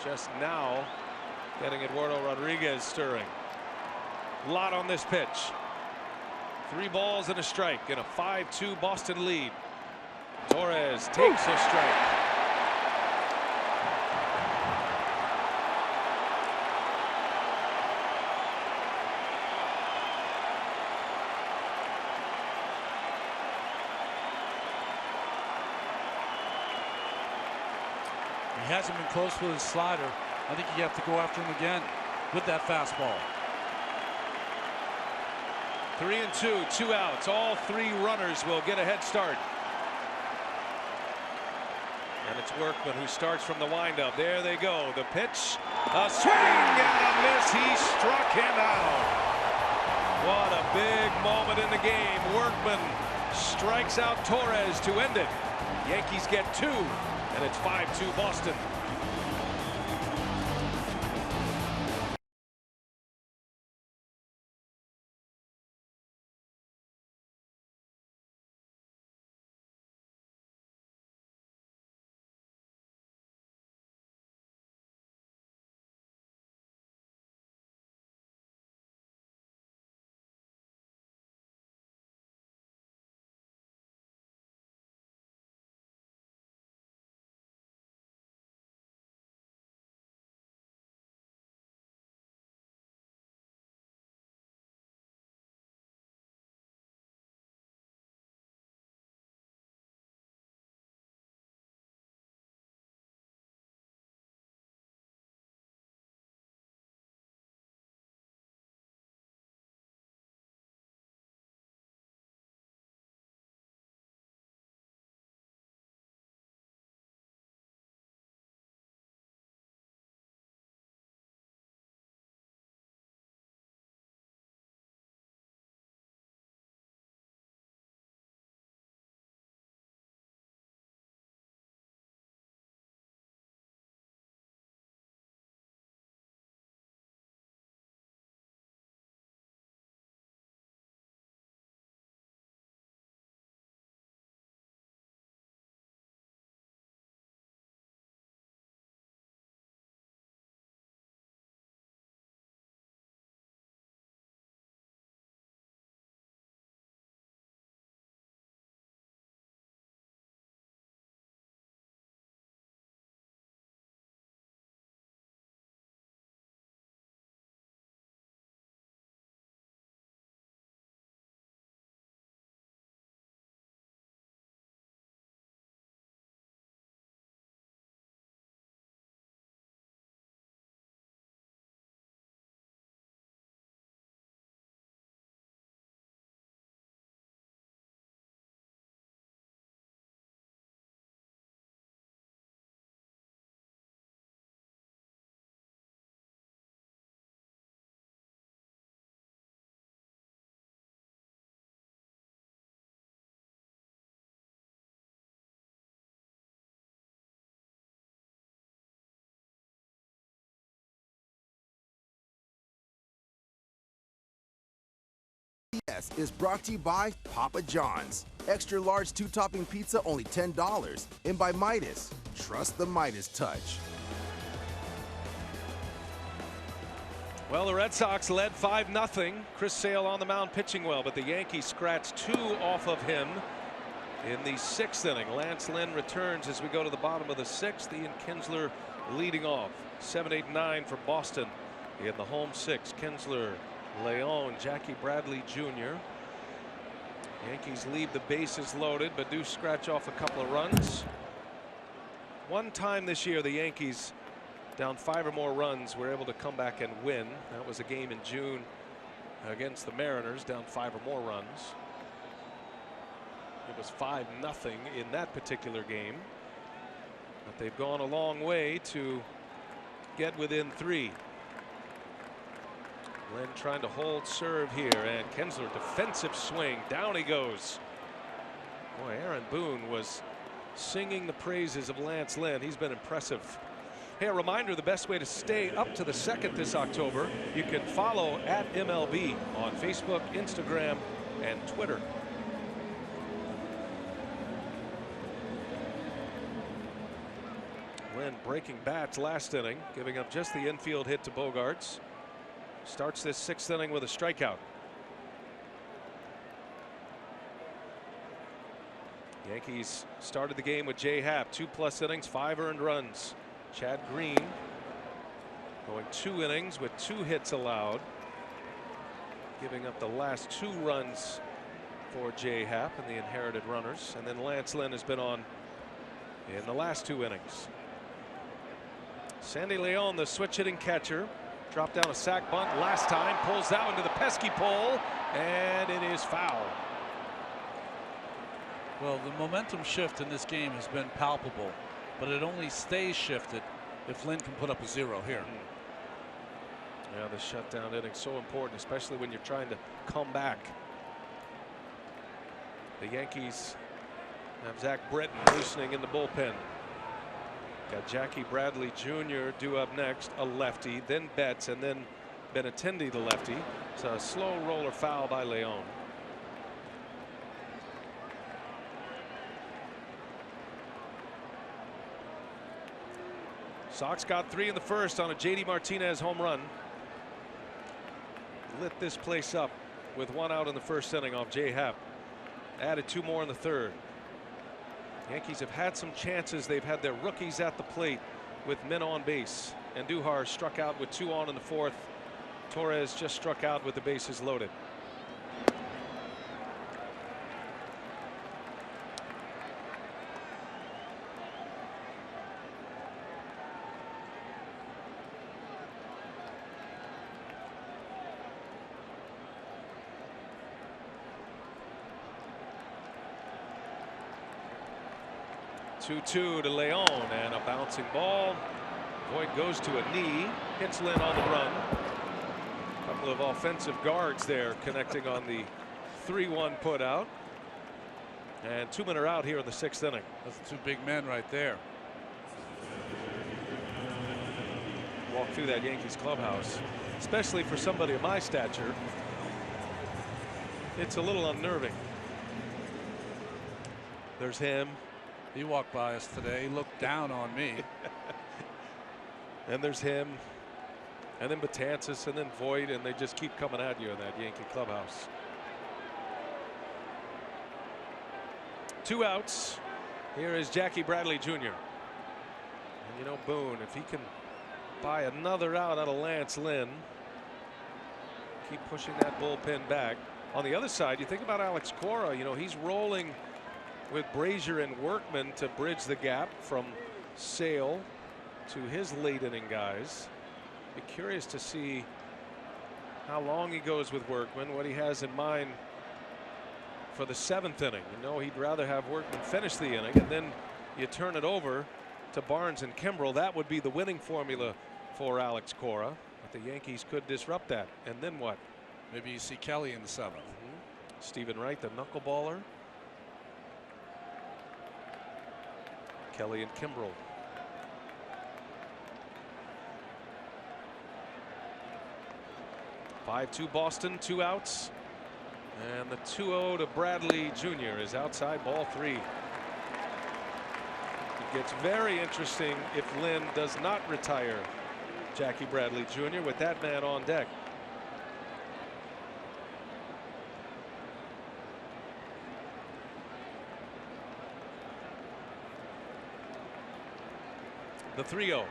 Just now getting Eduardo Rodriguez stirring. A lot on this pitch. 3 balls and a strike in a 5-2 Boston lead. Torres takes a strike. He hasn't been close with his slider. I think you have to go after him again with that fastball. 3 and 2, 2 outs. All 3 runners will get a head start. And it's Workman who starts from the windup. There they go. The pitch, a swing and a miss. He struck him out. What a big moment in the game. Workman strikes out Torres to end it. Yankees get 2, and it's 5-2 Boston. TBS is brought to you by Papa John's. Extra large 2-topping pizza only $10. And by Midas. Trust the Midas touch. Well, the Red Sox led 5-0. Chris Sale on the mound pitching well, but the Yankees scratched 2 off of him in the 6th inning. Lance Lynn returns as we go to the bottom of the 6th. Ian Kinsler leading off. 7, 8, 9 for Boston in the home 6. Kinsler, Leon, Jackie Bradley Jr. Yankees leave the bases loaded, but do scratch off a couple of runs. One time this year, the Yankees, down 5 or more runs, were able to come back and win. That was a game in June against the Mariners, down 5 or more runs. It was 5-0 in that particular game. But they've gone a long way to get within 3. Lynn trying to hold serve here, and Kinsler defensive swing. Down he goes. Boy, Aaron Boone was singing the praises of Lance Lynn. He's been impressive. Hey, a reminder, the best way to stay up to the 2nd this October, you can follow at MLB on Facebook, Instagram, and Twitter. Lynn breaking bats last inning, giving up just the infield hit to Bogarts. Starts this 6th inning with a strikeout. Yankees started the game with Jay Happ, 2+ innings, 5 earned runs. Chad Green going 2 innings with 2 hits allowed, giving up the last 2 runs for Jay Happ and the inherited runners. And then Lance Lynn has been on in the last 2 innings. Sandy Leon, the switch hitting catcher, dropped down a sac bunt last time, pulls that one to the pesky pole, and it is foul. Well, the momentum shift in this game has been palpable, but it only stays shifted if Lynn can put up a 0 here. Yeah, the shutdown inning so important, especially when you're trying to come back. The Yankees have Zach Britton loosening in the bullpen. Got Jackie Bradley Jr. due up next, a lefty, then Betts, and then Benintendi, the lefty. It's a slow roller foul by Leon. Sox got 3 in the 1st on a JD Martinez home run. Lit this place up with 1 out in the 1st inning off Jay Happ. Added 2 more in the 3rd. Yankees have had some chances. They've had their rookies at the plate with men on base. And Andujar struck out with 2 on in the 4th. Torres just struck out with the bases loaded. Two to Leon, and a bouncing ball. Voit goes to a knee, hits Lynn on the run. A couple of offensive guards there connecting on the 3-1 put out. And 2 men are out here in the 6th inning. That's 2 big men right there. Walk through that Yankees clubhouse, especially for somebody of my stature. It's a little unnerving. There's him. He walked by us today. He looked down on me. And there's him. And then Betances and then Voit, and they just keep coming at you in that Yankee clubhouse. 2 outs. Here is Jackie Bradley Jr. And you know, Boone, if he can buy another out of Lance Lynn, keep pushing that bullpen back. On the other side, you think about Alex Cora, you know, he's rolling with Brazier and Workman to bridge the gap from Sale to his late inning guys. Be curious to see how long he goes with Workman, what he has in mind for the 7th inning. You know, he'd rather have Workman finish the inning, and then you turn it over to Barnes and Kimbrel. That would be the winning formula for Alex Cora, but the Yankees could disrupt that. And then what? Maybe you see Kelly in the 7th. Stephen Wright, the knuckleballer. Kelly and Kimbrel. (5-2) Boston, 2 outs. And the 2-0 to Bradley Jr. is outside, ball 3. It gets very interesting if Lynn does not retire Jackie Bradley Jr. with that man on deck. The 3-0.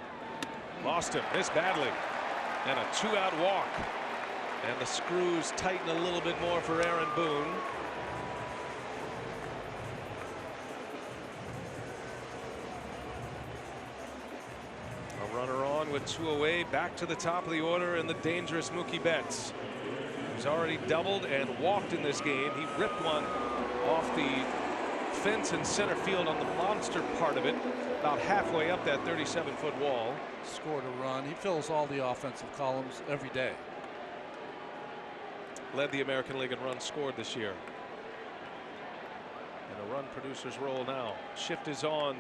Lost him. Missed badly. And a 2-out walk. And the screws tighten a little bit more for Aaron Boone. A runner on with 2 away. Back to the top of the order, and the dangerous Mookie Betts, who's already doubled and walked in this game. He ripped one off the fence in center field on the monster part of it, about halfway up that 37-foot wall. Scored a run. He fills all the offensive columns every day. Led the American League in runs scored this year. And a run producer's role now. Shift is on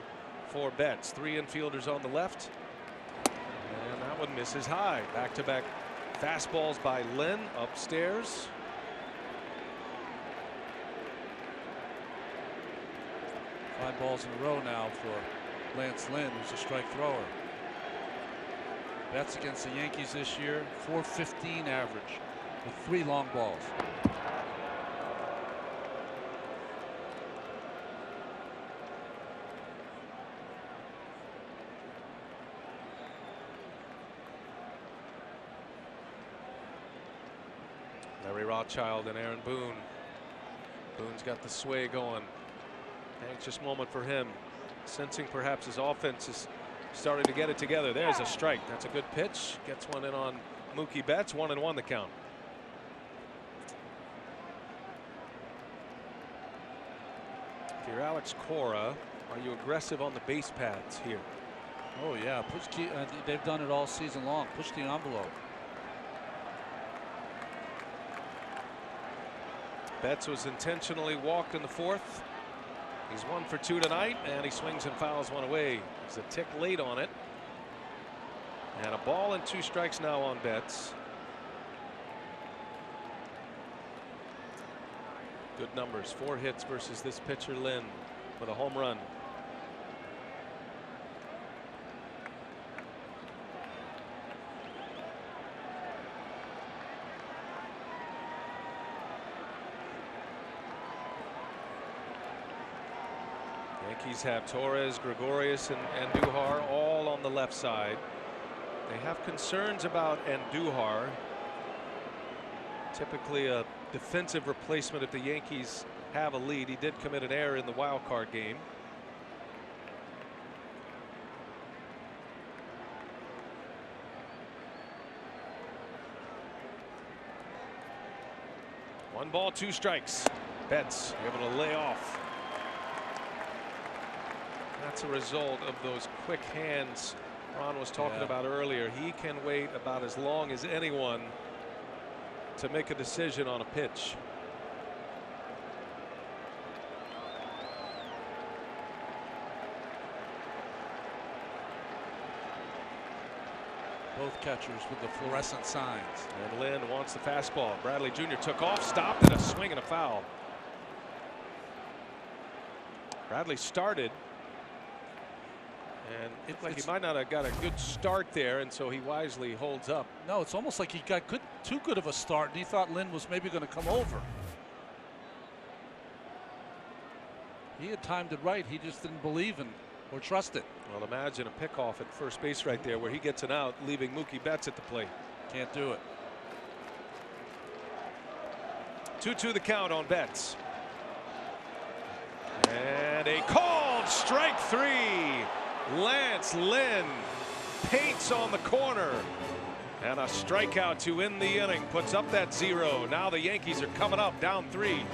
for Betts. 3 infielders on the left. And that one misses high. Back-to-back fastballs by Lynn upstairs. Five balls in a row now for Lance Lynn, who's a strike thrower. Betts against the Yankees this year, .415 average with 3 long balls. Larry Rothschild and Aaron Boone. Boone's got the sway going. Anxious moment for him, sensing perhaps his offense is starting to get it together. There's a strike. That's a good pitch. Gets one in on Mookie Betts. 1-1 the count. If you're Alex Cora, are you aggressive on the base paths here? Oh yeah, they've done it all season long. Push the envelope. Betts was intentionally walked in the 4th. He's 1 for 2 tonight, and he swings and fouls one away. He's a tick late on it. And a ball and 2 strikes now on Betts. Good numbers. 4 hits versus this pitcher Lynn with a home run. Yankees have Torres, Gregorius, and Andujar all on the left side. They have concerns about Andujar. Typically a defensive replacement if the Yankees have a lead. He did commit an error in the wild card game. One ball, 2 strikes. Betts able to lay off. That's a result of those quick hands Ron was talking about earlier. He can wait about as long as anyone to make a decision on a pitch. Both catchers with the fluorescent signs. And Lynn wants the fastball. Bradley Jr. took off, stopped, and a swing and a foul. Bradley started. And it looked like he might not have got a good start there, and so he wisely holds up. No, it's almost like he got too good of a start, and he thought Lynn was maybe going to come over. He had timed it right. He just didn't believe in or trust it. Well, imagine a pickoff at first base right there where he gets an out, leaving Mookie Betts at the plate. Can't do it. 2-2 the count on Betts. And a called strike 3. Lance Lynn paints on the corner, and a strikeout to end the inning puts up that 0. Now the Yankees are coming up down 3.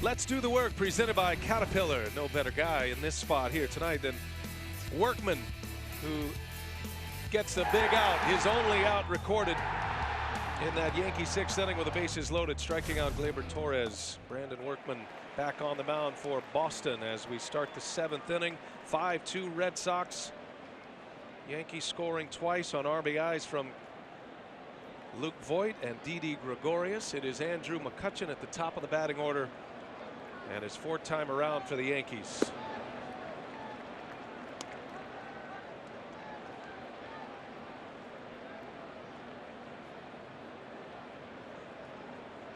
Let's do the work, presented by Caterpillar. No better guy in this spot here tonight than Workman, who gets the big out, his only out recorded in that Yankee sixth inning with the bases loaded, striking out Gleyber Torres. Brandon Workman back on the mound for Boston as we start the seventh inning. 5-2 Red Sox. Yankees scoring twice on RBIs from Luke Voit and Didi Gregorius. It is Andrew McCutchen at the top of the batting order, and his fourth time around for the Yankees.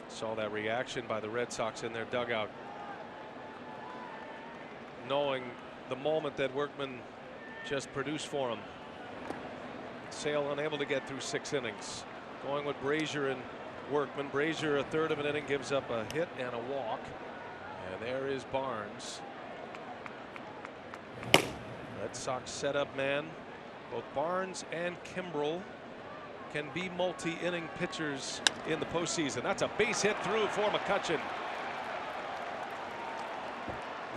Saw that reaction by the Red Sox in their dugout, knowing the moment that Workman just produced for him. Sale unable to get through 6 innings. Going with Brazier and Workman. Brazier, a third of an inning, gives up a hit and a walk. And there is Barnes. Red Sox setup man. Both Barnes and Kimbrel can be multi-inning pitchers in the postseason. That's a base hit through for McCutchen.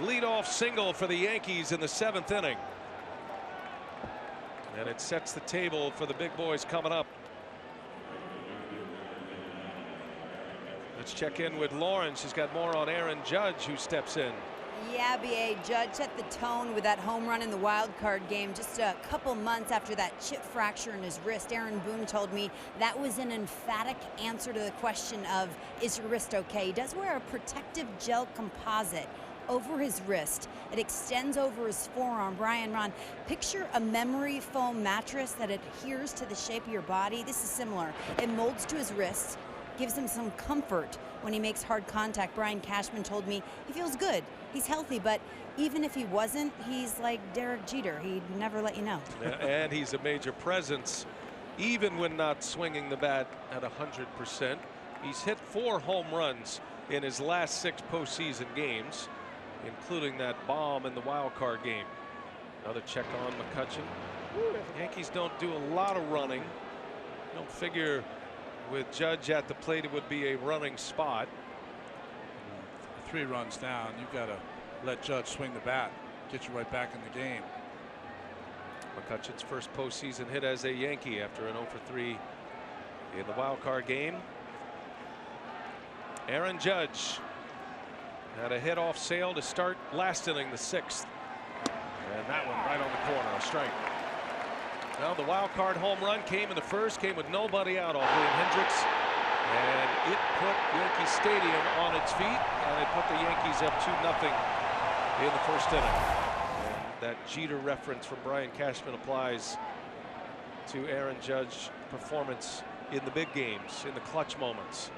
Leadoff single for the Yankees in the 7th inning. And it sets the table for the big boys coming up. Let's check in with Lauren. She's got more on Aaron Judge, who steps in. Yeah, BA, Judge set the tone with that home run in the wild card game just a couple months after that chip fracture in his wrist. Aaron Boone told me that was an emphatic answer to the question of, is your wrist okay? He does wear a protective gel composite over his wrist. It extends over his forearm. Brian, Ron, picture a memory foam mattress that adheres to the shape of your body. This is similar. It molds to his wrist, gives him some comfort when he makes hard contact. Brian Cashman told me he feels good. He's healthy, but even if he wasn't, he's like Derek Jeter. He'd never let you know. And he's a major presence, even when not swinging the bat at 100%. He's hit 4 home runs in his last 6 postseason games, including that bomb in the wild card game. Another check on McCutchen. Yankees don't do a lot of running. Don't figure with Judge at the plate it would be a running spot. 3 runs down, you've got to let Judge swing the bat, get you right back in the game. McCutchen's first postseason hit as a Yankee after an 0-for-3 in the wild card game. Aaron Judge had a hit off Sale to start last inning, the 6th, and that one right on the corner, a strike. Now the wild card home run came in the first, came with nobody out on William Hendricks, and it put Yankee Stadium on its feet, and it put the Yankees up 2-0 in the first inning. And that Jeter reference from Brian Cashman applies to Aaron Judge's performance in the big games, in the clutch moments.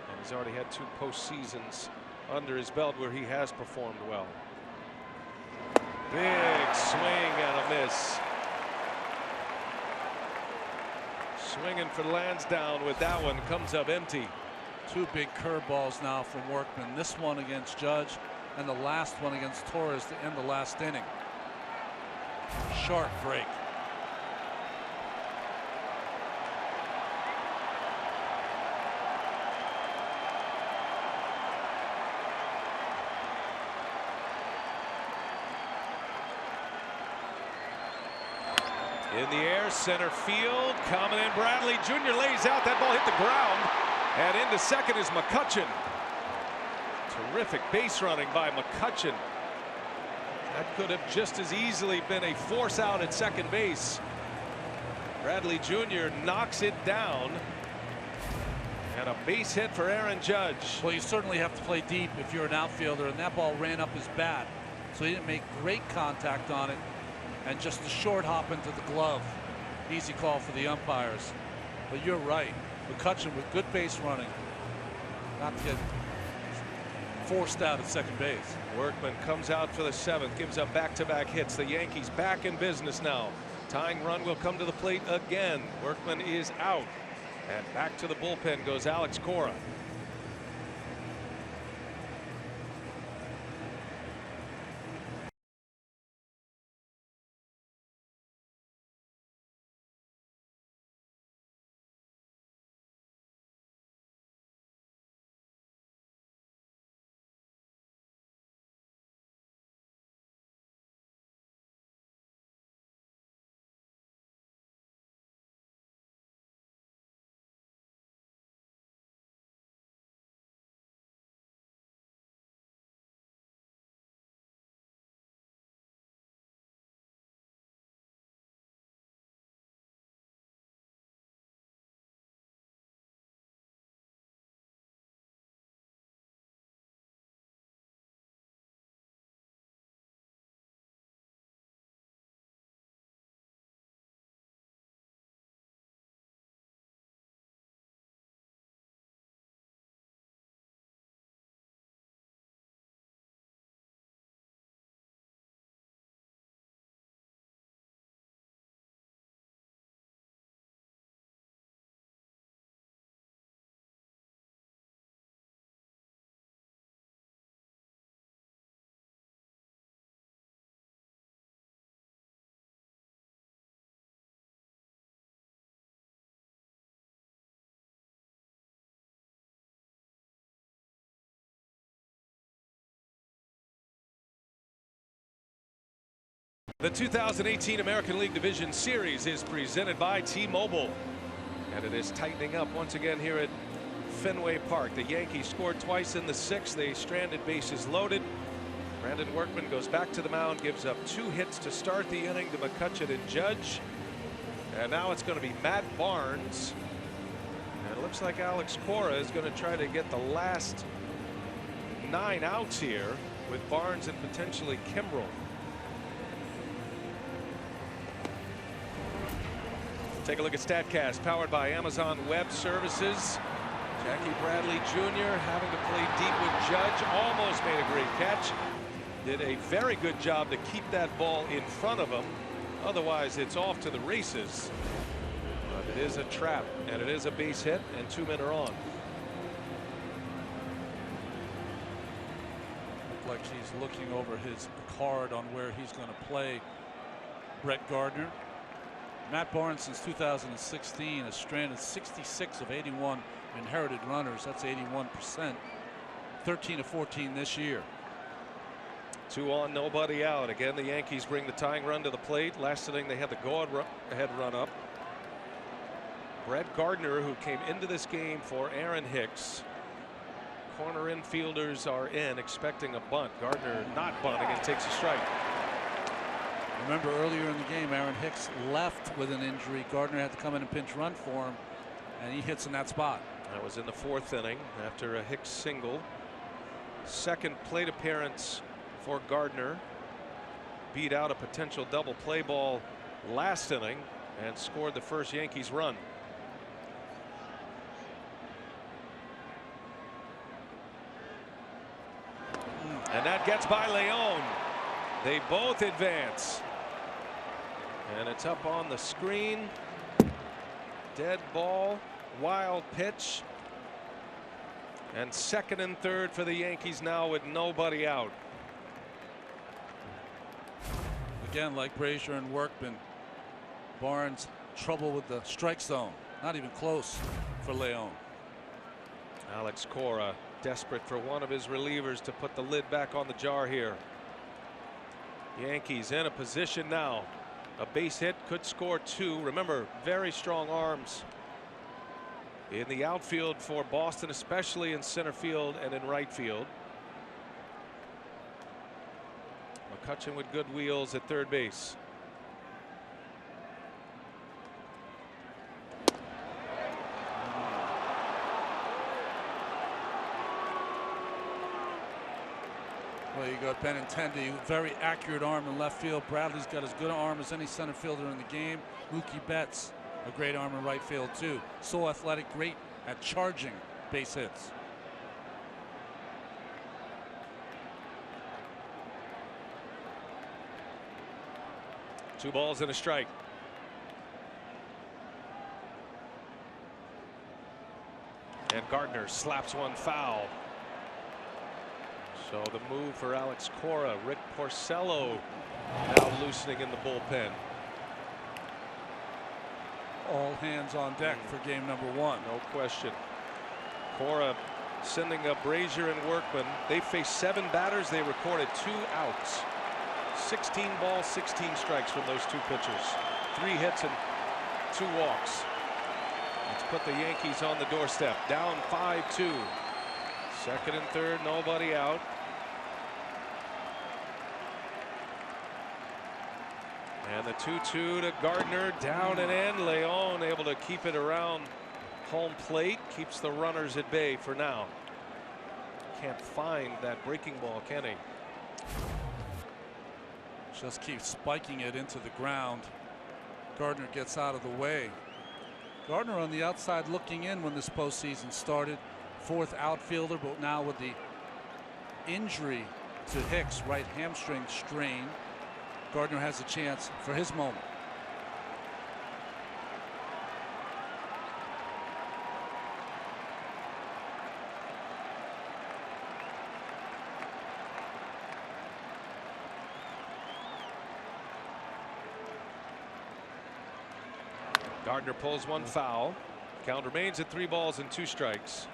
And he's already had 2 postseasons under his belt where he has performed well. Big swing and a miss. Swinging for Lansdowne with that one, comes up empty. 2 big curveballs now from Workman. This one against Judge and the last one against Torres to end the last inning. Sharp break. In the air, center field, coming in. Bradley Jr. lays out. That ball hit the ground, and into second is McCutchen. Terrific base running by McCutchen. That could have just as easily been a force out at second base. Bradley Jr. knocks it down, and a base hit for Aaron Judge. Well, you certainly have to play deep if you're an outfielder, and that ball ran up his bat, so he didn't make great contact on it. And just a short hop into the glove. Easy call for the umpires. But you're right. McCutchen with good base running. Not to get forced out at second base. Workman comes out for the 7th, gives up back-to-back hits. The Yankees back in business now. Tying run will come to the plate again. Workman is out. And back to the bullpen goes Alex Cora. The 2018 American League Division Series is presented by T-Mobile. And it is tightening up once again here at Fenway Park. The Yankees scored twice in the sixth. They stranded bases loaded. Brandon Workman goes back to the mound, gives up 2 hits to start the inning to McCutcheon and Judge. And now it's going to be Matt Barnes. And it looks like Alex Cora is going to try to get the last 9 outs here with Barnes and potentially Kimbrel. Take a look at StatCast, powered by Amazon Web Services. Jackie Bradley Jr. having to play deep with Judge. Almost made a great catch. Did a very good job to keep that ball in front of him. Otherwise, it's off to the races. But it is a trap, and it is a base hit, and 2 men are on. Like he's looking over his card on where he's going to play Brett Gardner. Matt Barnes since 2016 has stranded 66 of 81 inherited runners. That's 81%. 13 of 14 this year. 2 on, nobody out. Again, the Yankees bring the tying run to the plate. Last inning they had the go-ahead run up. Brett Gardner, who came into this game for Aaron Hicks. Corner infielders are in, expecting a bunt. Gardner not bunting and takes a strike. Remember earlier in the game, Aaron Hicks left with an injury. Gardner had to come in and pinch run for him, and he hits in that spot. That was in the 4th inning after a Hicks single. Second plate appearance for Gardner. Beat out a potential double play ball last inning and scored the first Yankees run. And that gets by Leon. They both advance. And it's up on the screen. Dead ball, wild pitch. And second and third for the Yankees now with nobody out. Again, like Brazier and Workman, Barnes trouble with the strike zone. Not even close for Leon. Alex Cora desperate for one of his relievers to put the lid back on the jar here. Yankees in a position now. A base hit could score 2. Remember, very strong arms in the outfield for Boston, especially in center field and in right field. McCutcheon with good wheels at third base. Well, you got Benintendi, very accurate arm in left field. Bradley's got as good an arm as any center fielder in the game. Mookie Betts, a great arm in right field too. So athletic, great at charging base hits. Two balls and a strike. And Gardner slaps one foul. So the move for Alex Cora. Rick Porcello now loosening in the bullpen. All hands on deck for game number 1. No question. Cora sending up Brazier and Workman. They faced 7 batters. They recorded 2 outs. 16 balls, 16 strikes from those 2 pitchers. 3 hits and 2 walks. Let's put the Yankees on the doorstep. Down 5-2. Second and third, nobody out. And the 2-2 to Gardner, down and in. Leon able to keep it around home plate, keeps the runners at bay for now. Can't find that breaking ball, can he? Just keeps spiking it into the ground. Gardner gets out of the way. Gardner on the outside looking in when this postseason started. 4th outfielder, but now with the injury to Hicks, right hamstring strain, Gardner has a chance for his moment. Gardner pulls one foul. Count remains at 3 balls and 2 strikes.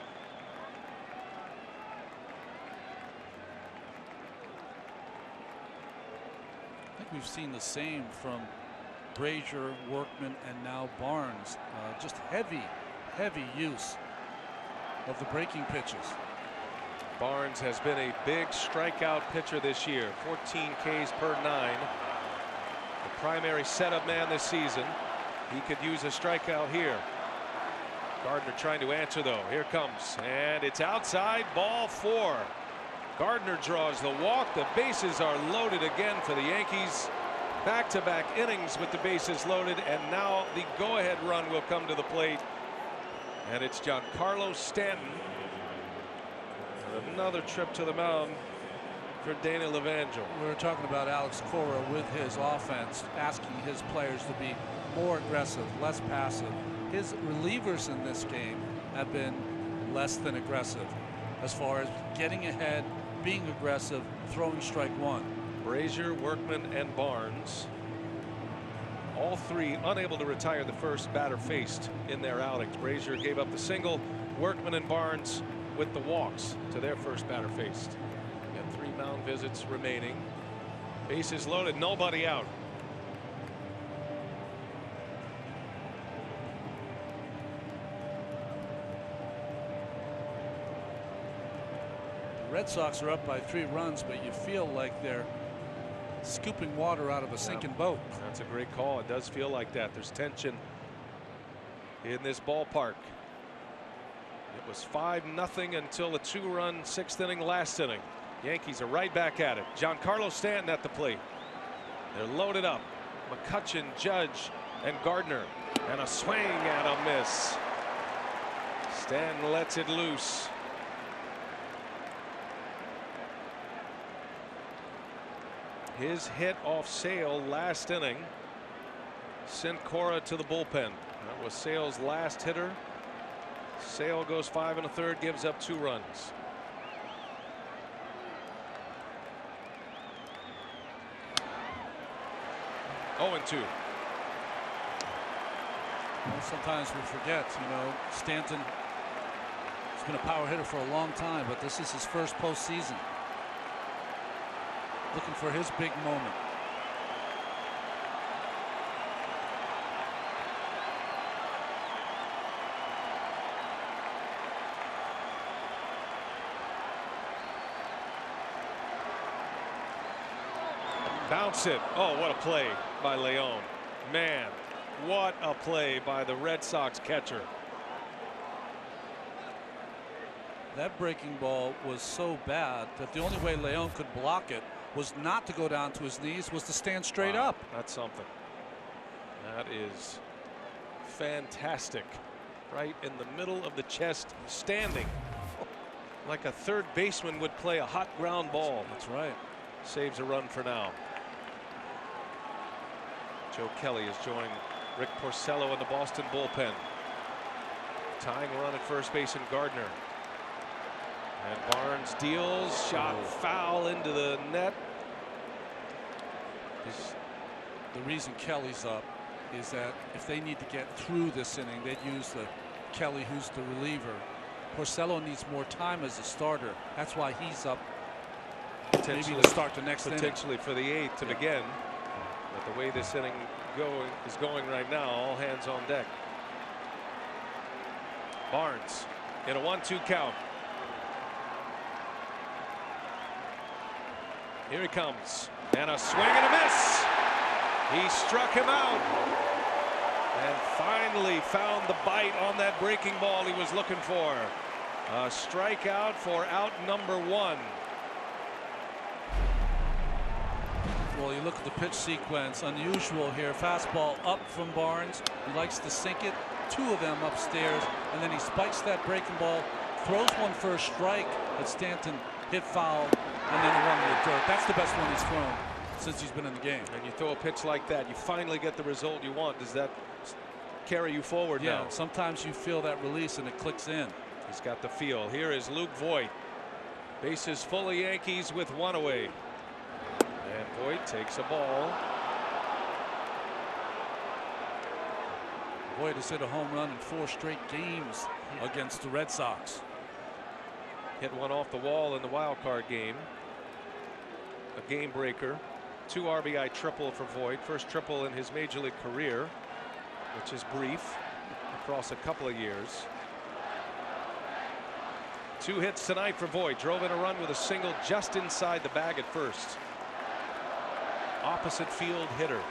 I think we've seen the same from Brazier, Workman, and now Barnes. Just heavy use of the breaking pitches. Barnes has been a big strikeout pitcher this year. 14 Ks per 9. The primary setup man this season. He could use a strikeout here. Gardner trying to answer though. Here comes, and it's outside, ball 4. Gardner draws the walk. The bases are loaded again for the Yankees. Back-to-back innings with the bases loaded, and now the go-ahead run will come to the plate. And it's Giancarlo Stanton. Another trip to the mound for Daniel Evangel. We were talking about Alex Cora with his offense, asking his players to be more aggressive, less passive. His relievers in this game have been less than aggressive as far as getting ahead, being aggressive, throwing strike 1. Brazier, Workman, and Barnes, all 3 unable to retire the first batter faced in their outings. Brazier gave up the single. Workman and Barnes with the walks to their first batter faced. Got 3 mound visits remaining. Bases loaded, nobody out. The Red Sox are up by 3 runs, but you feel like they're scooping water out of a sinking boat. That's a great call. It does feel like that. There's tension in this ballpark. It was 5-0 until the 2-run 6th inning last inning. Yankees are right back at it. Giancarlo Stanton at the plate. They're loaded up. McCutchen, Judge, and Gardner. And a swing and a miss. Stanton lets it loose. His hit off Sale last inning sent Cora to the bullpen. That was Sale's last hitter. Sale goes 5 1/3, gives up 2 runs. Oh, 2. Well, sometimes we forget, Stanton has been a power hitter for a long time, but this is his first postseason. Looking for his big moment. Bounce it. Oh, what a play by Leon. Man, what a play by the Red Sox catcher. That breaking ball was so bad that the only way Leon could block it was not to go down to his knees, was to stand straight up. That's something. That is fantastic. Right in the middle of the chest, standing like a third baseman would play a hot ground ball. That's right. Saves a run for now. Joe Kelly has joined Rick Porcello in the Boston bullpen. Tying run at first base in Gardner. And Barnes deals, shot foul into the net. The reason Kelly's up is that if they need to get through this inning, they'd use the Kelly, who's the reliever. Porcello needs more time as a starter. That's why he's up. Maybe to start the next inning. Potentially for the 8th to begin. But the way this inning is going right now, all hands on deck. Barnes in a 1-2 count. Here he comes, and a swing and a miss. He struck him out and finally found the bite on that breaking ball he was looking for. A strikeout for out number 1. Well, you look at the pitch sequence, unusual here. Fastball up from Barnes. He likes to sink it. 2 of them upstairs, and then he spikes that breaking ball, throws one for a strike, but Stanton hit foul, and then a run to the dirt. That's the best one he's thrown since he's been in the game. And you throw a pitch like that, you finally get the result you want. Does that carry you forward now? Yeah, sometimes you feel that release and it clicks in. He's got the feel. Here is Luke Voit. Bases full of Yankees with 1 away. And Voit takes a ball. Voit has hit a home run in 4 straight games against the Red Sox. Hit one off the wall in the wild card game. A game breaker 2 RBI triple for Voit. First triple in his major league career, which is brief across a couple of years. 2 hits tonight for Voit. Drove in a run with a single just inside the bag at first. Opposite field hitter.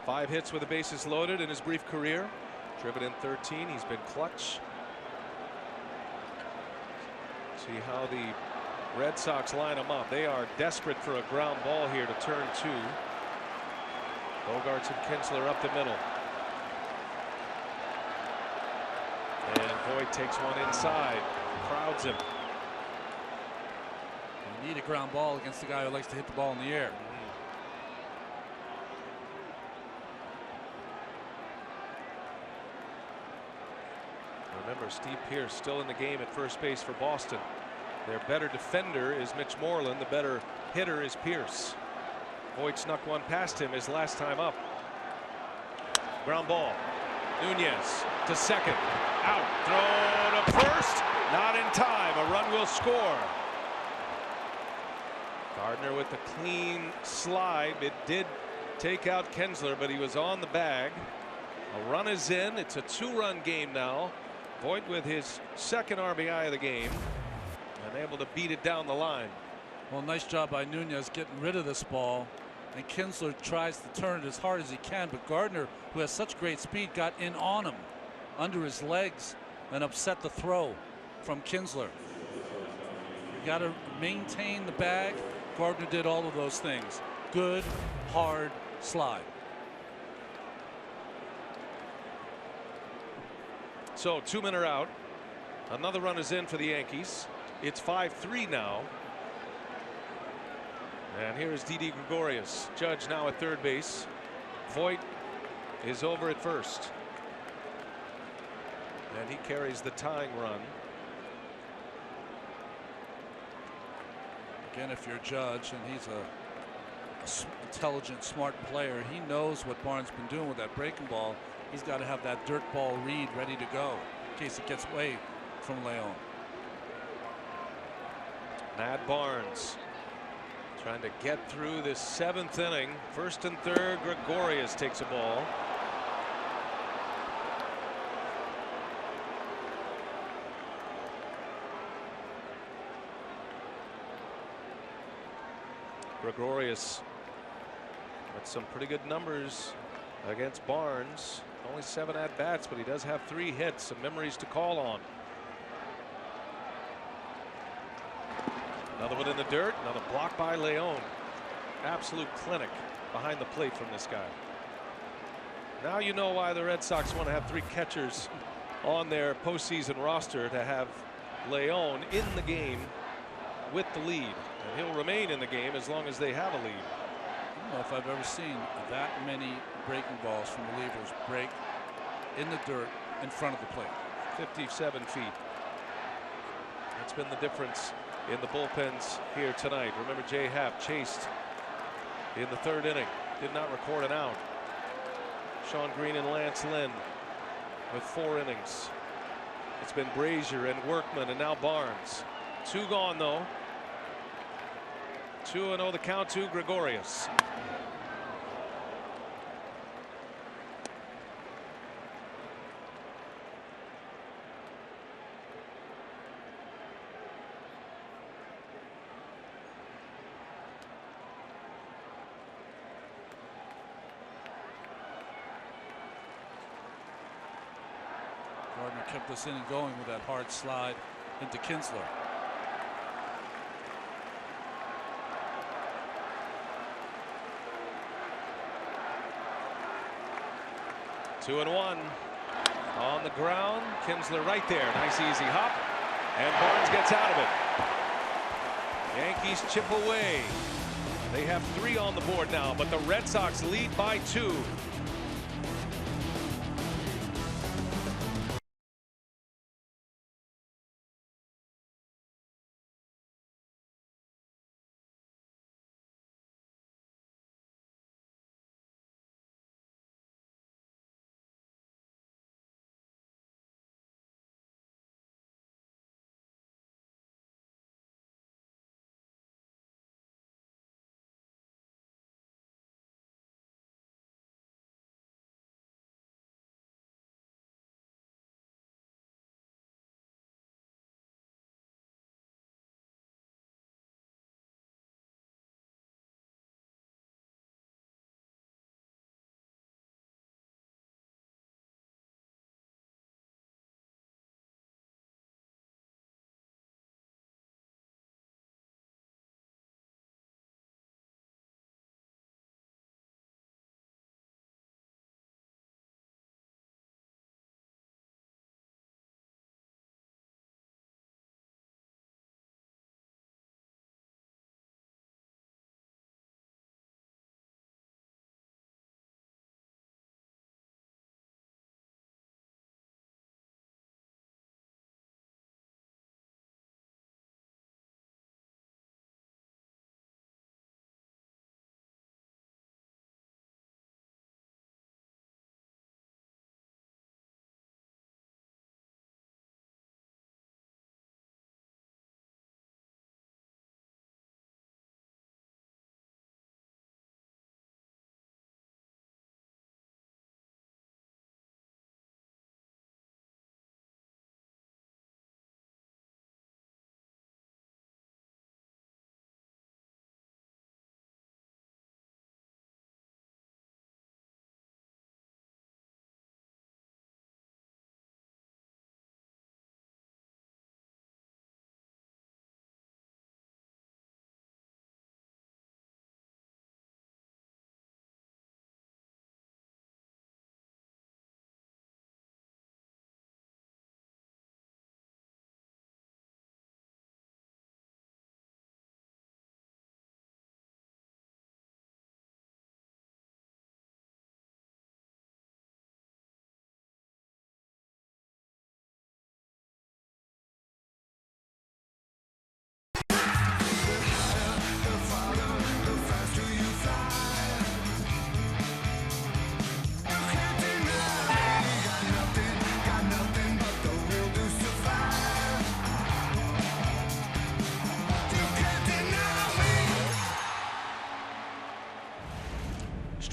Five hits with the bases loaded in his brief career. Driven in 13. He's been clutch. See how the Red Sox line him up. They are desperate for a ground ball here to turn 2. Bogarts and Kinsler up the middle. And Voit takes one inside. Crowds him. You need a ground ball against the guy who likes to hit the ball in the air. Remember, Steve Pearce still in the game at first base for Boston. Their better defender is Mitch Moreland. The better hitter is Pearce. Voit snuck one past him his last time up. Ground ball. Nunez to second. Out. Throw to first. Not in time. A run will score. Gardner with the clean slide. It did take out Kinsler, but he was on the bag. A run is in. It's a 2-run game now. Voit with his second RBI of the game and able to beat it down the line. Well, nice job by Nunez getting rid of this ball, and Kinsler tries to turn it as hard as he can, but Gardner, who has such great speed, got in on him under his legs and upset the throw from Kinsler. You got to maintain the bag. Gardner did all of those things. Good hard slide. So 2 men are out. Another run is in for the Yankees. It's 5-3 now. And here is Didi Gregorius. Judge now at third base. Voit is over at first. And he carries the tying run. Again, if you're Judge, and he's a intelligent, smart player, he knows what Barnes been doing with that breaking ball. He's got to have that dirt ball read ready to go in case it gets away from Leon. Matt Barnes trying to get through this 7th inning. First and third, Gregorius takes a ball. Gregorius with some pretty good numbers against Barnes. Only 7 at-bats, but he does have 3 hits. Some memories to call on. Another one in the dirt. Another block by Leon. Absolute clinic behind the plate from this guy. Now you know why the Red Sox want to have 3 catchers on their postseason roster, to have Leon in the game with the lead. And he'll remain in the game as long as they have a lead. I don't know if I've ever seen that many breaking balls from relievers break in the dirt in front of the plate. 57 feet. That's been the difference in the bullpens here tonight. Remember, Jay Happ chased in the 3rd inning. Did not record an out. Sean Green and Lance Lynn with 4 innings. It's been Brazier and Workman and now Barnes. 2 gone though. 2-0 the count to Gregorius. Gardner kept this inning going with that hard slide into Kinsler. Two and one on the ground. Kinsler right there. Nice easy hop. And Barnes gets out of it. Yankees chip away. They have 3 on the board now, but the Red Sox lead by 2.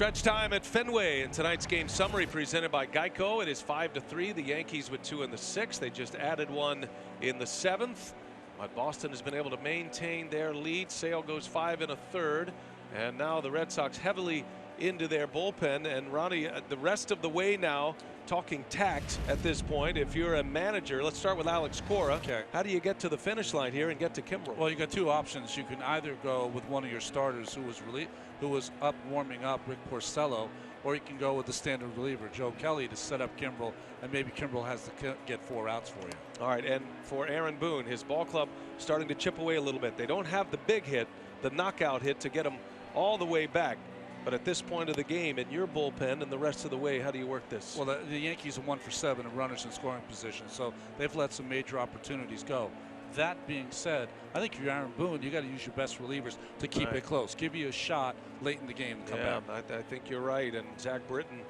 Stretch time at Fenway in tonight's game summary presented by Geico. It is 5-3. The Yankees with 2 in the 6th. They just added 1 in the 7th. But Boston has been able to maintain their lead. Sale goes 5 1/3. And now the Red Sox heavily into their bullpen. And Ronnie, the rest of the way now, talking tact at this point. If you're a manager, let's start with Alex Cora. Okay. How do you get to the finish line here and get to Kimbrel? Well, you got 2 options. You can either go with one of your starters who was up warming up, Rick Porcello, or you can go with the standard reliever, Joe Kelly, to set up Kimbrel, and maybe Kimbrel has to get 4 outs for you. All right, and for Aaron Boone, his ball club starting to chip away a little bit. They don't have the big hit, the knockout hit to get them all the way back. But at this point of the game, in your bullpen and the rest of the way, how do you work this? Well, the Yankees are 1 for 7 in runners in scoring position, so they've let some major opportunities go. That being said, I think if you're Aaron Boone, you got to use your best relievers to keep it close, give you a shot late in the game to come back. I think you're right. And Zach Britton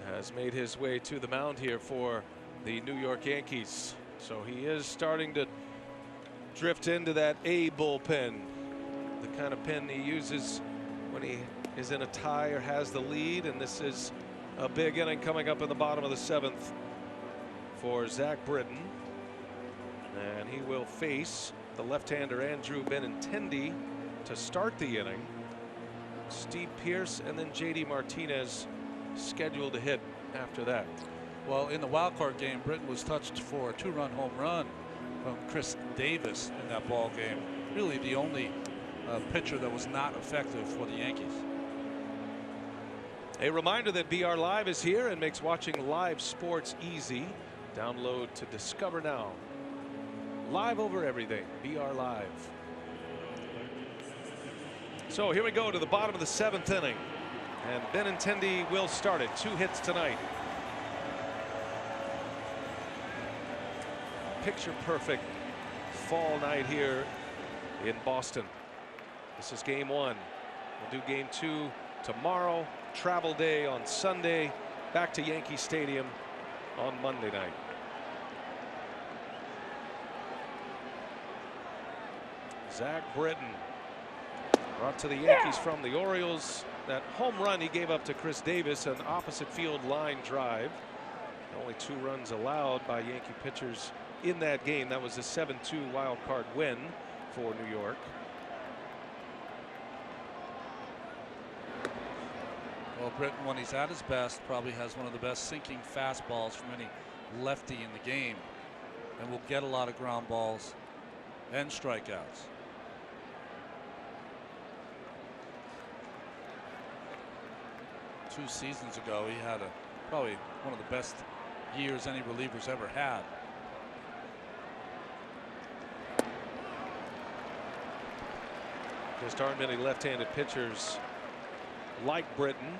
has made his way to the mound here for the New York Yankees. So he is starting to drift into that A bullpen, the kind of pen he uses when he is in a tie or has the lead. And this is a big inning coming up in the bottom of the 7th for Zach Britton. And he will face the left-hander Andrew Benintendi to start the inning. Steve Pearce and then J.D. Martinez scheduled to hit after that. Well, in the wild card game, Britton was touched for a 2-run home run from Chris Davis in that ball game. Really the only pitcher that was not effective for the Yankees. A reminder that BR Live is here and makes watching live sports easy. Download to Discover Now. Live over everything, BR Live. So here we go to the bottom of the 7th inning. And Benintendi will start it. 2 hits tonight. Picture perfect fall night here in Boston. This is game 1. We'll do game 2 tomorrow. Travel day on Sunday. Back to Yankee Stadium on Monday night. Zach Britton brought to the Yankees from the Orioles. That home run he gave up to Chris Davis, an opposite field line drive. Only 2 runs allowed by Yankee pitchers in that game. That was a 7-2 wild card win for New York. Well, Britton, when he's at his best, probably has one of the best sinking fastballs from any lefty in the game, and will get a lot of ground balls and strikeouts. Two seasons ago, he had probably one of the best years any reliever's ever had. Just aren't many left-handed pitchers like Britton.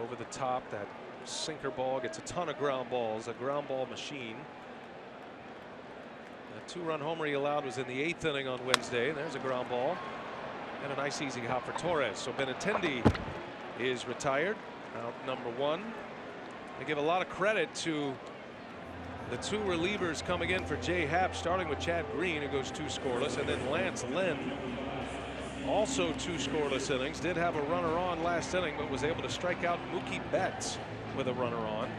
Over the top, that sinker ball gets a ton of ground balls, a ground ball machine. That 2-run homer he allowed was in the 8th inning on Wednesday. There's a ground ball. And a nice easy hop for Torres. So Benintendi is retired, out number 1. They give a lot of credit to the 2 relievers coming in for Jay Happ, starting with Chad Green, who goes 2 scoreless, and then Lance Lynn, also 2 scoreless innings. Did have a runner on last inning, but was able to strike out Mookie Betts with a runner on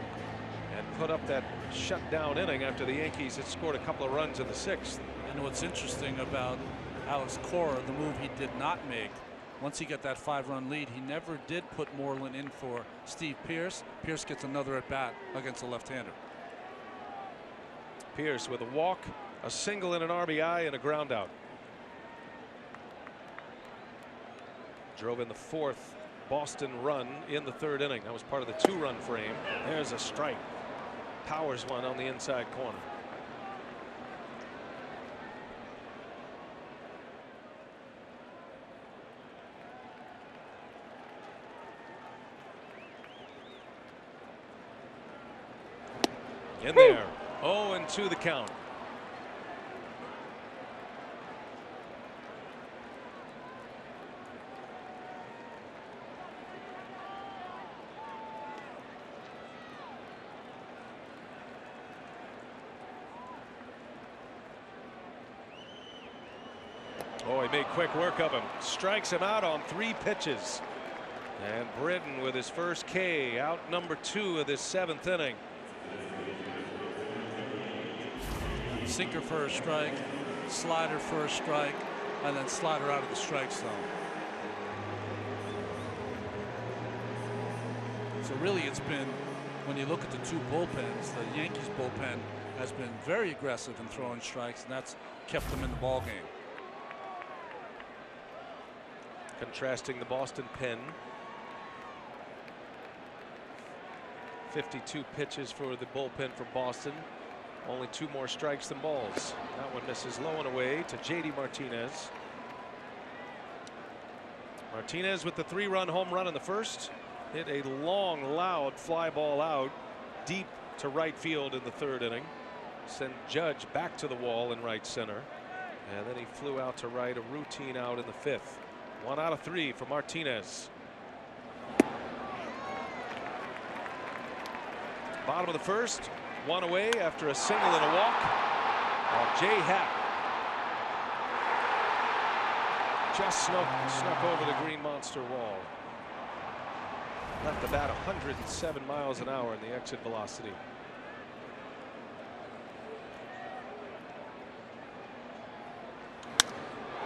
and put up that shutdown inning after the Yankees had scored a couple of runs in the 6th. And what's interesting about Alex Cora, the move he did not make, once he got that 5-run lead, he never did put Moreland in for Steve Pearce. Pearce gets another at bat against a left-hander. Pearce with a walk, a single and an RBI, and a ground out. Drove in the 4th Boston run in the 3rd inning. That was part of the 2-run frame. There's a strike. Powers one on the inside corner. In there. 0-2 the count. Oh, he made quick work of him. Strikes him out on 3 pitches. And Britton with his first K, out number 2 of this 7th inning. Sinker for a strike, slider for a strike, and then slider out of the strike zone. So really it's been, when you look at the 2 bullpens, the Yankees bullpen has been very aggressive in throwing strikes, and that's kept them in the ball game. Contrasting the Boston pen. 52 pitches for the bullpen for Boston. Only 2 more strikes than balls. That one misses low and away to J.D. Martinez. Martinez with the 3-run home run in the first. Hit a long, loud fly ball out deep to right field in the 3rd inning. Sent Judge back to the wall in right center. And then he flew out to right, a routine out in the 5th. 1 out of 3 for Martinez. Bottom of the first. 1 away after a single and a walk. Jay Happ just snuck over the Green Monster wall. Left the bat 107 miles an hour in the exit velocity.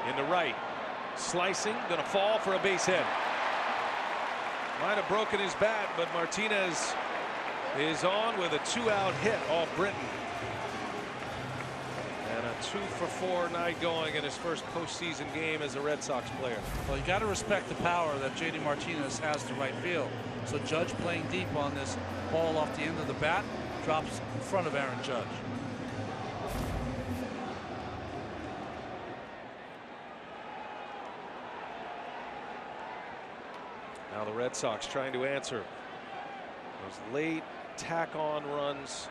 In the right, slicing, gonna fall for a base hit. Might have broken his bat, but Martinez is on with a 2-out hit off Britton. And a 2-for-4 night going in his first postseason game as a Red Sox player. Well, you got to respect the power that J.D. Martinez has to right field. So Judge playing deep on this ball off the end of the bat drops in front of Aaron Judge. Now the Red Sox trying to answer. Those late tack-on runs,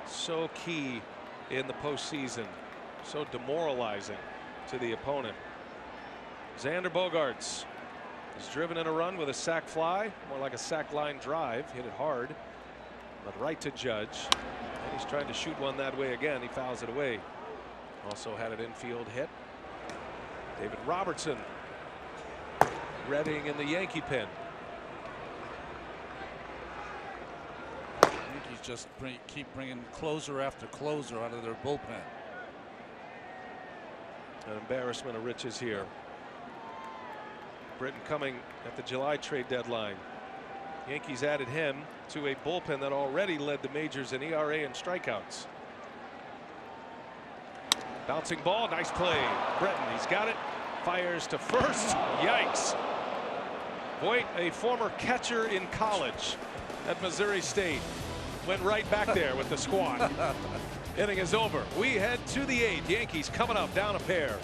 so key in the postseason, so demoralizing to the opponent. Xander Bogaerts is driven in a run with a sac fly, more like a sac line drive, hit it hard, but right to Judge. And he's trying to shoot one that way again. He fouls it away. Also had an infield hit. David Robertson readying in the Yankee pen. Just keep bringing closer after closer out of their bullpen. An embarrassment of riches here. Britton coming at the July trade deadline. Yankees added him to a bullpen that already led the majors in ERA and strikeouts. Bouncing ball, nice play. Britton, he's got it. Fires to first. Yikes. Voit, a former catcher in college at Missouri State, went right back there with the squat. Inning is over. We head to the 8th. Yankees coming up, down a pair.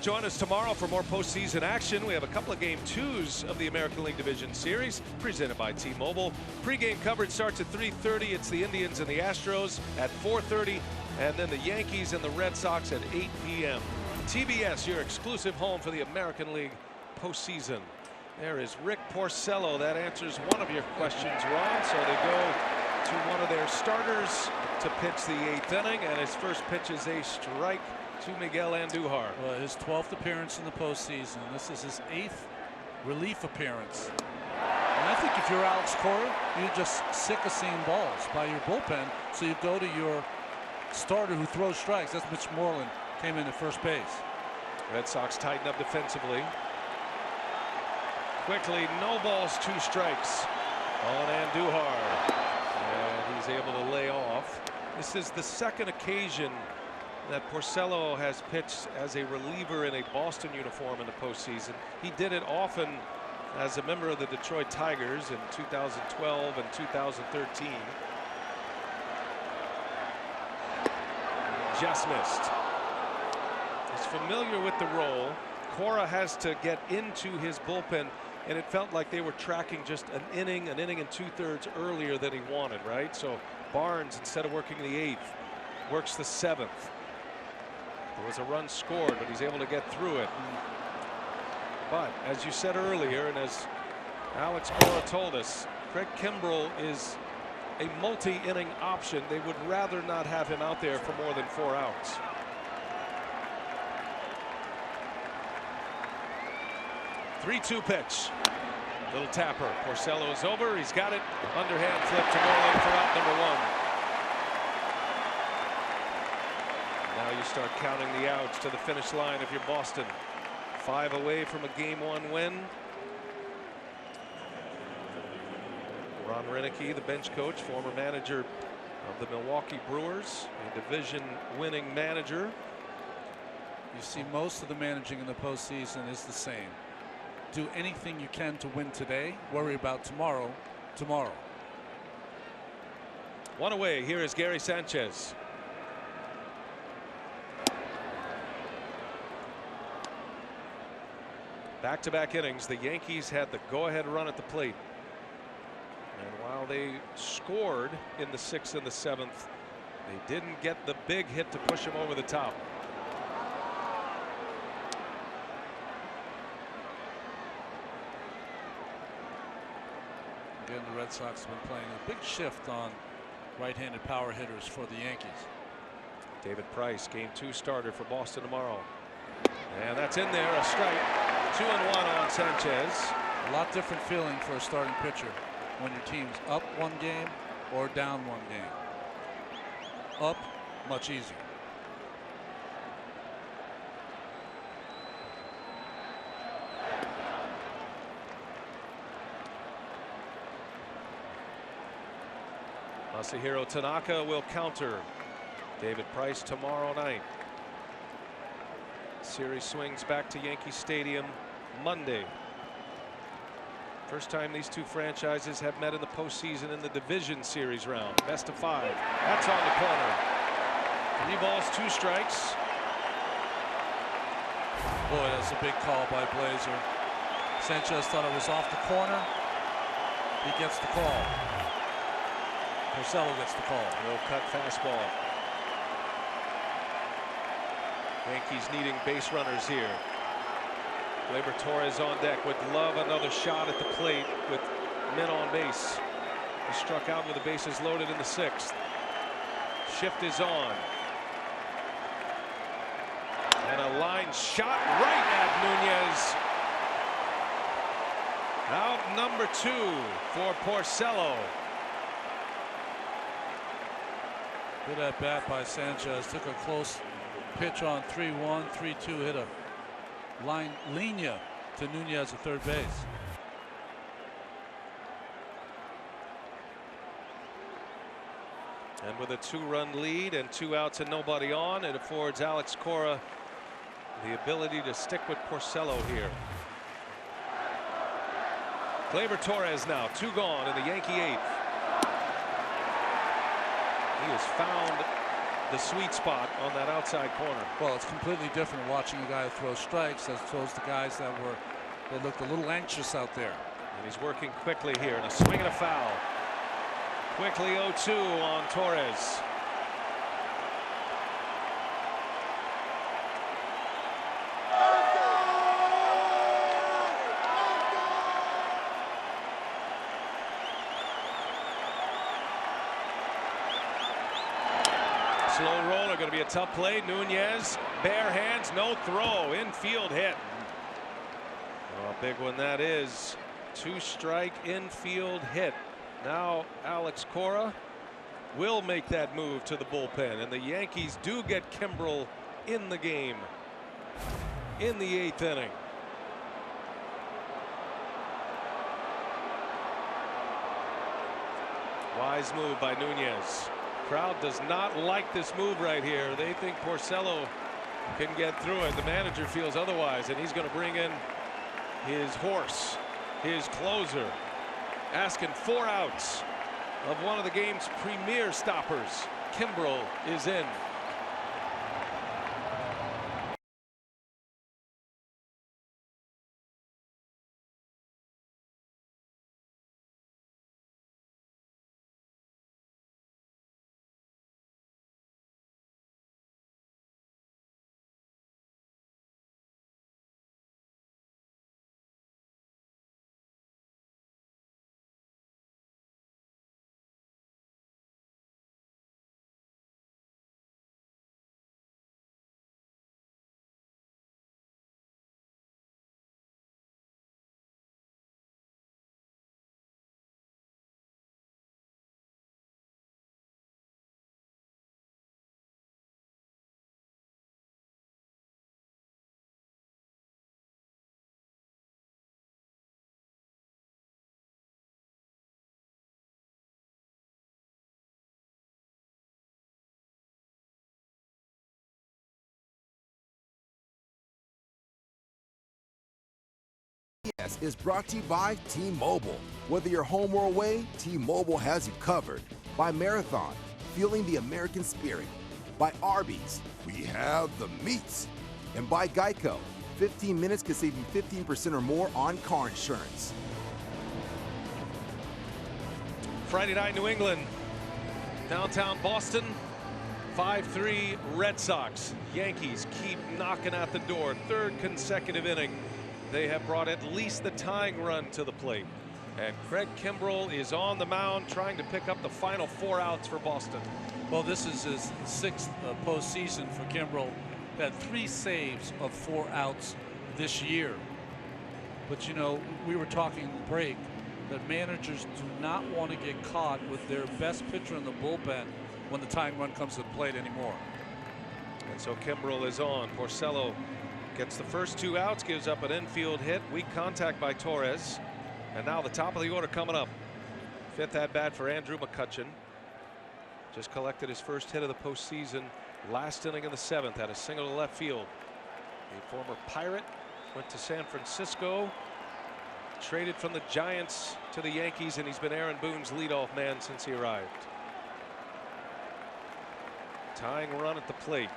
Join us tomorrow for more postseason action. We have a couple of Game 2s of the American League Division Series presented by T-Mobile. Pre-game coverage starts at 3:30. It's the Indians and the Astros at 4:30, and then the Yankees and the Red Sox at 8 p.m. TBS, your exclusive home for the American League postseason. There is Rick Porcello. That answers one of your questions, Ron. So they go to one of their starters to pitch the 8th inning, and his first pitch is a strike to Miguel Andujar. Well, his 12th appearance in the postseason. This is his 8th relief appearance. And I think if you're Alex Cora, you're just sick of seeing balls by your bullpen, so you go to your starter who throws strikes. That's Mitch Moreland, came in at first base. Red Sox tighten up defensively. Quickly, no balls, 2 strikes on Andujar. And he's able to lay off. This is the second occasion that Porcello has pitched as a reliever in a Boston uniform in the postseason. He did it often as a member of the Detroit Tigers in 2012 and 2013. Just missed. He's familiar with the role. Cora has to get into his bullpen, and it felt like they were tracking just an inning and 2/3 earlier than he wanted, right? So Barnes, instead of working the 8th, works the 7th. There was a run scored, but he's able to get through it. But as you said earlier, and as Alex Cora told us, Craig Kimbrell is a multi-inning option. They would rather not have him out there for more than 4 outs. Three-two pitch. Little tapper. Porcello is over. He's got it. Underhand flip to Moreland for out number 1. Now you start counting the outs to the finish line if you're Boston. 5 away from a Game 1 win. Ron Renicky, the bench coach, former manager of the Milwaukee Brewers, a division-winning manager. You see, most of the managing in the postseason is the same. Do anything you can to win today. Worry about tomorrow. One away. Here is Gary Sanchez. Back-to-back innings. The Yankees had the go-ahead run at the plate. And while they scored in the 6th and the 7th, they didn't get the big hit to push them over the top. Again, the Red Sox have been playing a big shift on right-handed power hitters for the Yankees. David Price, Game 2 starter for Boston tomorrow. And that's in there, a strike. 2-1 on Sanchez. A lot different feeling for a starting pitcher when your team's up 1 game or down 1 game. Up, much easier. Masahiro Tanaka will counter David Price tomorrow night. Series swings back to Yankee Stadium Monday. First time these two franchises have met in the postseason in the division series round. Best of 5. That's on the corner. 3 balls, 2 strikes. Boy, that's a big call by Blazer. Sanchez thought it was off the corner. He gets the call. Porcello gets the call. No cut fastball. Yankees needing base runners here. Gleyber Torres on deck. Would love another shot at the plate with men on base. He struck out with the bases loaded in the 6th. Shift is on. And a line shot right at Nunez. Out number 2 for Porcello. Good at bat by Sanchez. Took a close pitch on 3-1, 3-2. Hit a line linea to Nunez at third base. And with a 2-run lead and 2 outs and nobody on, it affords Alex Cora the ability to stick with Porcello here. Gleyber Torres now 2 gone in the Yankee 8th. He has found the sweet spot on that outside corner. Well, it's completely different watching a guy throw strikes as opposed to guys that looked a little anxious out there. And he's working quickly here, and a swing and a foul. Quickly 0-2 on Torres. Slow roller, going to be a tough play. Nunez, bare hands, no throw, infield hit. Oh, a big one that is. 2-strike infield hit. Now Alex Cora will make that move to the bullpen, and the Yankees do get Kimbrel in the game in the 8th inning. Wise move by Nunez. Crowd does not like this move right here. They think Porcello can get through it. The manager feels otherwise, and he's going to bring in his horse, his closer, asking 4 outs of one of the game's premier stoppers. Kimbrel is in. Is brought to you by T-Mobile. Whether you're home or away, T-Mobile has you covered. By Marathon, fueling the American spirit. By Arby's, we have the meats. And by Geico, 15 minutes can save you 15% or more on car insurance. Friday night, New England, downtown Boston, 5-3 Red Sox. Yankees keep knocking at the door. 3rd consecutive inning. They have brought at least the tying run to the plate. And Craig Kimbrel is on the mound trying to pick up the final 4 outs for Boston. Well, this is his 6th postseason for Kimbrel. Had 3 saves of 4 outs this year. But you know, we were talking break that managers do not want to get caught with their best pitcher in the bullpen when the tying run comes to the plate anymore. And so Kimbrel is on. Porcello gets the first 2 outs, gives up an infield hit, weak contact by Torres. And now the top of the order coming up. 5th at bat for Andrew McCutchen. Just collected his first hit of the postseason last inning in the 7th, had a single to left field. A former Pirate, went to San Francisco, traded from the Giants to the Yankees, and he's been Aaron Boone's leadoff man since he arrived. Tying run at the plate.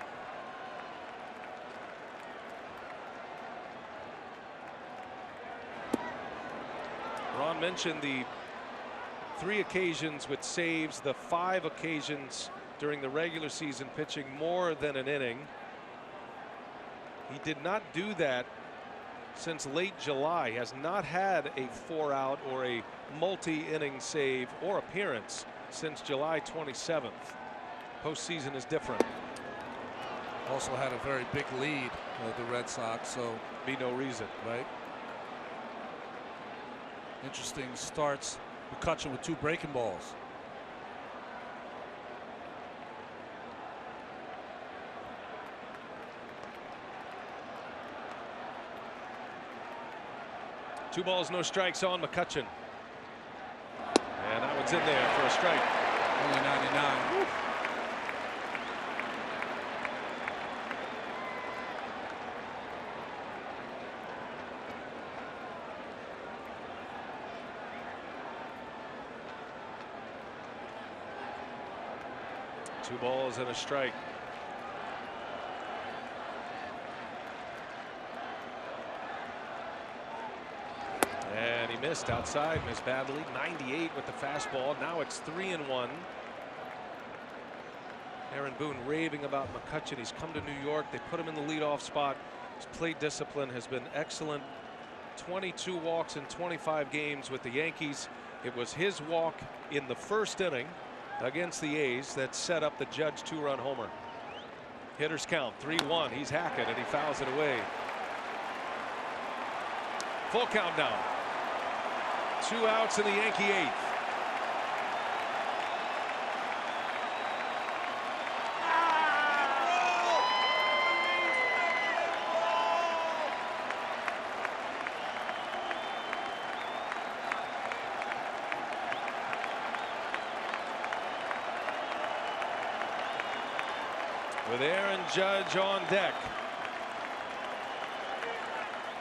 Ron mentioned the 3 occasions with saves, the 5 occasions during the regular season pitching more than an inning. He did not do that since late July. He has not had a 4-out or a multi-inning save or appearance since July 27th. Postseason is different. Also had a very big lead, the Red Sox, so be no reason, right? Interesting starts. McCutchen with 2 breaking balls. Two balls, no strikes on McCutchen. And that one's in there for a strike. Only 99. Woo. 2 balls and a strike. And he missed outside, missed badly. 98 with the fastball. Now it's 3-1. Aaron Boone raving about McCutchen. He's come to New York. They put him in the leadoff spot. His plate discipline has been excellent. 22 walks in 25 games with the Yankees. It was his walk in the first inning against the A's that set up the Judge 2-run homer. Hitters count 3-1. He's hacking and he fouls it away. Full count now. 2 outs in the Yankee 8th. With Aaron Judge on deck.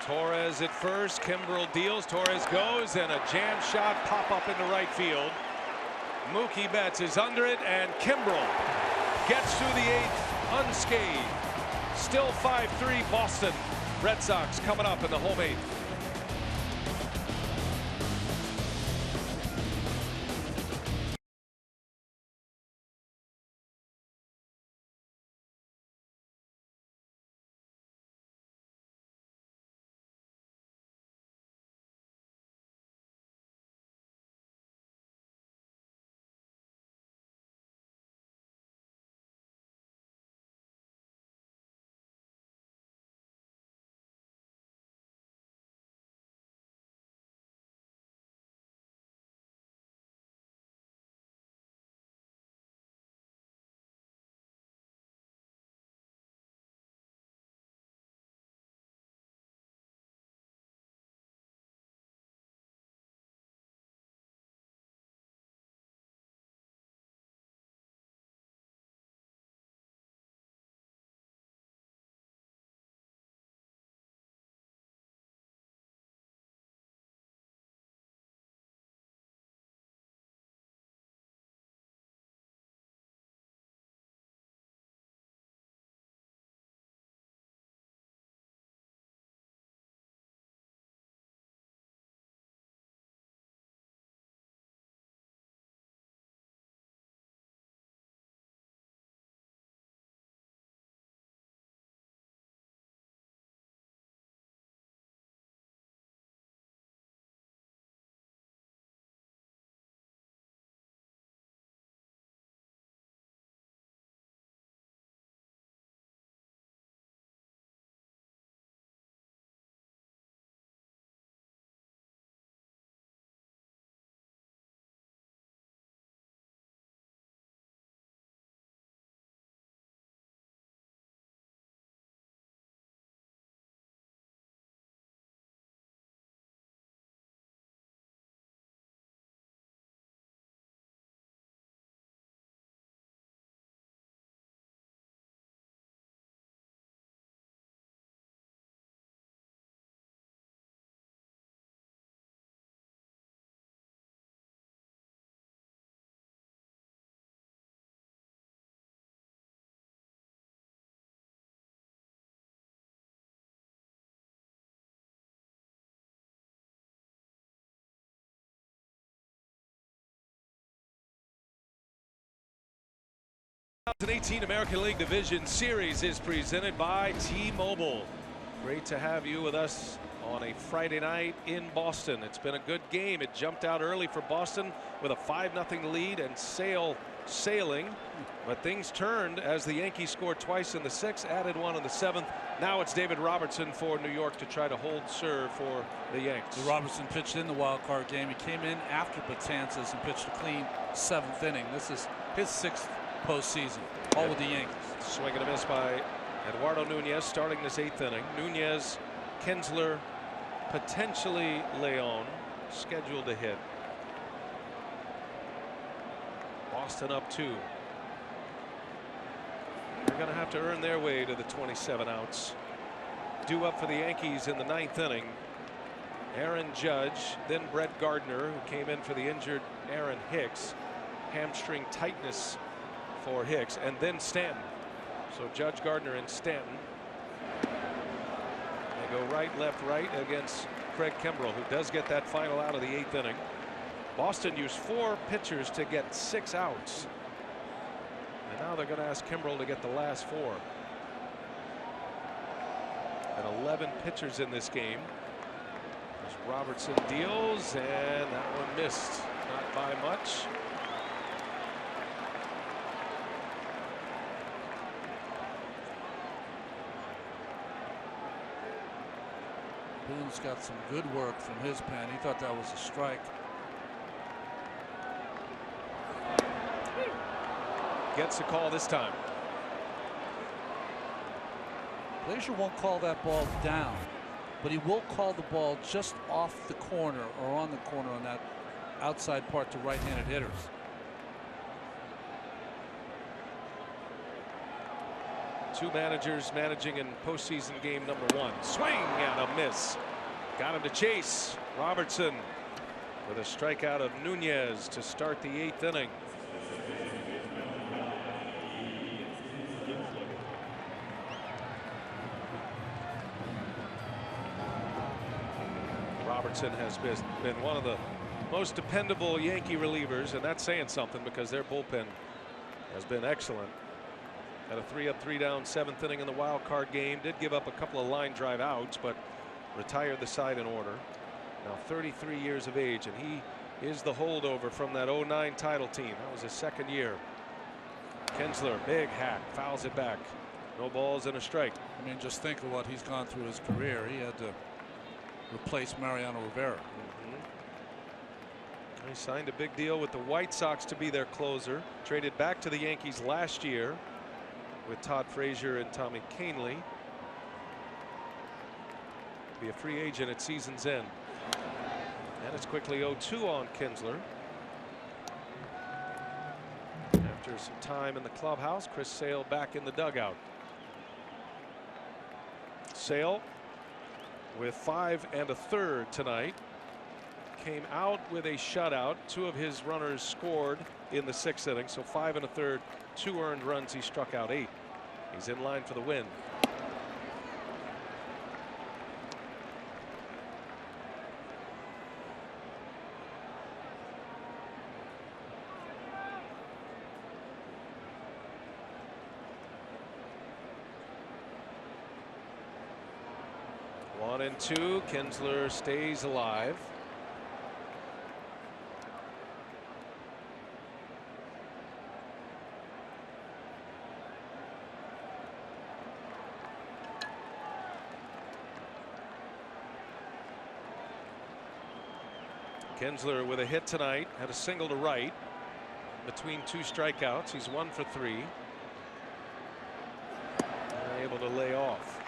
Torres at first. Kimbrel deals. Torres goes, and a jam shot pop up into right field. Mookie Betts is under it, and Kimbrel gets through the 8th unscathed. Still 5-3 Boston. Red Sox coming up in the home 8th. The 2018 American League Division Series is presented by T-Mobile. Great to have you with us on a Friday night in Boston. It's been a good game. It jumped out early for Boston with a 5-0 lead and sailing. But things turned as the Yankees scored twice in the 6th, added one in the 7th. Now it's David Robertson for New York to try to hold serve for the Yanks. Robertson pitched in the wild card game. He came in after Betances and pitched a clean 7th inning. This is his 6th postseason, all with the Yankees. Swing and a miss by Eduardo Nunez starting this 8th inning. Nunez, Kinsler, potentially Leon scheduled to hit. Boston up 2. They're going to have to earn their way to the 27 outs. Due up for the Yankees in the 9th inning. Aaron Judge, then Brett Gardner, who came in for the injured Aaron Hicks. Hamstring tightness for Hicks, and then Stanton. So Judge, Gardner, and Stanton. They go right, left, right against Craig Kimbrell, who does get that final out of the 8th inning. Boston used 4 pitchers to get 6 outs. And now they're going to ask Kimbrell to get the last 4. And 11 pitchers in this game. As Robertson deals, and that one missed. Not by much. Boone's got some good work from his pen. He thought that was a strike. Gets the call this time. Glazier won't call that ball down, but he will call the ball just off the corner or on the corner on that outside part to right-handed hitters. Two managers managing in postseason game number 1. Swing and a miss. Got him to chase. Robertson with a strikeout of Nunez to start the 8th inning. Robertson has been one of the most dependable Yankee relievers, and that's saying something because their bullpen has been excellent. Had a 3-up, 3-down 7th inning in the wild card game. Did give up a couple of line drive outs, but retired the side in order. Now 33 years of age, and he is the holdover from that 09 title team. That was his 2nd year. Kinsler, big hack, fouls it back. No balls and a strike. I mean, just think of what he's gone through his career. He had to replace Mariano Rivera. He signed a big deal with the White Sox to be their closer. Traded back to the Yankees last year with Todd Frazier and Tommy Kahnle. Be a free agent at season's end. And it's quickly 0-2 on Kinsler. After some time in the clubhouse, Chris Sale back in the dugout. Sale with 5 1/3 tonight. Came out with a shutout. 2 of his runners scored in the 6th inning, so 5 1/3, 2 earned runs. He struck out 8. He's in line for the win. One and 2. Kinsler stays alive. Kinsler with a hit tonight, had a single to right between 2 strikeouts. He's 1 for 3. Able to lay off.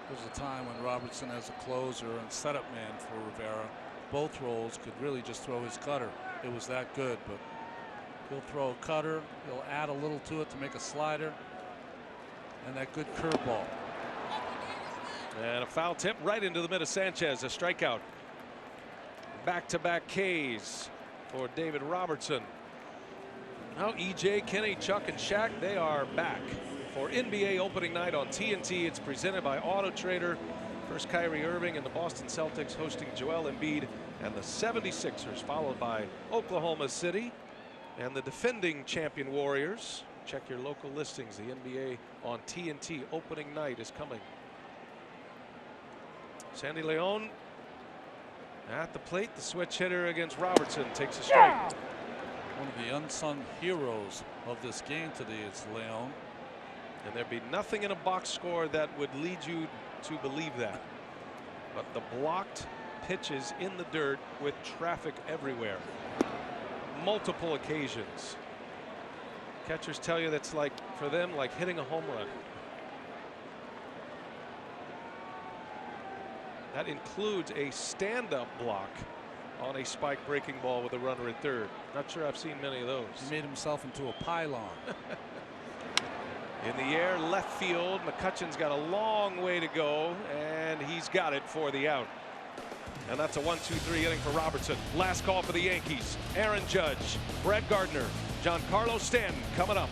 There's a time when Robertson, as a closer and setup man for Rivera, both roles could really just throw his cutter. It was that good, but he'll throw a cutter. He'll add a little to it to make a slider, and that good curveball. And a foul tip right into the middle. Sanchez, a strikeout. Back-to-back Ks for David Robertson. Now EJ, Kenny, Chuck, and Shaq, they are back for NBA opening night on TNT. It's presented by Auto Trader. First Kyrie Irving and the Boston Celtics hosting Joel Embiid and the 76ers, followed by Oklahoma City and the defending champion Warriors. Check your local listings. The NBA on TNT opening night is coming. Sandy Leon at the plate. The switch hitter against Robertson takes a strike. One of the unsung heroes of this game today is Leon. And there'd be nothing in a box score that would lead you to believe that. But the blocked pitches in the dirt with traffic everywhere. Multiple occasions. Catchers tell you that's like, for them, like hitting a home run. That includes a stand-up block on a spike breaking ball with a runner at third. Not sure I've seen many of those. He made himself into a pylon. In the air, left field. McCutcheon's got a long way to go, and he's got it for the out. And that's a 1-2-3 inning for Robertson. Last call for the Yankees. Aaron Judge, Brett Gardner, Giancarlo Stanton coming up.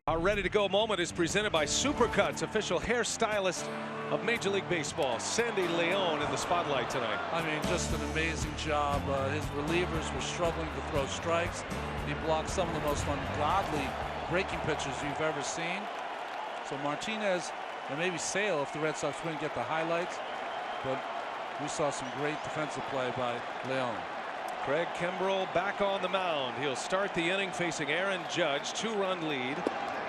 Our ready-to-go moment is presented by Supercuts, official hairstylist of Major League Baseball. Sandy Leon in the spotlight tonight. I mean, just an amazing job. His relievers were struggling to throw strikes. He blocked some of the most ungodly breaking pitches you've ever seen. So Martinez, and maybe Sale if the Red Sox wouldn't get the highlights, but we saw some great defensive play by Leon. Craig Kimbrell back on the mound. He'll start the inning facing Aaron Judge, 2-run lead.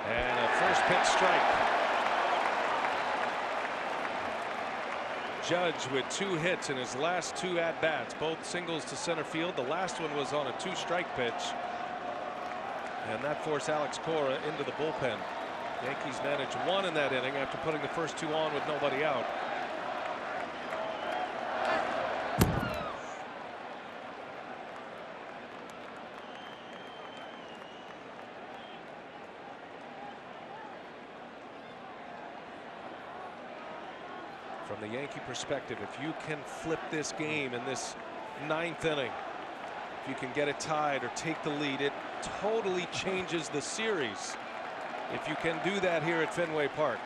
And a first pitch strike. Judge with 2 hits in his last 2 at-bats, both singles to center field. The last one was on a 2-strike pitch. And that forced Alex Cora into the bullpen. Yankees managed 1 in that inning after putting the first 2 on with nobody out. From the Yankee perspective, if you can flip this game in this 9th inning, if you can get it tied or take the lead, it totally changes the series. If you can do that here at Fenway Park,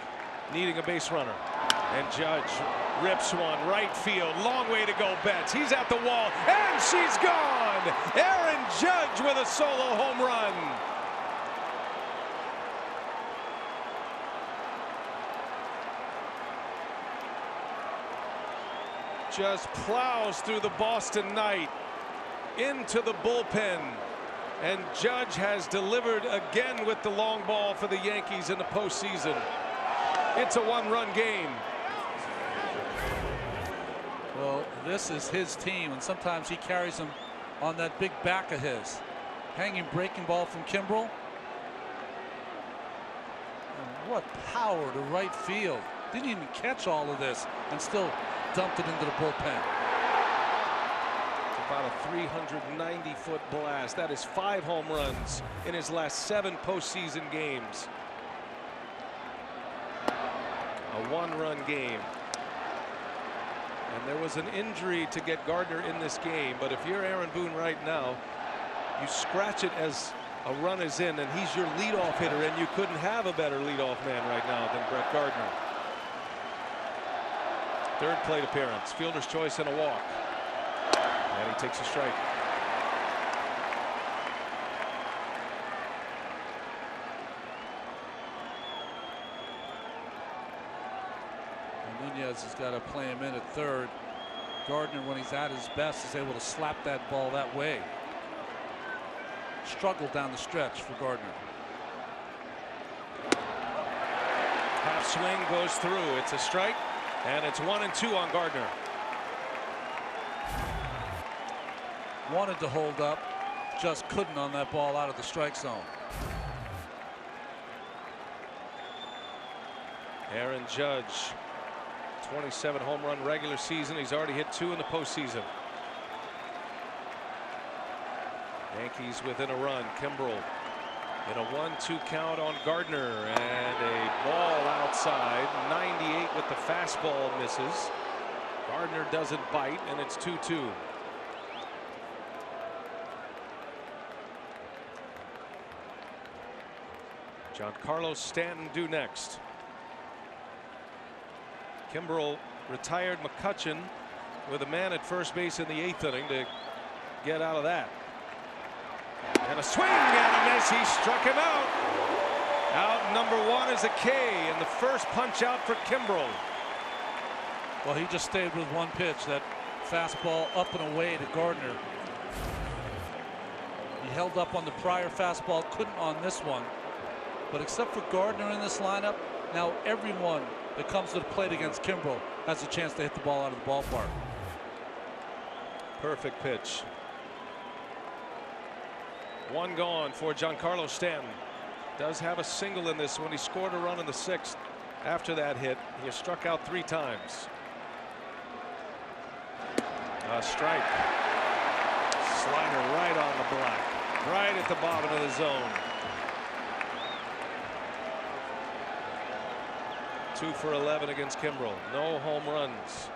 needing a base runner. And Judge rips one right field. Long way to go, Betts. He's at the wall, and she's gone. Aaron Judge with a solo home run. Just plows through the Boston night into the bullpen, and Judge has delivered again with the long ball for the Yankees in the postseason. It's a 1-run game. Well, this is his team, and sometimes he carries them on that big back of his. Hanging breaking ball from Kimbrell. And what power to right field. Didn't even catch all of this and still dumped it into the bullpen. It's about a 390-foot blast. That is 5 home runs in his last 7 postseason games. A one-run game. And there was an injury to get Gardner in this game, but if you're Aaron Boone right now, you scratch it as a run is in, and he's your leadoff hitter, and you couldn't have a better leadoff man right now than Brett Gardner. Third plate appearance, fielder's choice and a walk. And he takes a strike. Nunez has got to play him in at third. Gardner, when he's at his best, is able to slap that ball that way. Struggle down the stretch for Gardner. Half swing goes through. It's a strike, and it's 1-2 on Gardner. Wanted to hold up, just couldn't on that ball out of the strike zone. Aaron Judge, 27 home run regular season. He's already hit 2 in the postseason. Yankees within a run. Kimbrel in a 1-2 count on Gardner, and a ball outside. 98 with the fastball misses. Gardner doesn't bite, and it's 2-2. Giancarlo Stanton due next. Kimbrel retired McCutchen with a man at first base in the 8th inning to get out of that. And a swing and a miss. He struck him out. Out number 1 is a K, and the first punch out for Kimbrel. Well, he just stayed with one pitch, that fastball up and away to Gardner. He held up on the prior fastball, couldn't on this one. But except for Gardner in this lineup, now everyone that comes to the plate against Kimbrel has a chance to hit the ball out of the ballpark. Perfect pitch. 1 gone for Giancarlo Stanton. Does have a single in this one. He scored a run in the 6th after that hit. He has struck out 3 times. A strike. Slider right on the black, right at the bottom of the zone. 2 for 11 against Kimbrel. No home runs.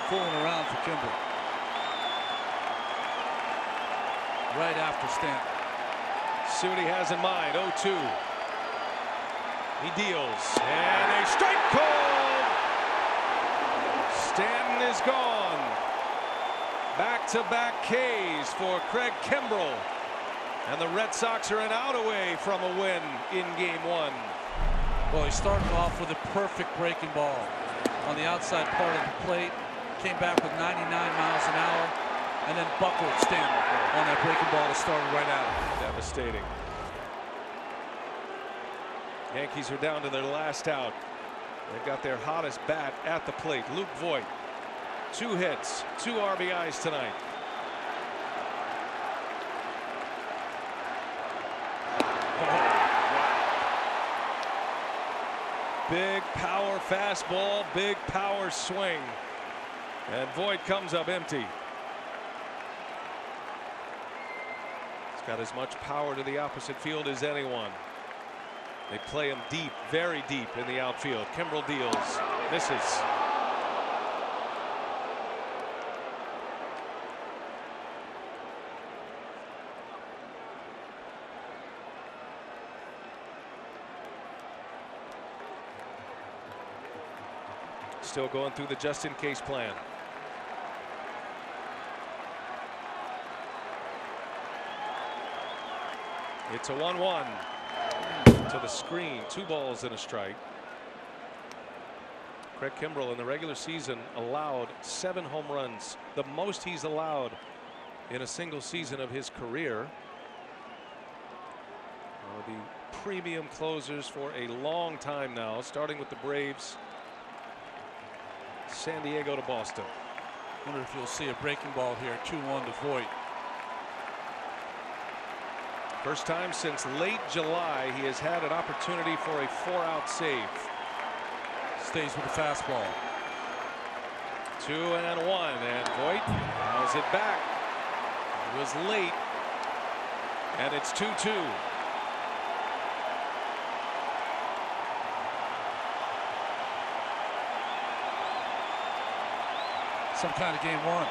Fooling around for Kimbrel. Right after Stanton. See what he has in mind. 0-2. He deals, and a strike called. Stanton is gone. Back-to-back Ks for Craig Kimbrel, and the Red Sox are an out away from a win in Game 1. Well, he started off with a perfect breaking ball on the outside part of the plate. Came back with 99 miles an hour, and then buckled Stanton on that breaking ball to start right at him. Devastating. Yankees are down to their last out. They've got their hottest bat at the plate, Luke Voit. 2 hits, 2 RBIs tonight. Big power fastball, big power swing. And Voit comes up empty. He's got as much power to the opposite field as anyone. They play him deep, very deep in the outfield. Kimbrel deals, misses. Still going through the just-in-case plan. It's a 1-1 to the screen. 2 balls and a strike. Craig Kimbrel in the regular season allowed 7 home runs, the most he's allowed in a single season of his career. One of the premium closers for a long time now, starting with the Braves. San Diego to Boston. Wonder if you'll see a breaking ball here. 2-1 to Voit. First time since late July he has had an opportunity for a 4-out save. Stays with the fastball. 2-1, and Voit has it back. It was late, and it's 2-2. Some kind of game one.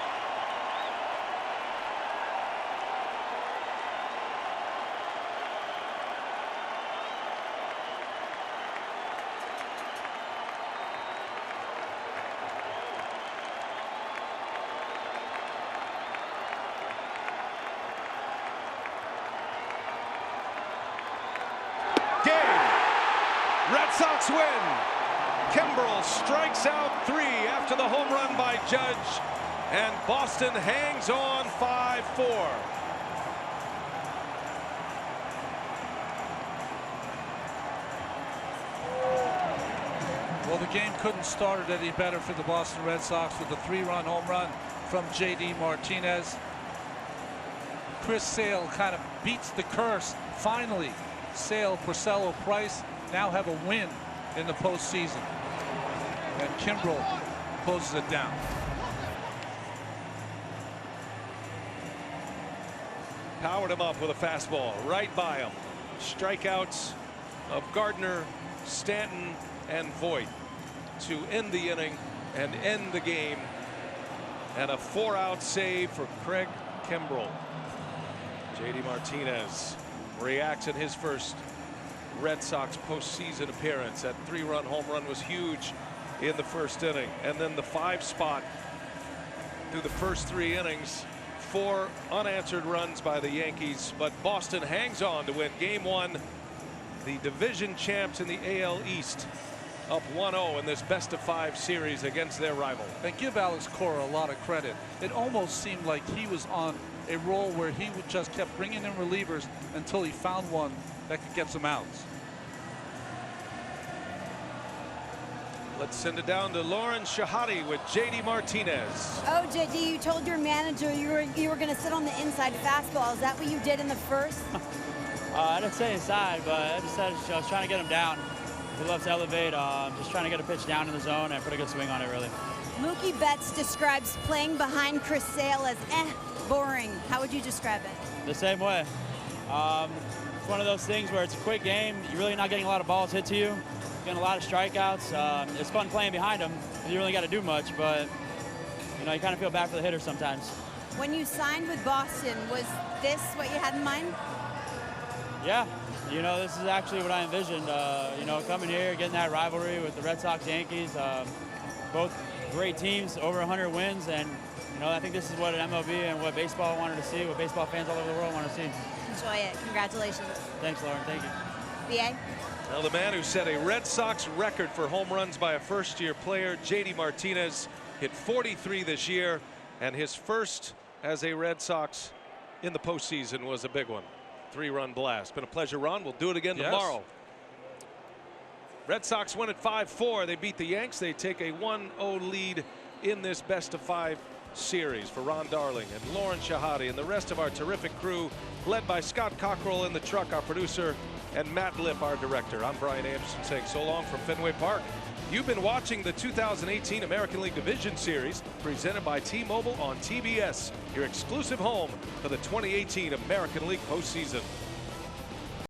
Red Sox win. Kimbrel strikes out 3 after the home run by Judge, and Boston hangs on 5-4. Well, the game couldn't start any better for the Boston Red Sox with a 3-run home run from J.D. Martinez. Chris Sale kind of beats the curse. Finally, Sale, Porcello, Price now have a win in the postseason. And Kimbrel closes it down. Powered him up with a fastball right by him. Strikeouts of Gardner, Stanton, and Voit to end the inning and end the game. And a 4-out save for Craig Kimbrel. J.D. Martinez reacts in his first Red Sox postseason appearance. That 3-run home run was huge in the first inning, and then the 5 spot through the first 3 innings. 4 unanswered runs by the Yankees, but Boston hangs on to win game 1. The division champs in the AL East up 1-0 in this best-of-5 series against their rival. And give Alex Cora a lot of credit. It almost seemed like he was on a roll where he would just kept bringing in relievers until he found one that could get some outs. Let's send it down to Lauren Shahadi with J.D. Martinez. Oh, J.D., you told your manager you were going to sit on the inside fastball. Is that what you did in the first? I didn't say inside, but I just said I was trying to get him down. He loves to elevate. Just trying to get a pitch down in the zone and put a good swing on it, really. Mookie Betts describes playing behind Chris Sale as boring. How would you describe it? The same way. It's one of those things where it's a quick game. You're really not getting a lot of balls hit to you. Getting a lot of strikeouts. It's fun playing behind him. You really got to do much, but you know, you kind of feel bad for the hitter sometimes. When you signed with Boston, was this what you had in mind? Yeah, you know, this is actually what I envisioned. You know, coming here, getting that rivalry with the Red Sox, Yankees, both great teams, over 100 wins, and you know, I think this is what an MLB and what baseball wanted to see, what baseball fans all over the world want to see. Enjoy it. Congratulations. Thanks, Lauren. Thank you. BA? Now the man who set a Red Sox record for home runs by a first-year player, J.D. Martinez, hit 43 this year, and his first as a Red Sox in the postseason was a big one. 3-run blast. Been a pleasure, Ron. We'll do it again tomorrow. Red Sox win at 5-4. They beat the Yanks. They take a 1-0 lead in this best-of-5 series. For Ron Darling and Lauren Shahadi and the rest of our terrific crew, led by Scott Cockrell in the truck, our producer, and Matt Lipp, our director. I'm Brian Anderson saying so long from Fenway Park. You've been watching the 2018 American League Division Series presented by T-Mobile on TBS, your exclusive home for the 2018 American League postseason.